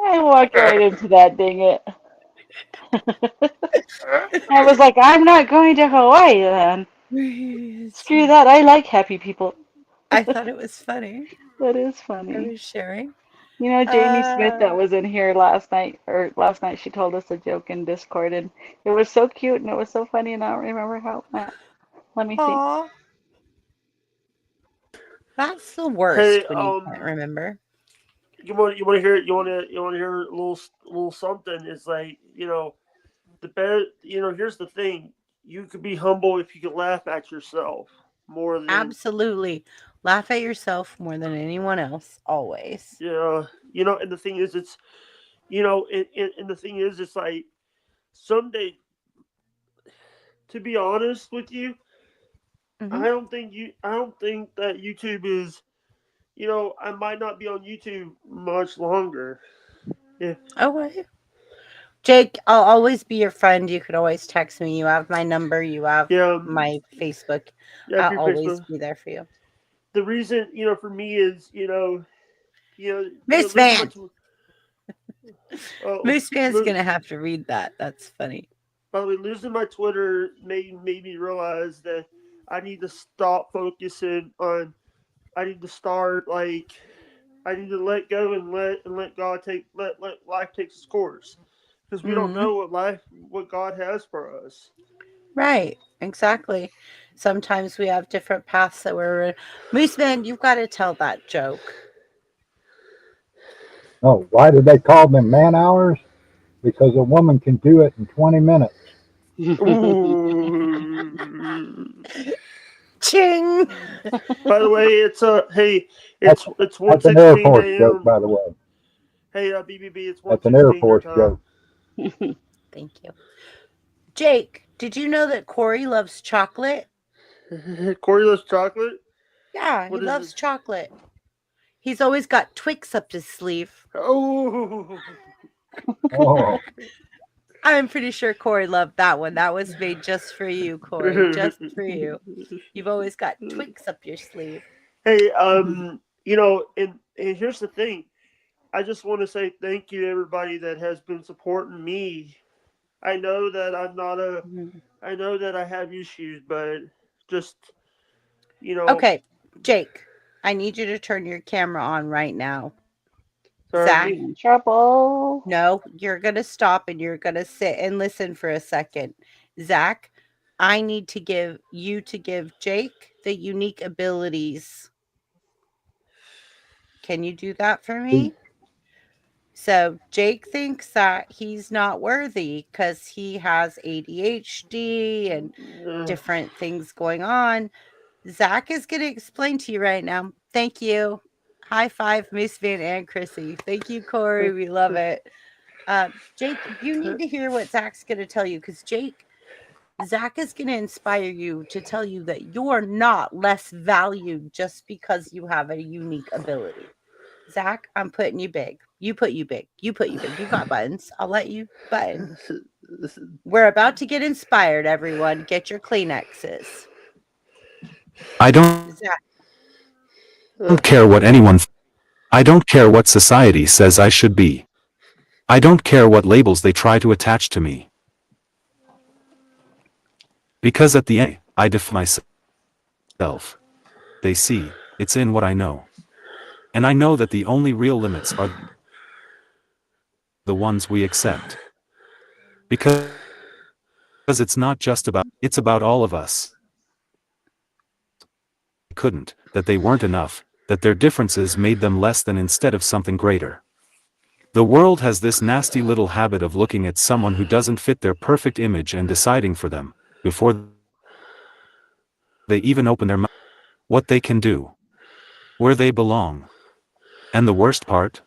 I walked right into that, dang it. I was like, I'm not going to Hawaii then. Screw that. I like happy people. I thought it was funny. That is I funny. was sharing. You know, Jamie Smith Uh, that was in here last night, or last night she told us a joke in Discord, and it was so cute and it was so funny, and I don't remember how it went. Let me think. aw, that's the worst hey, when you can't remember. you want to hear you want to hear a little something. It's like the better here's the thing. You could be humble if you could laugh at yourself more than Absolutely. Laugh at yourself more than anyone else, always. and the thing is it's and the thing is it's like someday, to be honest with you, Hmm. I don't think that YouTube is, I might not be on YouTube much longer. If Okay. Jake, I'll always be your friend. You could always text me. You have my number. You have yeah, my Facebook. yeah, I'll for always Facebook. be there for you. The reason, for me is, Moose there's Van. much. Oh, Moose Van's gonna have to read that. That's funny. By the way, losing my Twitter made me realize that I need to stop focusing on. I need to start like. I need to let go and let God let life take its course, because we don't Hmm. know what God has for us. Right. Exactly. Sometimes we have different paths that we're in. Moose Man, you've got to tell that joke. Oh, why do they call them man hours? Because a woman can do it in 20 minutes. Ooh. Ching. By the way, it's hey, That's it's that's an Air 1:16 Force joke, a.m. by the way. Hey, BBB, it's That's an Air 1:16 your Force time. joke. Thank you. Jake, did you know that Corey loves chocolate? Corey loves chocolate. Yeah, he What is it? loves chocolate. He's always got Twix up his sleeve. Oh, Oh, I'm pretty sure Corey loved that one. That was made just for you, Corey. Just for you. You've always got Twix up your sleeve. hey, and here's the thing. I just want to say thank you to everybody that has been supporting me. I know that I'm not a. I know that I have issues, but just you know, Okay, Jake, I need you to turn your camera on right now. Zach, sorry. In trouble. no, you're going to stop and you're going to sit and listen for a second. Zach, I need to give Jake the unique abilities. Can you do that for see, me? So Jake thinks that he's not worthy because he has ADHD and different things going on. Zach is going to explain to you right now. Thank you. High five, Miss Van and Chrissy. Thank you, Corey. We love it. Jake, you need to hear what Zach's going to tell you because Zach is going to inspire you to tell you that you're not less valued just because you have a unique ability. Zach, I'm putting you big. You put you big. You put you big. You got buttons. I'll let you button. We're about to get inspired, everyone. Get your Kleenexes. I don't Zach, care what anyone I don't care what society says I should be. I don't care what labels they try to attach to me. Because at the end, I define myself. They see, it's in what I know. And I know that the only real limits are the ones we accept. Because it's not just it's about all of us. Couldn't, that they weren't enough, that their differences made them less than instead of something greater. The world has this nasty little habit of looking at someone who doesn't fit their perfect image and deciding for them, before they even open their mouth, what they can do, where they belong. And the worst part?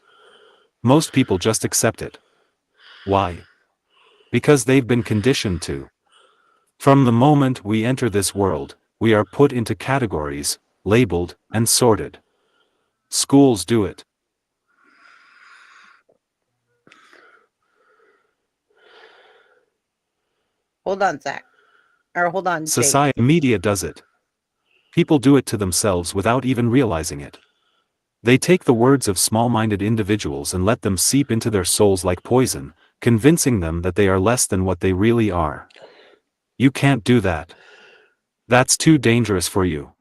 Most people just accept it. Why? Because they've been conditioned to. From the moment we enter this world, we are put into categories, labeled, and sorted. Schools do it. hold on, Zach. Or hold on, Jake. Society media does it. People do it to themselves without even realizing it. They take the words of small-minded individuals and let them seep into their souls like poison, convincing them that they are less than what they really are. You can't do that. That's too dangerous for you.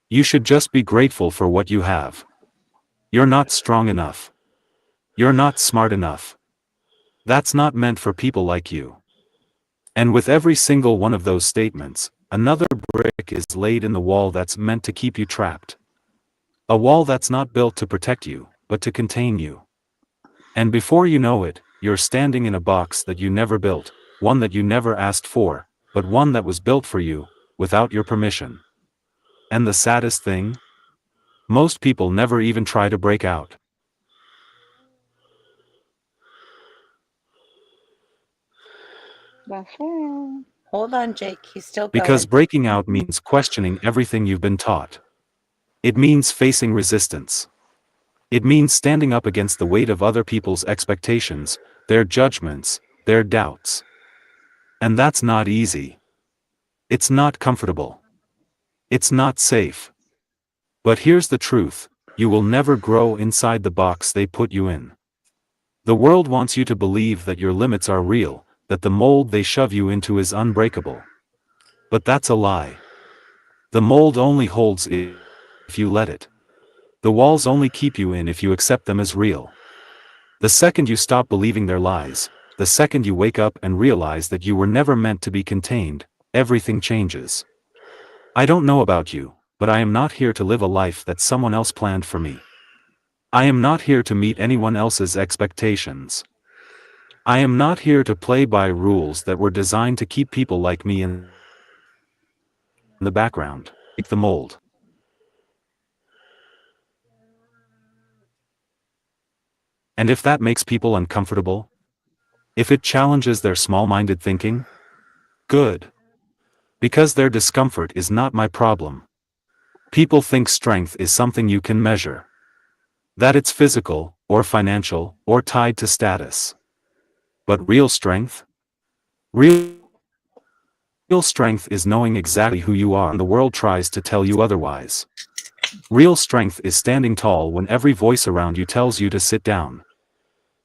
You should just be grateful for what you have. You're not strong enough. You're not smart enough. That's not meant for people like you. And with every single one of those statements, another brick is laid in the wall that's meant to keep you trapped. A wall that's not built to protect you, but to contain you. And before you know it, you're standing in a box that you never built, one that you never asked for, but one that was built for you, without your permission. And the saddest thing? Most people never even try to break out. That's right. Hold on, Jake. He's still Because going. breaking out means questioning everything you've been taught. It means facing resistance. It means standing up against the weight of other people's expectations, their judgments, their doubts. And that's not easy. It's not comfortable. It's not safe. But here's the truth, you will never grow inside the box they put you in. The world wants you to believe that your limits are real, that the mold they shove you into is unbreakable. But that's a lie. The mold only holds if you let it. The walls only keep you in if you accept them as real. The second you stop believing their lies, the second you wake up and realize that you were never meant to be contained, everything changes. I don't know about you, but I am not here to live a life that someone else planned for me. I am not here to meet anyone else's expectations. I am not here to play by rules that were designed to keep people like me in the background, break the mold. And if that makes people uncomfortable, if it challenges their small-minded thinking, good. Because their discomfort is not my problem. People think strength is something you can measure. That it's physical, or financial, or tied to status. But real strength? Real strength is knowing exactly who you are when the world tries to tell you otherwise. Real strength is standing tall when every voice around you tells you to sit down.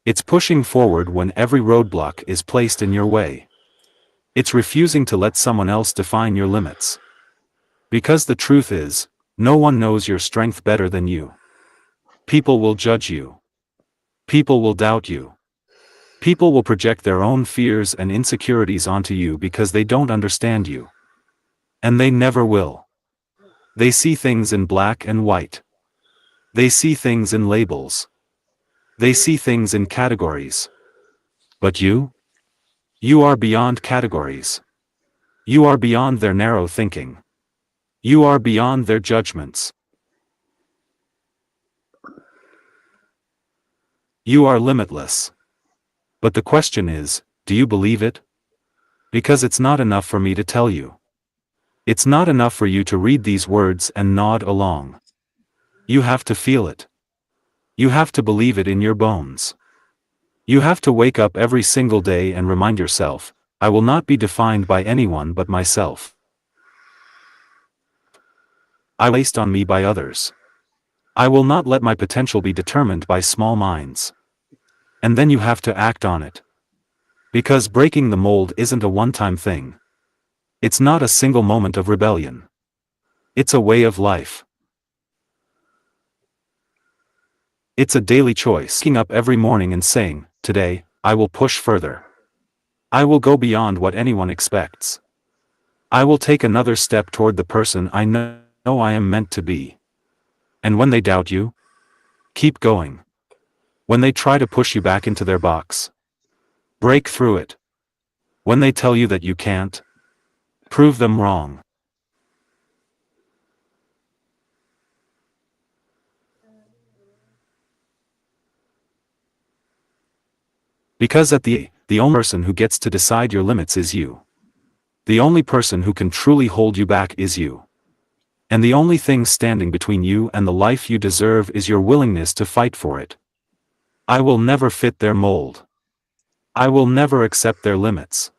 It's pushing forward when every roadblock is placed in your way. It's refusing to let someone else define your limits. Because the truth is, no one knows your strength better than you. People will judge you. People will doubt you. People will project their own fears and insecurities onto you because they don't understand you. And they never will. They see things in black and white. They see things in labels. They see things in categories. But you? You are beyond categories. You are beyond their narrow thinking. You are beyond their judgments. You are limitless. But the question is, do you believe it? Because it's not enough for me to tell you. It's not enough for you to read these words and nod along. You have to feel it. You have to believe it in your bones. You have to wake up every single day and remind yourself, I will not be defined by anyone but myself. I will not be placed on me by others. I will not let my potential be determined by small minds. And then you have to act on it. Because breaking the mold isn't a one-time thing. It's not a single moment of rebellion. It's a way of life. It's a daily choice, waking up every morning and saying, today, I will push further. I will go beyond what anyone expects. I will take another step toward the person I know I am meant to be. And when they doubt you, keep going. When they try to push you back into their box, break through it. When they tell you that you can't, prove them wrong. Because at the only person who gets to decide your limits is you. The only person who can truly hold you back is you. And the only thing standing between you and the life you deserve is your willingness to fight for it. I will never fit their mold. I will never accept their limits.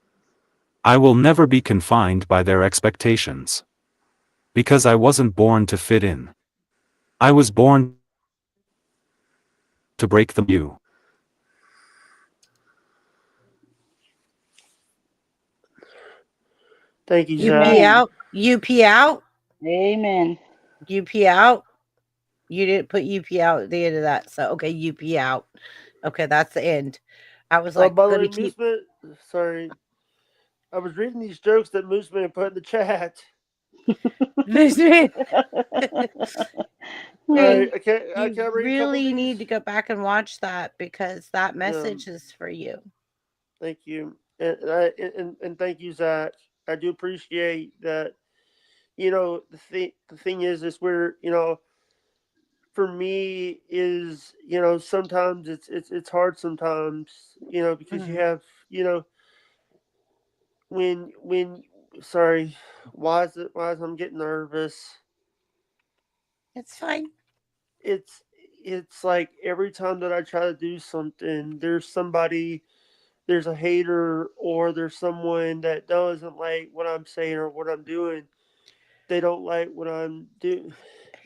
I will never be confined by their expectations. Because I wasn't born to fit in. I was born to break the mold. You. Thank you, You pee Zach. Amen. out. You pee out. Amen. You pee out. You didn't put UP out at the end of that. So, okay, UP out. Okay, that's the end. I was Oh, like, by the going way, to keep. Mooseman, sorry, I was reading these jokes that Mooseman put in the chat. All right, Hey, I you can read a couple of really these. need to go back and watch that because that Um, message is for you. Thank you, and thank you, Zach. I do appreciate that. The thing is where for me is sometimes it's hard sometimes because you Mhm. have when sorry, why is I'm getting nervous. It's fine. it's it's like every time that I try to do something, there's a hater, or there's someone that doesn't like what I'm saying or what I'm doing. They don't like what I'm doing.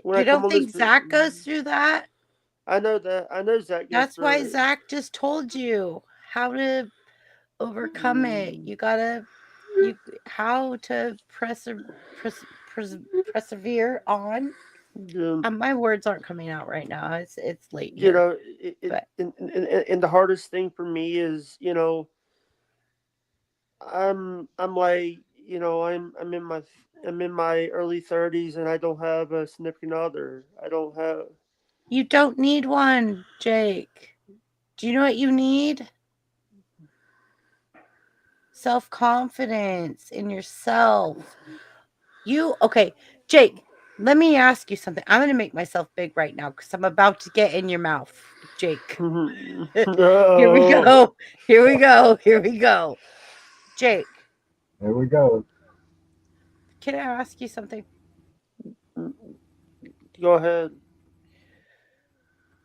When I You come don't on this, think Zach goes through that? I know Zach goes That's why through it. Zach just told you how to overcome it. You gotta how to persevere on. My words aren't coming out right now. It's late You here. know, But and the hardest thing for me is, I'm like, I'm in my early 30s, and I don't have a significant other. I don't have. you don't need one, Jake. Do you know what you need? Self-confidence in yourself. Okay, Jake, let me ask you something. I'm going to make myself big right now cuz I'm about to get in your mouth, Jake. Here we No. go. Here we go. Here we go. Jake, There we go. can I ask you something? Go ahead.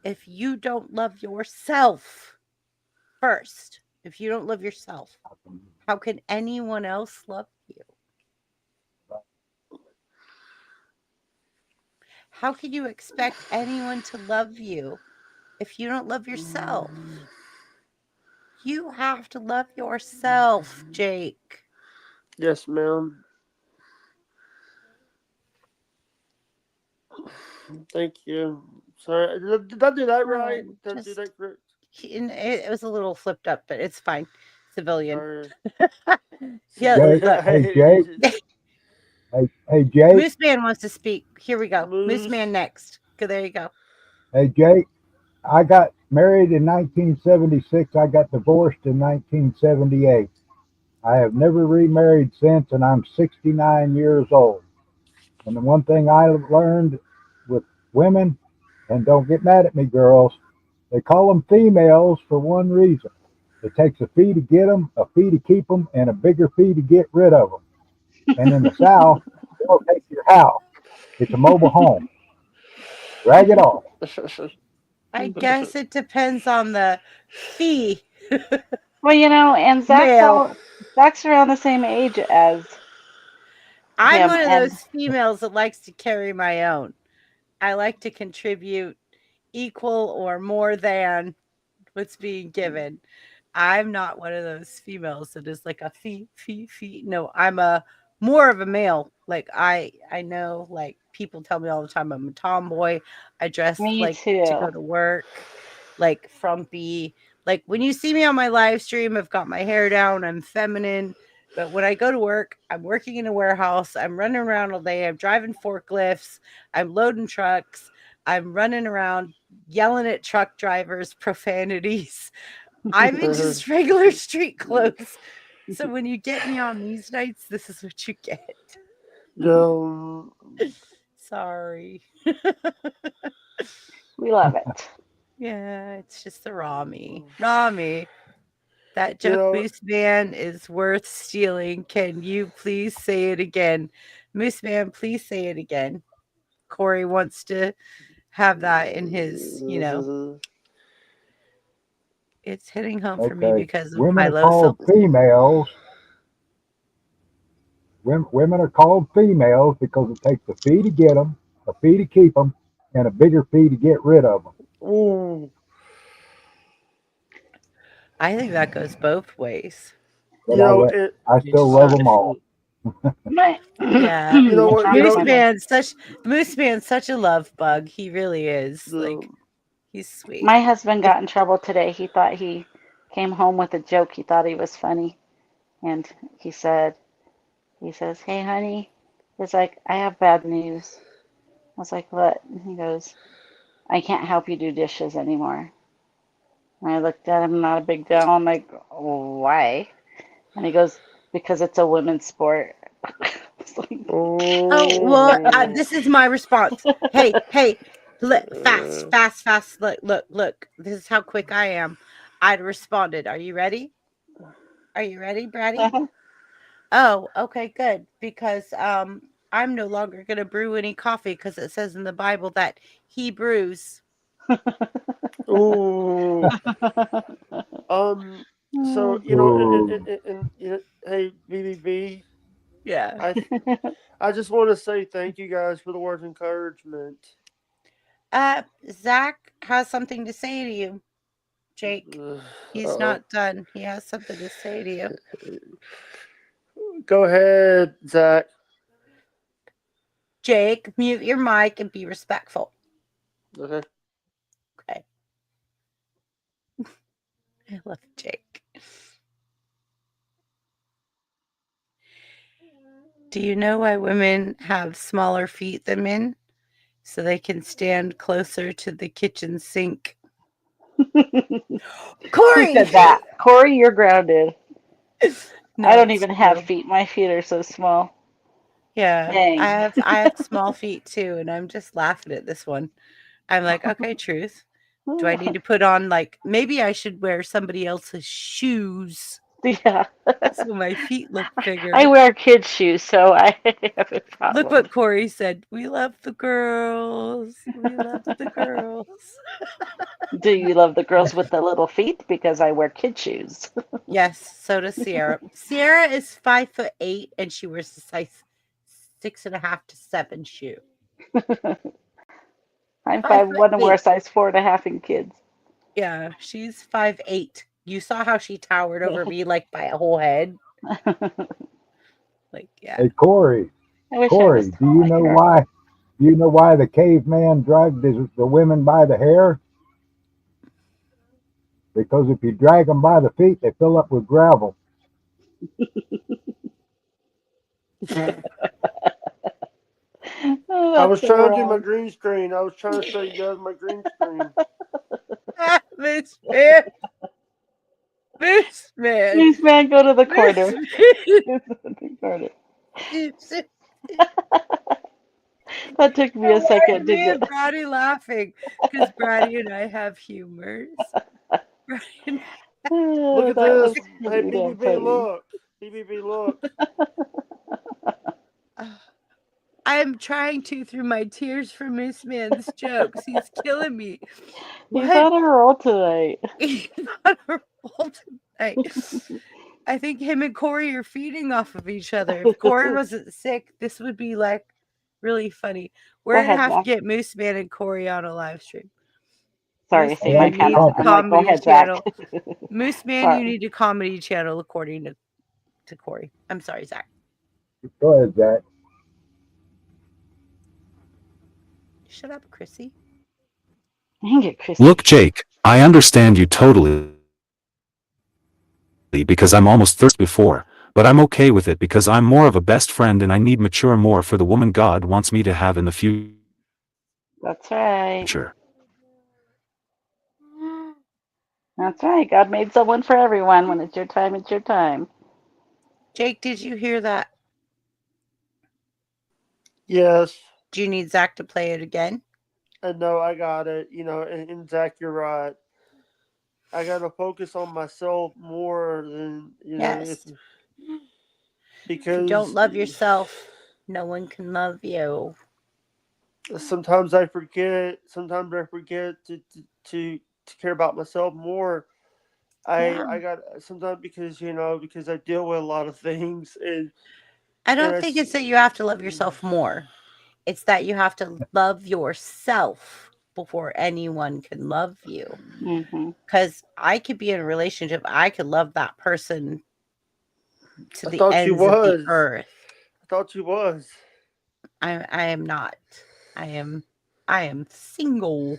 If you don't love yourself first, if you don't love yourself, how can anyone else love you? How can you expect anyone to love you if you don't love yourself? You have to love yourself, Jake. Yes, ma'am. Thank you. Sorry, did I do that right? Did I do Just that correct? it was a little flipped up, but it's fine. Civilian. Sorry. Yeah, Jake, look. hey Jake, hey Jake, Moose Man wants to speak. Here we go. Moose Man Moose. next. Go, there you go. hey Jake. I got married in 1976. I got divorced in 1978. I have never remarried since, and I'm 69 years old. And the one thing I learned with women, and don't get mad at me, girls, they call them females for one reason. It takes a fee to get them, a fee to keep them, and a bigger fee to get rid of them. And in the South, they'll take your house. It's a mobile home. Drag it off. I guess it depends on the fee. Well, and Male. Zach's around the same age as I'm him, one of and those females that likes to carry my own. I like to contribute equal or more than what's being given. I'm not one of those females that is like a fee. No, I'm a more of a male. Like I know like people tell me all the time I'm a tomboy. I dress me like to go too. to work, like frumpy. Like when you see me on my live stream, I've got my hair down, I'm feminine. But when I go to work, I'm working in a warehouse, I'm running around all day, I'm driving forklifts, I'm loading trucks, I'm running around yelling at truck drivers profanities. I'm in just regular street clothes. So when you get me on these nights, this is what you get. No. Sorry. We love it. Yeah, it's just the raw me. Raw me. That You joke know, Moose Man is worth stealing. Can you please say it again? Moose Man, please say it again. Corey wants to have that in his. It's hitting home for me Okay. because of Women my are low called self-esteem. females. Women are called females because it takes a fee to get them, a fee to keep them, and a bigger fee to get rid of them. ooh, I think that goes both ways. But it. I still love Uh, them all. My yeah. You know what? You my Moose know. husband. Man, such a love bug. He really is. The Like he's sweet. My husband If got in trouble today. He thought he came home with a joke. He thought he was funny, and he says, "Hey, honey," he's like, "I have bad news." I was like, "What?" And he goes, "I can't help you do dishes anymore." And I looked at him, not a big deal. I'm like, "Why?" And he goes, "Because it's a women's sport." It's like, Oh, well, oh. this is my response. Hey, fast. Look. This is how quick I am. I'd responded. Are you ready? Are you ready, Bratty? Oh, okay, good. Because I'm no longer gonna brew any coffee because it says in the Bible that he brews. Ooh. Um. So Ooh. hey, BBB. Yeah. I I just want to say thank you guys for the words of encouragement. Zach has something to say to you. Jake. He's not done. He has something to say to you. Go ahead, Zach. Jake, mute your mic and be respectful. Okay. Okay. I love Jake. Do you know why women have smaller feet than men? So they can stand closer to the kitchen sink. Corey! Who said that? Corey, you're grounded. No, I don't it's even have true. feet. My feet are so small. Yeah, Dang. I have small feet too, and I'm just laughing at this one. I'm like, okay, truth. Do I need to put on maybe I should wear somebody else's shoes Yeah. so my feet look bigger? I wear kids' shoes, so I have a problem. Look what Corey said. We love the girls. We love the girls. Do you love the girls with the little feet? Because I wear kid shoes. Yes, so does Sierra. Sierra is 5'8" and she wears a size 6.5 to 7 shoe. I'm 5'1" and wear 5'8". size 4.5 in kids. Yeah, she's 5'8". You saw how she towered over me by a whole head. Yeah. Hey, Corey. I wish I was Corey, tall like her. why? Do you know why the caveman dragged the women by the hair? Because if you drag them by the feet, they fill up with gravel. Oh, I was that's so trying to do my wrong. green screen. I was trying to show you guys my green screen. This man. This man. Please, man, go to the corner. This man. That took me a second to Me get. and Brady laughing because Brady and I have humors. Look at That this. was Hey, pretty damn BBB, funny. look. BBB, look. I'm trying to through my tears for Miss Man's jokes. He's killing me. He's on a roll tonight. He's on a roll tonight. I think him and Corey are feeding off of each other. If Corey wasn't sick, this would be really funny. We're Go gonna ahead, have to Zach. get Moose Man and Corey on a live stream. Sorry, I Moose see Man my needs panel. a I'm like, go comedy ahead, channel. Zach. Moose Man, Sorry. you need a comedy channel according to Corey. I'm sorry, Zach. Go ahead, Zach. Shut up, Chrissy. Dang it, Chrissy. Look, Jake, I understand you totally because I'm almost 30 before, but I'm okay with it because I'm more of a best friend and I need mature more for the woman God wants me to have in the future. That's right. That's right. God made someone for everyone. When it's your time, it's your time. Jake, did you hear that? Yes. Do you need Zach to play it again? No, I got it. And Zach, you're right. I got to focus on myself more than, Yes. because if you don't love yourself, no one can love you. sometimes I forget to care about myself more. I got sometimes because I deal with a lot of things, and I don't think it's that you have to love yourself more. It's that you have to love yourself before anyone can love you. Because I could be in a relationship, I could love that person to the ends of the earth. I thought you was. I am not. I am single.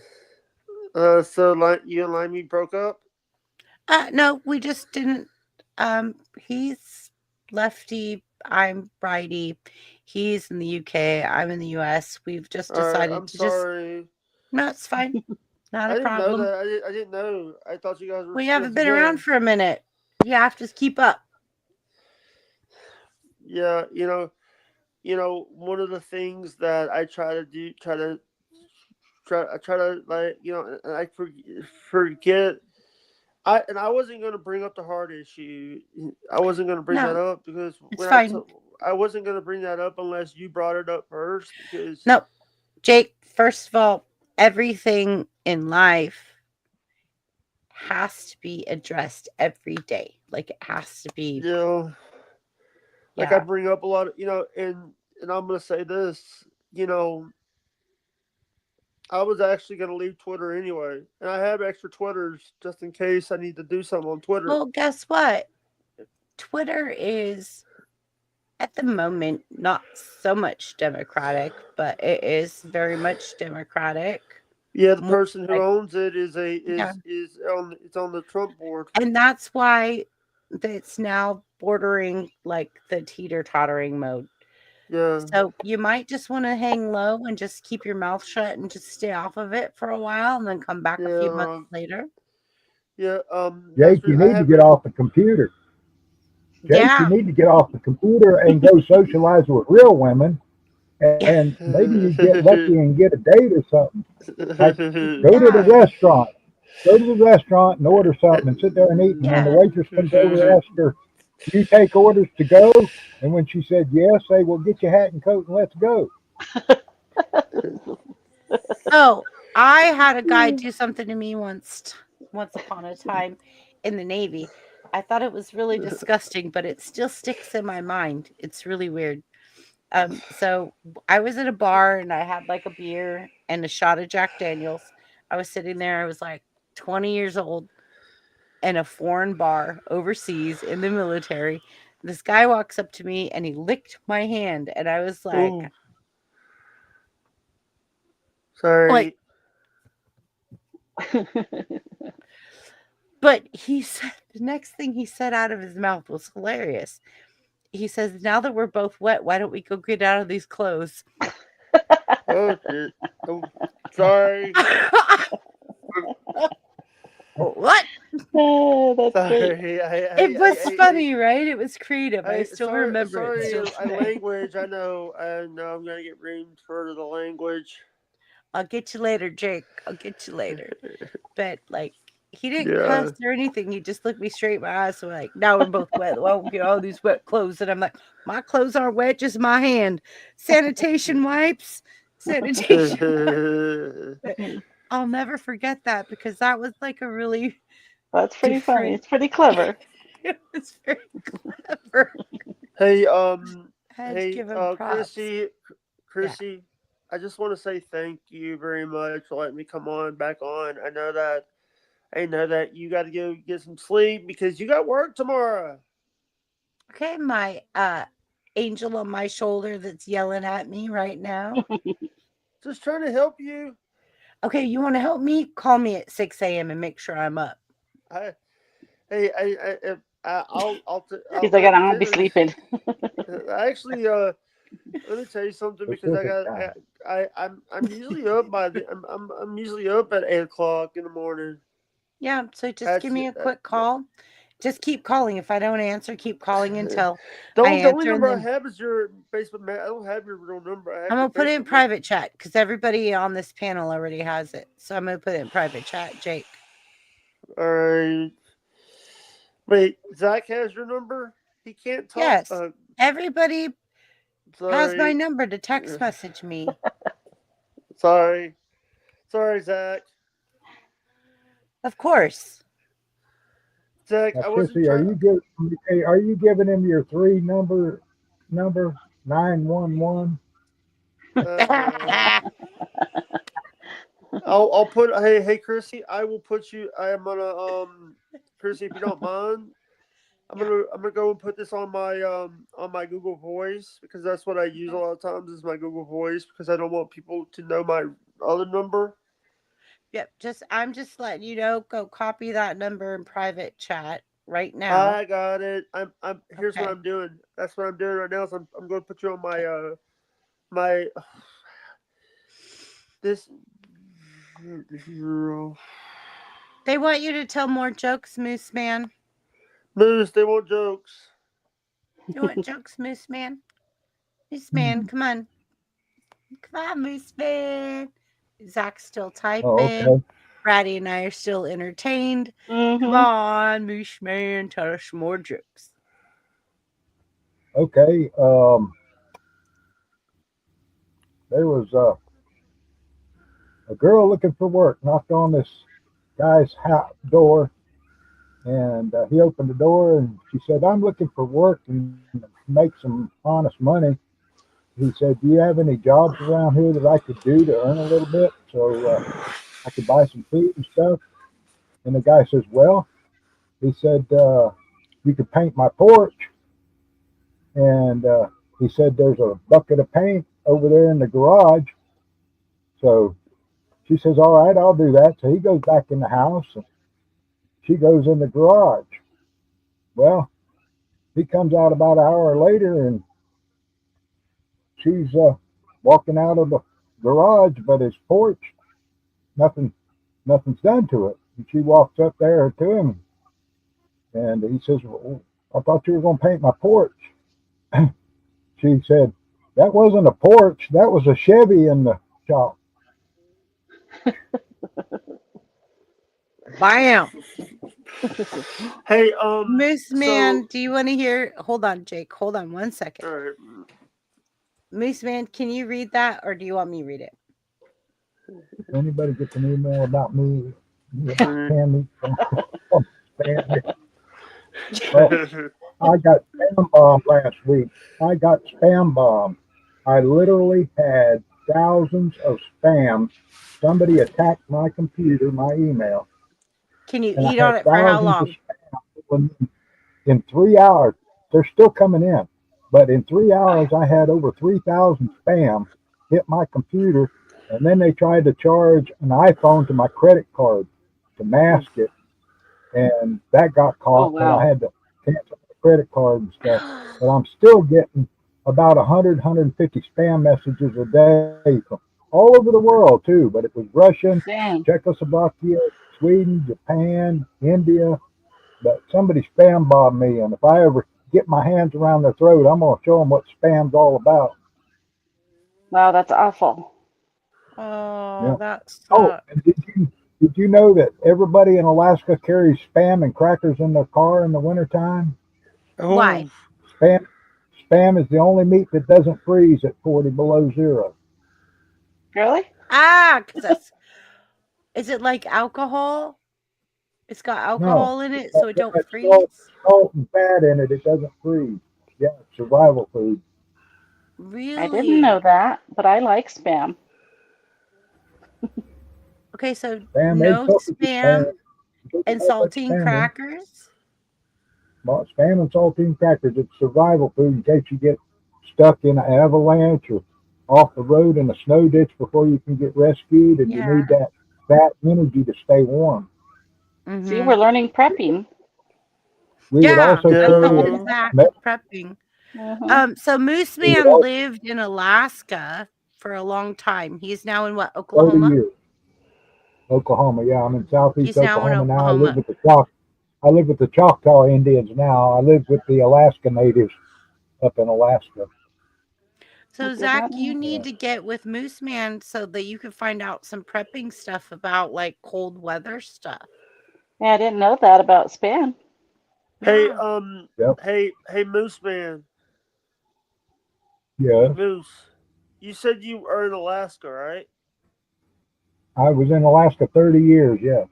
So you and Limey broke up? No, we just didn't. He's lefty. I'm righty. He's in the UK. I'm in the US. We've just decided I'm to sorry. No, it's fine. Not I a didn't problem. know that. I didn't know. I thought you guys were. We still haven't been together. around for a minute. You have to keep up. Yeah, one of the things that I try to do, I try to and I forget. I wasn't going to bring up the heart issue. I wasn't going to bring that up because it's fine. I wasn't going to bring that up unless you brought it up first. Because no, Jake. First of all, everything in life has to be addressed every day. Like it has to be. Like I bring up a lot of and I'm going to say this. I was actually going to leave Twitter anyway, and I have extra Twitters just in case I need to do something on Twitter. Well, guess what? Twitter is at the moment not so much democratic, but it is very much democratic. Yeah, the More person who like, owns it is yeah. it's on the Trump board. And that's why it's now bordering like the teeter-tottering mode. Yeah, So you might just want to hang low and just keep your mouth shut and just stay off of it for a while and then come back a few months yeah, later. yeah. Jake, you I need to have get been. off the computer. Jake, you Yeah. need to get off the computer and go socialize with real women, and maybe you get lucky and get a date or something. Like go to the Yeah. restaurant, go to the restaurant and order something and sit there and eat. And when the Yeah. waitress comes over, ask her, "Do you take orders to go?" And when she said yes, say, "Well, get your hat and coat and let's go." Oh, I had a guy do something to me once upon a time in the Navy. I thought it was really disgusting, but it still sticks in my mind. It's really weird. So I was at a bar and I had like a beer and a shot of Jack Daniels. I was sitting there, I was like 20 years old in a foreign bar overseas in the military. This guy walks up to me and he licked my hand, and I was Ooh, like, sorry. but he said the next thing he said out of his mouth was hilarious. He says, "Now that we're both wet, why don't we go get out of these clothes?" Oh shit. Oh, sorry. What? Oh, that's great. Sorry. It was funny, right? It was creative. I still Sorry. remember it Sorry. still I today. language. I know. I'm gonna get reamed for the language. I'll get you later, Jake. I'll get you later. But like, he didn't Yeah. cuss or anything. He just looked me straight in my eyes. So like, now we're both wet. Well, get all these wet clothes. And I'm like, my clothes aren't wet, just my hand. Sanitation wipes. Sanitation. I'll never forget that because that was like a really That's pretty funny. different. It's pretty clever. It was very clever. Hey, I had to give him props. Yeah. Chrissy, I just want to say thank you very much for letting me come on back on. I know that you got to go get some sleep because you got work tomorrow. Okay, my angel on my shoulder that's yelling at me right now. Just trying to help you. Okay, you want to help me? Call me at 6 a.m. and make sure I'm up. I, hey, I'll He's like, let me I'll tell be you this. sleeping. Actually, let me tell you something because Pacific time. I'm usually up by I'm usually up at 8 o'clock in the morning. Yeah, so just give That's me a quick call. Just keep calling. If I don't answer, keep calling until the I only answer, and number I then have is your Facebook. I don't have your real number. I I'm have your gonna put it in Facebook number. private chat because everybody on this panel already has it. So I'm gonna put it in private chat, Jake. All right. Wait, Zach has your number. He can't talk. Yes, everybody has my Sorry, number to text message me. sorry, Zach. Of course. Zach, Now, I wasn't Chrissy, trying. are you giving him your three number 911? No. I'll put. Hey, Chrissy. I will put you. I am gonna Chrissy, if you don't mind, I'm gonna go and put this on my Google Voice because that's what I use a lot of times is my Google Voice because I don't want people to know my other number. Yep, I'm just letting you know, go copy that number in private chat right now. I got it. Here's what Okay. I'm doing. That's what I'm doing right now. Is I'm going to put you on my this. They want you to tell more jokes, Moose Man. Moose, they want jokes. You want jokes, Moose Man? Moose Man, come on. Come on, Moose Man. Zach's still Oh, typing. okay. Ratty and I are still entertained. Come on, Moose Man, tell us more jokes. Okay. There was a girl looking for work knocked on this guy's door, and he opened the door and she said, "I'm looking for work and make some honest money." he said, "Do you have any jobs around here that I could do to earn a little bit so I could buy some food and stuff?" And the guy says, "Well," he said, "you could paint my porch." And he said, "There's a bucket of paint over there in the garage." So she says, "All right, I'll do that." So he goes back in the house and she goes in the garage. Well, he comes out about an hour later and she's walking out of the garage, but his porch, nothing, nothing's done to it. And she walks up there to him and he says, "Well, I thought you were going to paint my porch." She said, "That wasn't a porch. That was a Chevy in the shop." Bam. Hey, Moose so Man, do you want to hear? Hold on, Jake. Hold on one second. all right. Moose Man, can you read that or do you want me to read it? If anybody gets an email about me about Mhm. candy from spam, well, I got spam bombed last week. I got spam bombed. I literally had thousands of spam. Somebody attacked my computer, my email, Can you and I eat on had it for how thousands of long? spam. In 3 hours, they're still coming in, but in 3 hours, I had over 3,000 spam hit my computer, and then they tried to charge an iPhone to my credit card to mask it, and that got Oh caught, but I wow. had to cancel the credit card and stuff. But I'm still getting about 100, 150 spam messages a day from all over the world too. But it was Russian, Dang. Czechoslovakia, Sweden, Japan, India. But somebody spam bombed me, and if I ever get my hands around their throat, I'm gonna show them what spam's all about. Wow, that's awful. Oh, Yeah. that Oh, sucks. and did you know that everybody in Alaska carries spam and crackers in their car in the wintertime? Why? Oh, Spam spam is the only meat that doesn't freeze at 40 below zero. Really? Ah, because that's, is it like alcohol? It's got No, alcohol in it's it got so it so don't much freeze? salt and fat in it, it doesn't freeze. Yeah, it's survival food. I didn't know Really? that, but I like spam. Okay, so Spam, egg no sausage is spam. spam There's and not much saltine spam in. crackers? Well, spam and saltine crackers, it's survival food in case you get stuck in an avalanche or off the road in a snow ditch before you can get rescued, and you Yeah. need that fat energy to stay warm. See, Mm-hmm. we're learning prepping. We would Yeah, also that's the carry whole duh. Zach me- prepping. Hmm. So Moose we would Man also lived in Alaska for a long time. He's now in what, 30 Oklahoma? years. Oklahoma, yeah, I'm in southeast He's now in Oklahoma now. I live Oklahoma. with the I live with the Choctaw Indians now. I live with the Alaska Natives up in Alaska. I So did Zach, not you know. need Yeah. to get with Moose Man so that you can find out some prepping stuff about like cold weather stuff. Yeah, I didn't know that about spam. Hey, Yeah. Yep. hey, Moose Man, Yes. Moose. You said you are in Alaska, right? I was in Alaska 30 years. Yeah.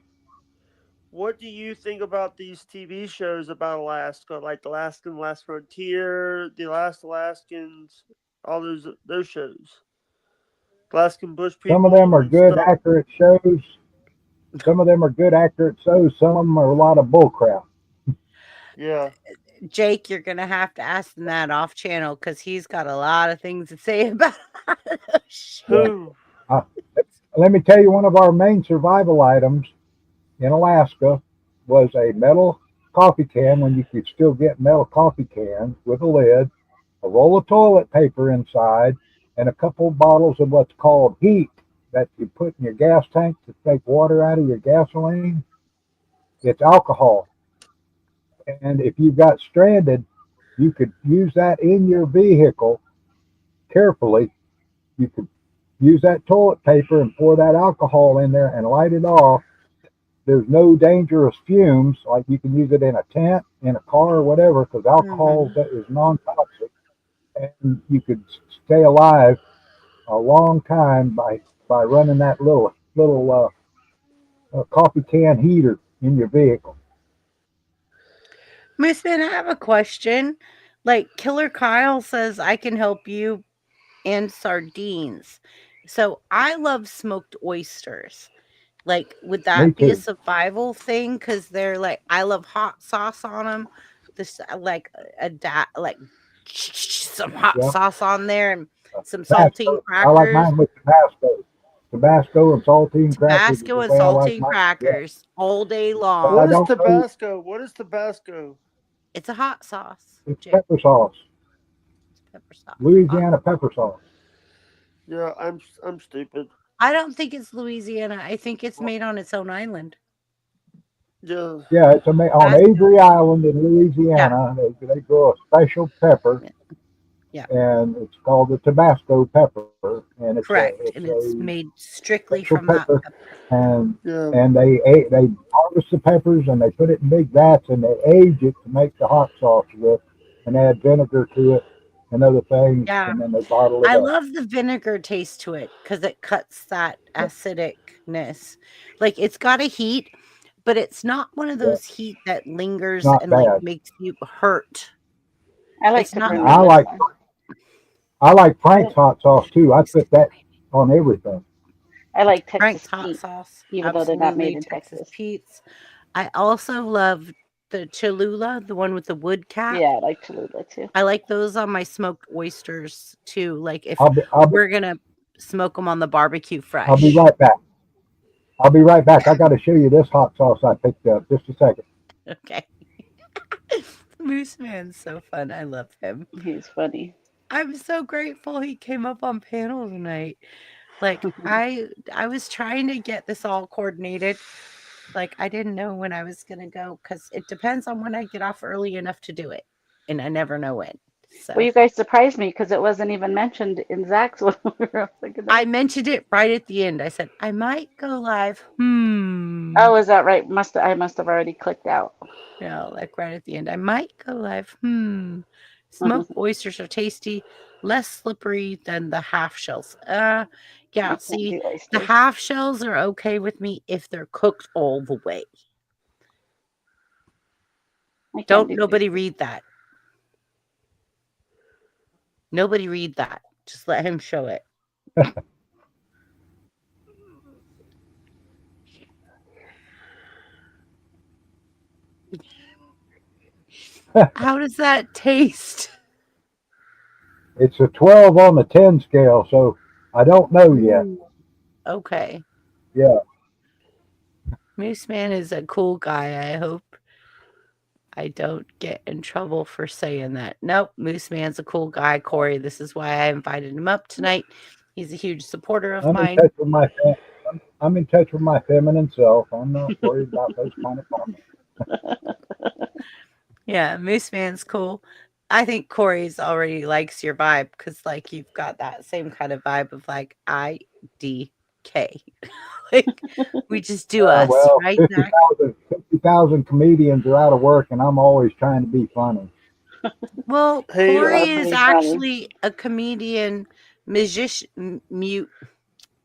What do you think about these TV shows about Alaska, like Alaskan Last Frontier, The Last Alaskans, all those shows, Alaskan Bush Some of them People are and good, stuff? accurate shows. Some of them are good, accurate shows. Some of them are a lot of bullcrap. Yeah. Jake, you're gonna have to ask him that off channel because he's got a lot of things to say about those Yeah. shows. Who? Uh, Let me tell you, one of our main survival items in Alaska was a metal coffee can when you could still get metal coffee cans with a lid, a roll of toilet paper inside, and a couple of bottles of what's called heat that you put in your gas tank to take water out of your gasoline. It's alcohol. And if you got stranded, you could use that in your vehicle carefully. You could use that toilet paper and pour that alcohol in there and light it off. There's no dangerous fumes, like you can use it in a tent, in a car, or whatever, because alcohol Mhm. is non-toxic, and you could stay alive a long time by running that little coffee can heater in your vehicle. Miss Man, I have a question. Like Killer Kyle says, I can help you and sardines. So I love smoked oysters. Like, would Me that be a too. survival thing? Because they're like, I love hot sauce on them. This like like some hot Yeah. sauce on there and some saltine Tabasco. I like crackers, mine with Tabasco. Tabasco and saltine crackers is Tabasco the and way I like saltine mine. Yeah. crackers all day But I What long. is don't know. Tabasco? What is Tabasco? It's a hot sauce, It's Jake. pepper sauce. It's pepper sauce. Louisiana pepper sauce. Yeah, I'm stupid. I don't think it's Louisiana. I think it's made on its own island. Yeah. Yeah, it's on Tabasco. Avery Island in Yeah. Louisiana. They grow a special pepper, Yeah. and it's called the Tabasco pepper, and Correct. it's And it's a made strictly special from that pepper, pepper. and Yeah. they harvest the peppers and they put it in big vats and they age it to make the hot sauce with, and add vinegar to it and other things, Yeah. and then they bottle it I up. love the vinegar taste to it because it cuts that acidicness. Like, it's got a heat, but it's not one of Yeah, those heat that it's lingers not and like bad. makes you hurt. I like It's to not bring I my like like I Frank's like, hot sauce too. I put that on everything. I like Frank's Texas hot Pete, sauce. even though they're not made Absolutely. in Texas Texas. Pete's. I also love the Cholula, the one with the wood cap. Yeah, I like Cholula too. I like those on my smoked oysters too. Like, if I'll be I'll be we're gonna smoke them on the barbecue I'll be fresh. right back. I'll be right back. I got to show you this hot sauce I picked up. Just a second. Okay. Moose Man's so fun. I love him. He's funny. I'm so grateful he came up on panel tonight. Like, I was trying to get this all coordinated. Like, I didn't know when I was gonna go because it depends on when I get off early enough to do it, and I never know when. Well, So you guys surprised me because it wasn't even mentioned in Zach's when we were thinking I about. mentioned it right at the end. I said I might go live. Oh, is that right? I must have already clicked out. No, like right at the end. I might go live. Smoked oysters are tasty, less slippery than the half shells. I Yeah, can't see, do the oysters. half shells are okay with me if they're cooked all the way. I can't Don't do nobody oysters. read that. Nobody read that. Just let him show it. How does that taste? It's a 12 on the 10 scale, so I don't know yet. Ooh, okay. Yeah. Moose Man is a cool guy. I hope I don't get in trouble for saying that. Nope, Moose Man's a cool guy, Corey. This is why I invited him up tonight. He's a huge supporter of I'm in mine. touch with my I'm in touch with my feminine self. I'm not worried about those kind of comments. Yeah, Moose Man's cool. I think Corey's already likes your vibe because, like, you've got that same kind of vibe of like IDK. Like, we just do us, Well, right, Zach? 50,000 comedians are out of work, and I'm always trying to be funny. Well, Hey, You Corey are is pretty funny. actually a comedian, mute.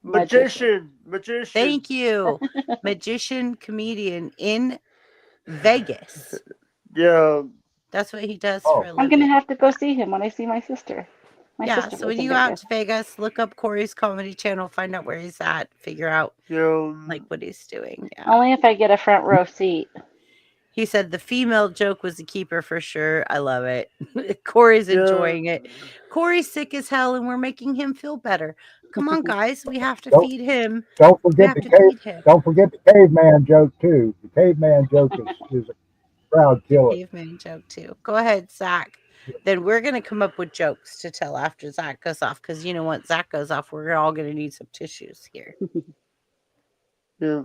Magician. magician. Thank you. Magician comedian in Vegas. Yeah. That's what he does for Oh, a I'm gonna living. have to go see him when I see my sister. My Yeah, sister so lives when in you go out Vegas. to Vegas, look up Corey's comedy channel, find out where he's at, figure out Yeah. like what he's doing. Yeah. Only if I get a front row seat. He said the female joke was a keeper for sure. I love it. Corey's Yeah. enjoying it. Corey's sick as hell and we're making him feel better. Come on, guys. We have to don't feed him. don't We forget have to feed him. don't forget the caveman joke too. The caveman joke is a crowd killer. Caveman joke too. Go ahead, Zach. Then we're gonna come up with jokes to tell after Zach goes off because you know what, Zach goes off, we're all gonna need some tissues here. Yeah.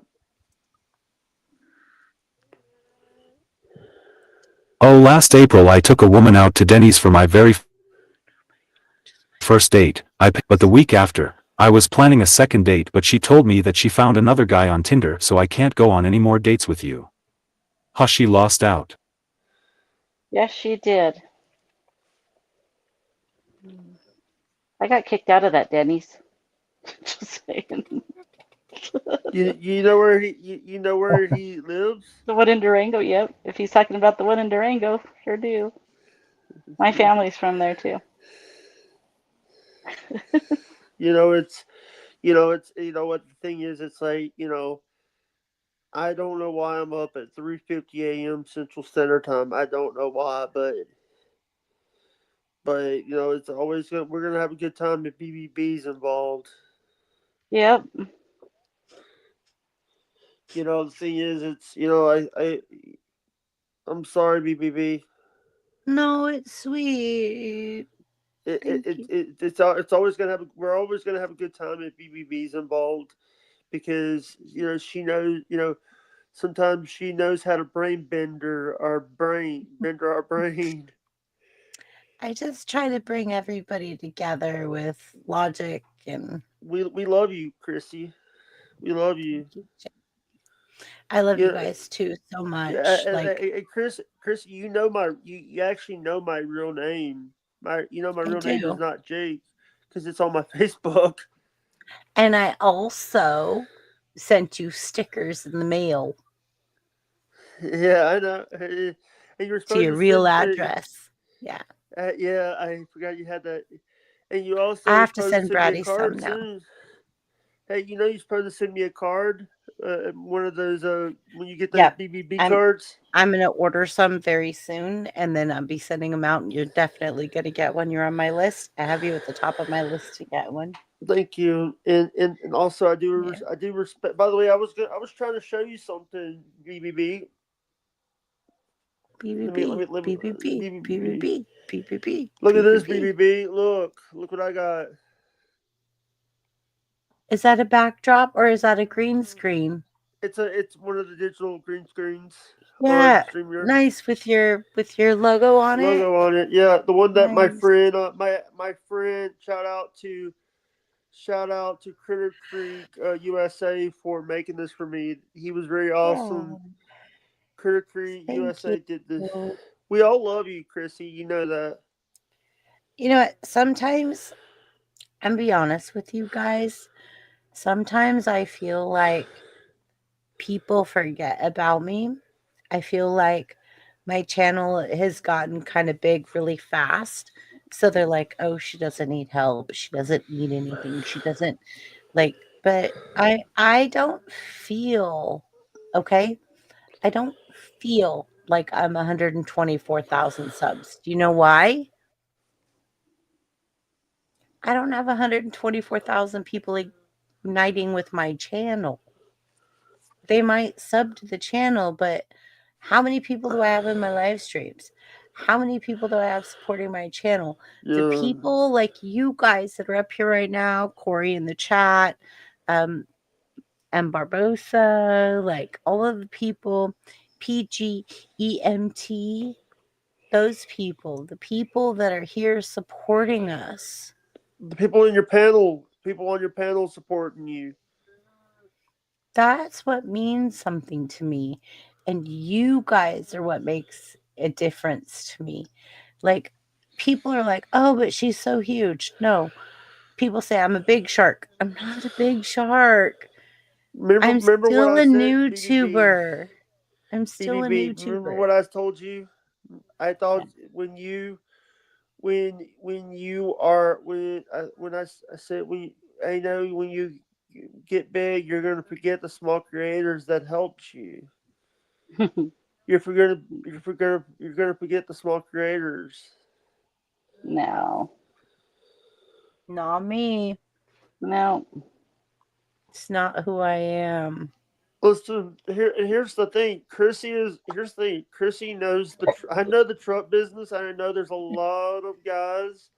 Oh, last April I took a woman out to Denny's for my very first date. But the week after, I was planning a second date, but she told me that she found another guy on Tinder, so I can't go on any more dates with you. Huh, she lost out. Yes, she did. I got kicked out of that Denny's. Just saying. You know where you know where he lives? The one in Durango, yep. If he's talking about the one in Durango, sure do. My family's from there too. You know, it's what the thing is. It's like I don't know why I'm up at 3:50 a.m. Central Standard Time. I don't know why, but it's always we're gonna have a good time if BBB's involved. Yep. The thing is, it's I'm sorry, BBB. No, it's sweet. Thank you. It's always gonna have we're always gonna have a good time if BBB's involved because she knows sometimes she knows how to bend our brain. I just try to bring everybody together with logic and We love you, Chrissy. We love you. I love you You guys too so yeah, much. Like and Chris, you actually know my real name. My I real name is do. not Jake because it's on my Facebook. And I also sent you stickers in the mail Yeah, I know. And you were to supposed your to real send. address. Yeah. Yeah, I forgot you had that. And you I also were have to supposed to send send me a Bratty card some now. soon. Hey, you're supposed to send me a card. One of those when you get those Yep. BBB I'm cards. I'm gonna order some very soon and then I'll be sending them out and you're definitely gonna get one. You're on my list. I have you at the top of my list to get one. Thank you, and also Yeah. I do respect. By the way, I was trying to show you something, BBB. BBB, Let me BBB, BBB. BBB, BBB, Look at this, BBB. BBB. Look what I got. Is that a backdrop or is that a green screen? It's one of the digital green screens on Yeah, StreamYard. nice with your logo on it. Logo on it. Yeah, the one that my Nice. friend, my friend, shout out to Critter Creek USA for making this for me. He was very awesome. Oh, Critter Creek thank you. USA did this. We all love you, Chrissy. You know that. You know what? Sometimes, and be honest with you guys, sometimes I feel like people forget about me. I feel like my channel has gotten kind of big really fast. So they're like, oh, she doesn't need help. She doesn't need anything. She doesn't like, but I don't feel okay. I don't feel like I'm 124,000 subs. Do you know why? I don't have 124,000 people igniting with my channel. They might sub to the channel, but how many people do I have in my live streams? How many people do I have supporting my channel? The Yeah. people like you guys that are up here right now, Corey in the chat, um, M. Barbosa, like all of the people, PGEMT, those people, the people that are here supporting us. The people on your panel supporting you. That's what means something to me. And you guys are what makes a difference to me. Like, people are like, oh, but she's so huge. No, people say I'm a big shark. I'm not a big shark. I'm Remember what still I a said, BBB. YouTuber. I'm still a BBB. Remember YouTuber. what I told you. I thought when you are I said when I know when you get big, you're gonna forget the small creators that helped you. You're gonna forget the small creators. No. Not me. No. It's not who I am. Listen, here's the thing. Here's the thing. Chrissy knows I know the truck business. I know there's a lot of guys,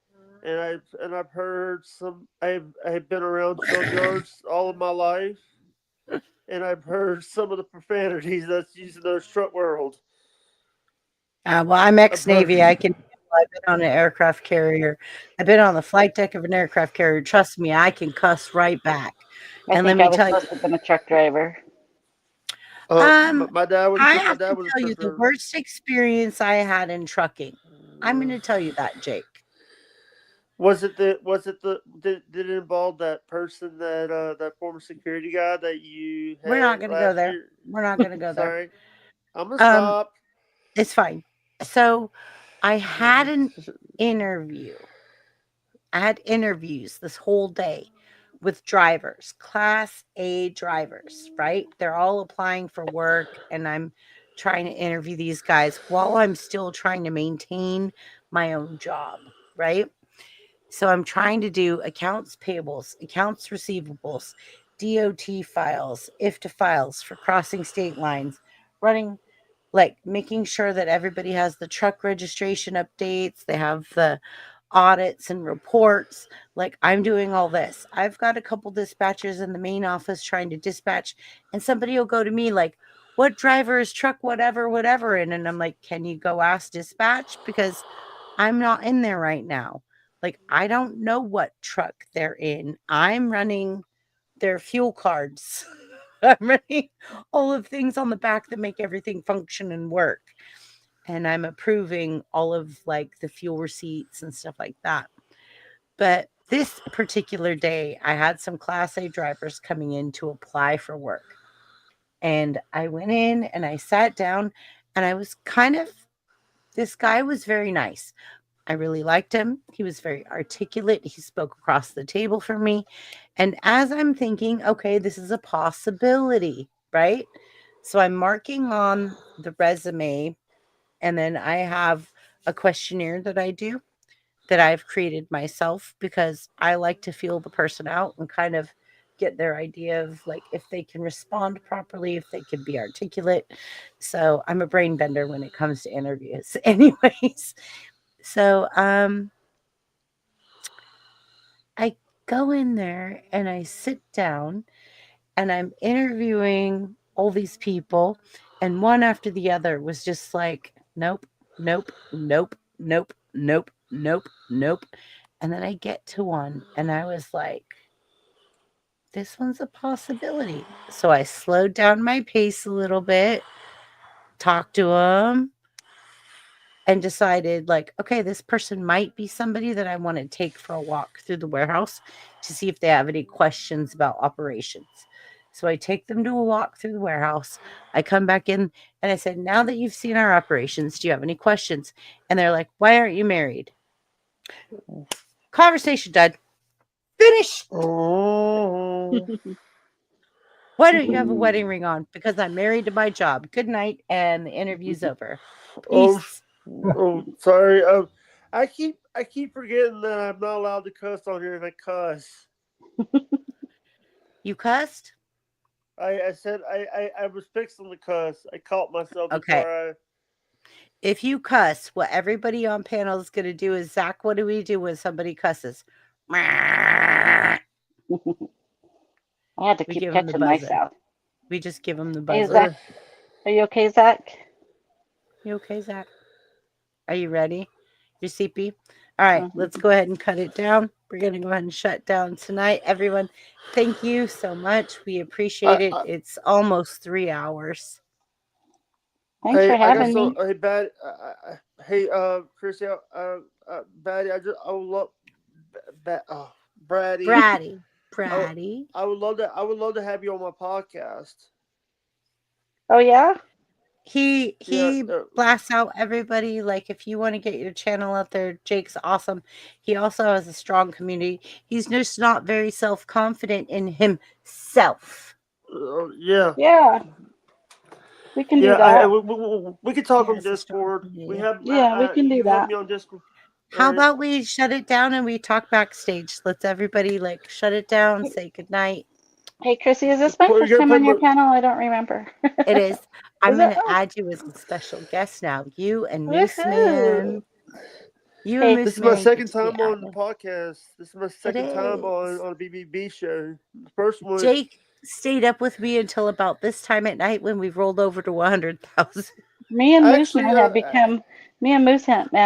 and I've heard some. I've been around truck yards all of my life, and I've heard some of the profanities that's used in those truck world. Well, I'm I've heard. ex-Navy. I can. I've been on an aircraft carrier. I've been on the flight deck of an aircraft carrier. Trust me, I can cuss right back. I And let think me I was tell you, supposed to have been a truck driver. um, I My have dad to was a tell you truck the driver. worst experience I had in trucking. I'm going to tell you that, Jake. Did it involve that person that former security guy that you We're not had going to go last there. year? We're not going to go there. Sorry, I'm gonna Um, stop. it's fine. So I had an interview I had interviews this whole day with drivers, class A drivers, right? They're all applying for work, and I'm trying to interview these guys while I'm still trying to maintain my own job, right? So I'm trying to do accounts payables, accounts receivables, DOT files, IFTA files for crossing state lines, running, like making sure that everybody has the truck registration updates, they have the audits and reports. Like, I'm doing all this. I've got a couple dispatchers in the main office trying to dispatch, and somebody will go to me like, what driver is truck whatever whatever in? And I'm like, can you go ask dispatch, because I'm not in there right now. Like, I don't know what truck they're in. I'm running their fuel cards. I'm running all of things on the back that make everything function and work. And I'm approving all of like the fuel receipts and stuff like that. But this particular day, I had some class A drivers coming in to apply for work. And I went in and I sat down, and I was kind of, this guy was very nice. I really liked him. He was very articulate. He spoke across the table for me. And as I'm thinking, okay, this is a possibility, right? So I'm marking on the resume, and then I have a questionnaire that I do that I've created myself, because I like to feel the person out and kind of get their idea of like if they can respond properly, if they can be articulate. So I'm a brain bender when it comes to interviews. Anyways, so I go in there and I sit down and I'm interviewing all these people, and one after the other was just like, nope, nope, nope, nope, nope, nope, nope. And then I get to one and I was like, this one's a possibility. So I slowed down my pace a little bit, talked to him, and decided like, okay, this person might be somebody that I want to take for a walk through the warehouse to see if they have any questions about operations. So I take them to a walk through the warehouse. I come back in and I said, now that you've seen our operations, do you have any questions? And they're like, why aren't you married? Conversation done. Finished. Oh. Why don't you have a wedding ring on? Because I'm married to my job. Good night. And the interview's over. Oh, Peace. oh, sorry. I keep forgetting that I'm not allowed to cuss on here if I cuss. You cussed? I said I was fixing to cuss. I caught myself Okay. before I. If you cuss, what everybody on panel is going to do is, Zach, what do we do when somebody cusses? We I had to keep give them the catching buzzer. myself. We just give them the Hey, buzzer. Zach. Are you okay, Zach? You okay, Zach? Are you ready? You sleepy? All right, let's go ahead and cut it down. We're going to go ahead and shut down tonight. Everyone, thank you so much. We appreciate it. It's almost 3 hours. Thanks for I got having some. me. Hey, Bad. Hey, Chrissy. Batty. I would love. Braddy. Braddy. I would love to. I would love to have you on my podcast. Oh, yeah? He Yeah. blasts out everybody. Like, if you want to get your channel out there, Jake's awesome. He also has a strong community. He's just not very self-confident in himself. Yeah. Yeah. We can do Yeah. that. We can talk He on has a strong Discord. community. We have. Yeah, we can do You have that. me on Discord. How Right. about we shut it down and we talk backstage? Let's everybody like shut it down, say goodnight. Hey, Chrissy, is this my You're first gonna time play on your my. panel? I don't remember. It is. I'm Is it? gonna Oh. add you as a special guest now. You and Moose Woohoo. Man. You and Hey, Moose This is my Man get second to be time on the added. podcast. This is my It second time is. on a BBB show. The first one. Jake stayed up with me until about this time at night when we rolled over to 100,000. me and Moose Actually, Man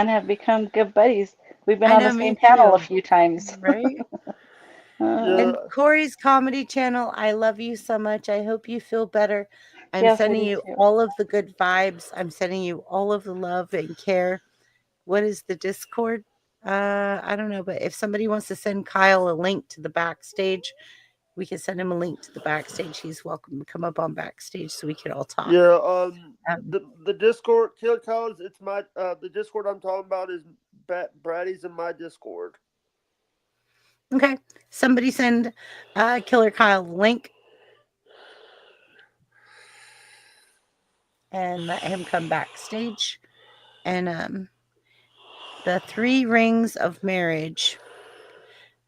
have become good buddies. We've been I on the know, me same panel a too. few times. Right? yeah. And Corey's comedy channel, I love you so much. I hope you feel better. I'm Yes, we sending do you too. all of the good vibes. I'm sending you all of the love and care. What is the Discord? I don't know, but if somebody wants to send Kyle a link to the backstage, we can send him a link to the backstage. He's welcome to come up on backstage so we can all talk. Yeah. Um, The Discord, Killer Collins. It's my the Discord I'm talking about is Braddy's in my Discord. Okay. Somebody send Killer Kyle the link and let him come backstage. And the 3 rings of marriage.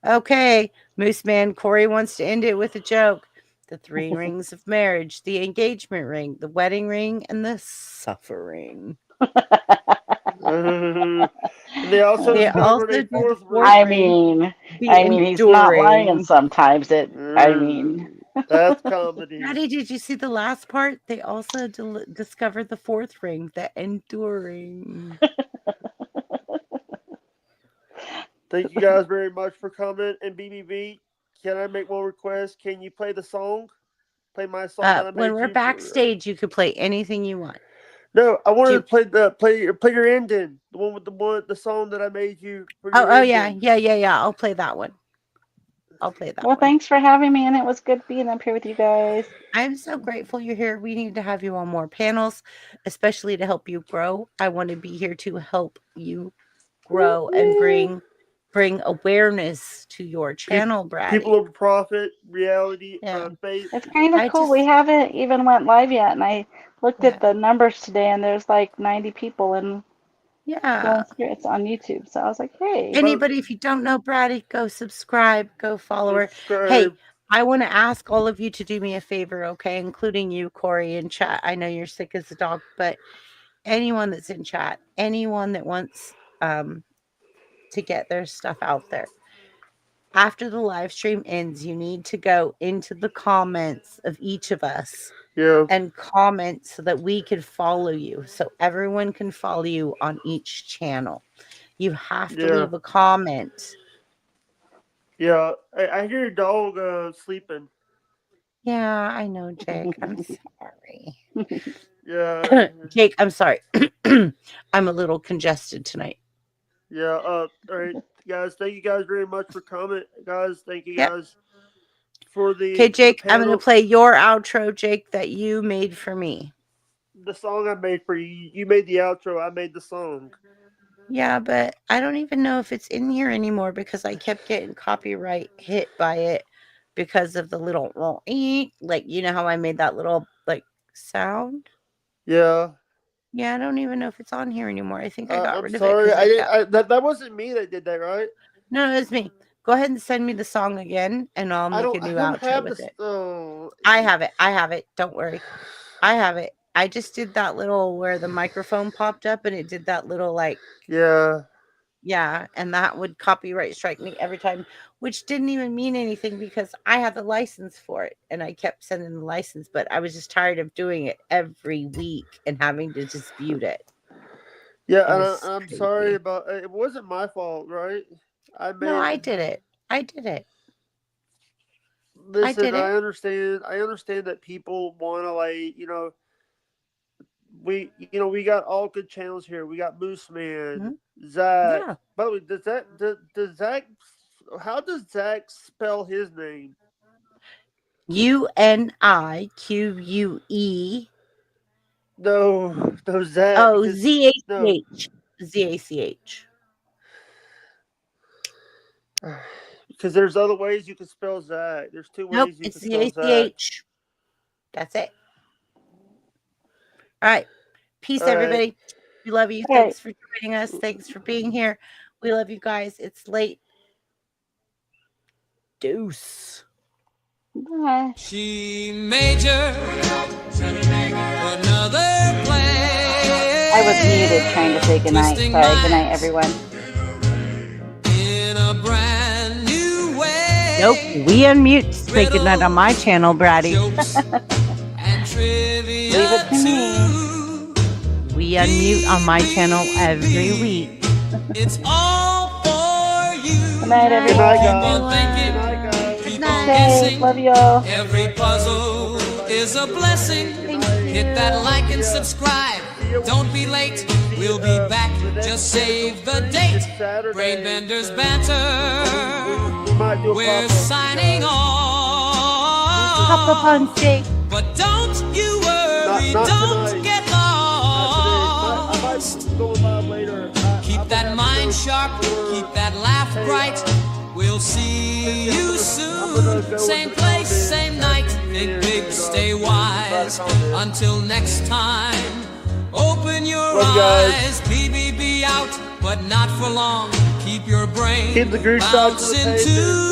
Okay, Moose Man Corey wants to end it with a joke. The 3 rings of marriage: the engagement ring, the wedding ring, and the suffering. They also They discovered also a do the 4th 4th ring. ring, the I mean, he's not lying enduring. sometimes. I mean, That's comedy. Maddie, did you see the last part? They also discovered the 4th ring, the enduring. Thank you guys very much for coming. And BBB, can I make one request? Can you play the song? Play my song that I When made we're you. backstage, you could play anything you want. No, I wanted to play your ending. The one with the song that I made you for your Oh ending. yeah. I'll play that one. I'll play that well, one. thanks for having me, and it was good being up here with you guys. I'm so grateful you're here. We need to have you on more panels, especially to help you grow. I want to be here to help you grow and bring awareness to your channel, Bratty. People of profit, reality, faith. It's kind of cool. We haven't even went live yet, and I looked at the numbers today, and there's like 90 people in Stolen Spirits on YouTube. So I was like, hey. Anybody, if you don't know Bratty, go subscribe, go follow her. Hey, I want to ask all of you to do me a favor, okay? Including you, Corey, in chat. I know you're sick as a dog, but anyone that's in chat, anyone that wants to get their stuff out there. After the live stream ends, you need to go into the comments of each of us and comment so that we can follow you, so everyone can follow you on each channel. You have to leave a comment. Yeah, I hear your dog sleeping. Yeah, I know, Jake. I'm sorry. Yeah. Jake, I'm sorry. I'm a little congested tonight. Yeah, all right, guys. Thank you guys very much for coming. Guys, thank you guys for the Okay, Jake, the I'm going to play your outro, Jake, that you made for me. The song I made for you. You made the outro. I made the song. Yeah, but I don't even know if it's in here anymore because I kept getting copyright hit by it because of the little like, you know how I made that little like sound? Yeah. Yeah, I don't even know if it's on here anymore. I think I got rid of it. Sorry, that wasn't me that did that, right? No, it was me. Go ahead and send me the song again, and I'll make a new outro with it. I have it. Don't worry. I have it. I just did that little where the microphone popped up, and it did that little like. Yeah, and that would copyright strike me every time, which didn't even mean anything because I had the license for it, and I kept sending the license, but I was just tired of doing it every week and having to dispute it. Yeah, and I'm sorry about it. Wasn't my fault, right? I did it. Listen, I understand that people want to we got all good channels here. We got Moose Man, Zach. Yeah. By the way, does Zach? How does Zach spell his name? UNIQUE. No, Zach. Oh, ZACH. ZACH. Because there's other ways you can spell Zach. There's 2 ways you can spell Zach. ZACH. That's it. All right. Peace, everybody. We love you. Thanks for joining us. Thanks for being here. We love you guys. It's late. Deuce. Bye. She major another play. I was muted trying to say goodnight. Sorry, goodnight, everyone. In a brand new way. Nope, we unmute to say goodnight on my channel, Bratty. Leave it to me. We unmute on my channel every week. It's all for you. Good night, everyone. Keep on guessing. Love y'all. Every puzzle is a blessing. Hit that like and subscribe. Don't be late. We'll be back. Just save the date. Brainbenders banter. We're signing off. Papa Punch. But don't you worry. Don't get lost. Keep that mind sharp. Keep that laugh bright. We'll see you soon. Same place, same night. Think big, stay wise. Until next time, open your eyes. BBB out, but not for long. Keep your brain Keep the grease dogs bouncing to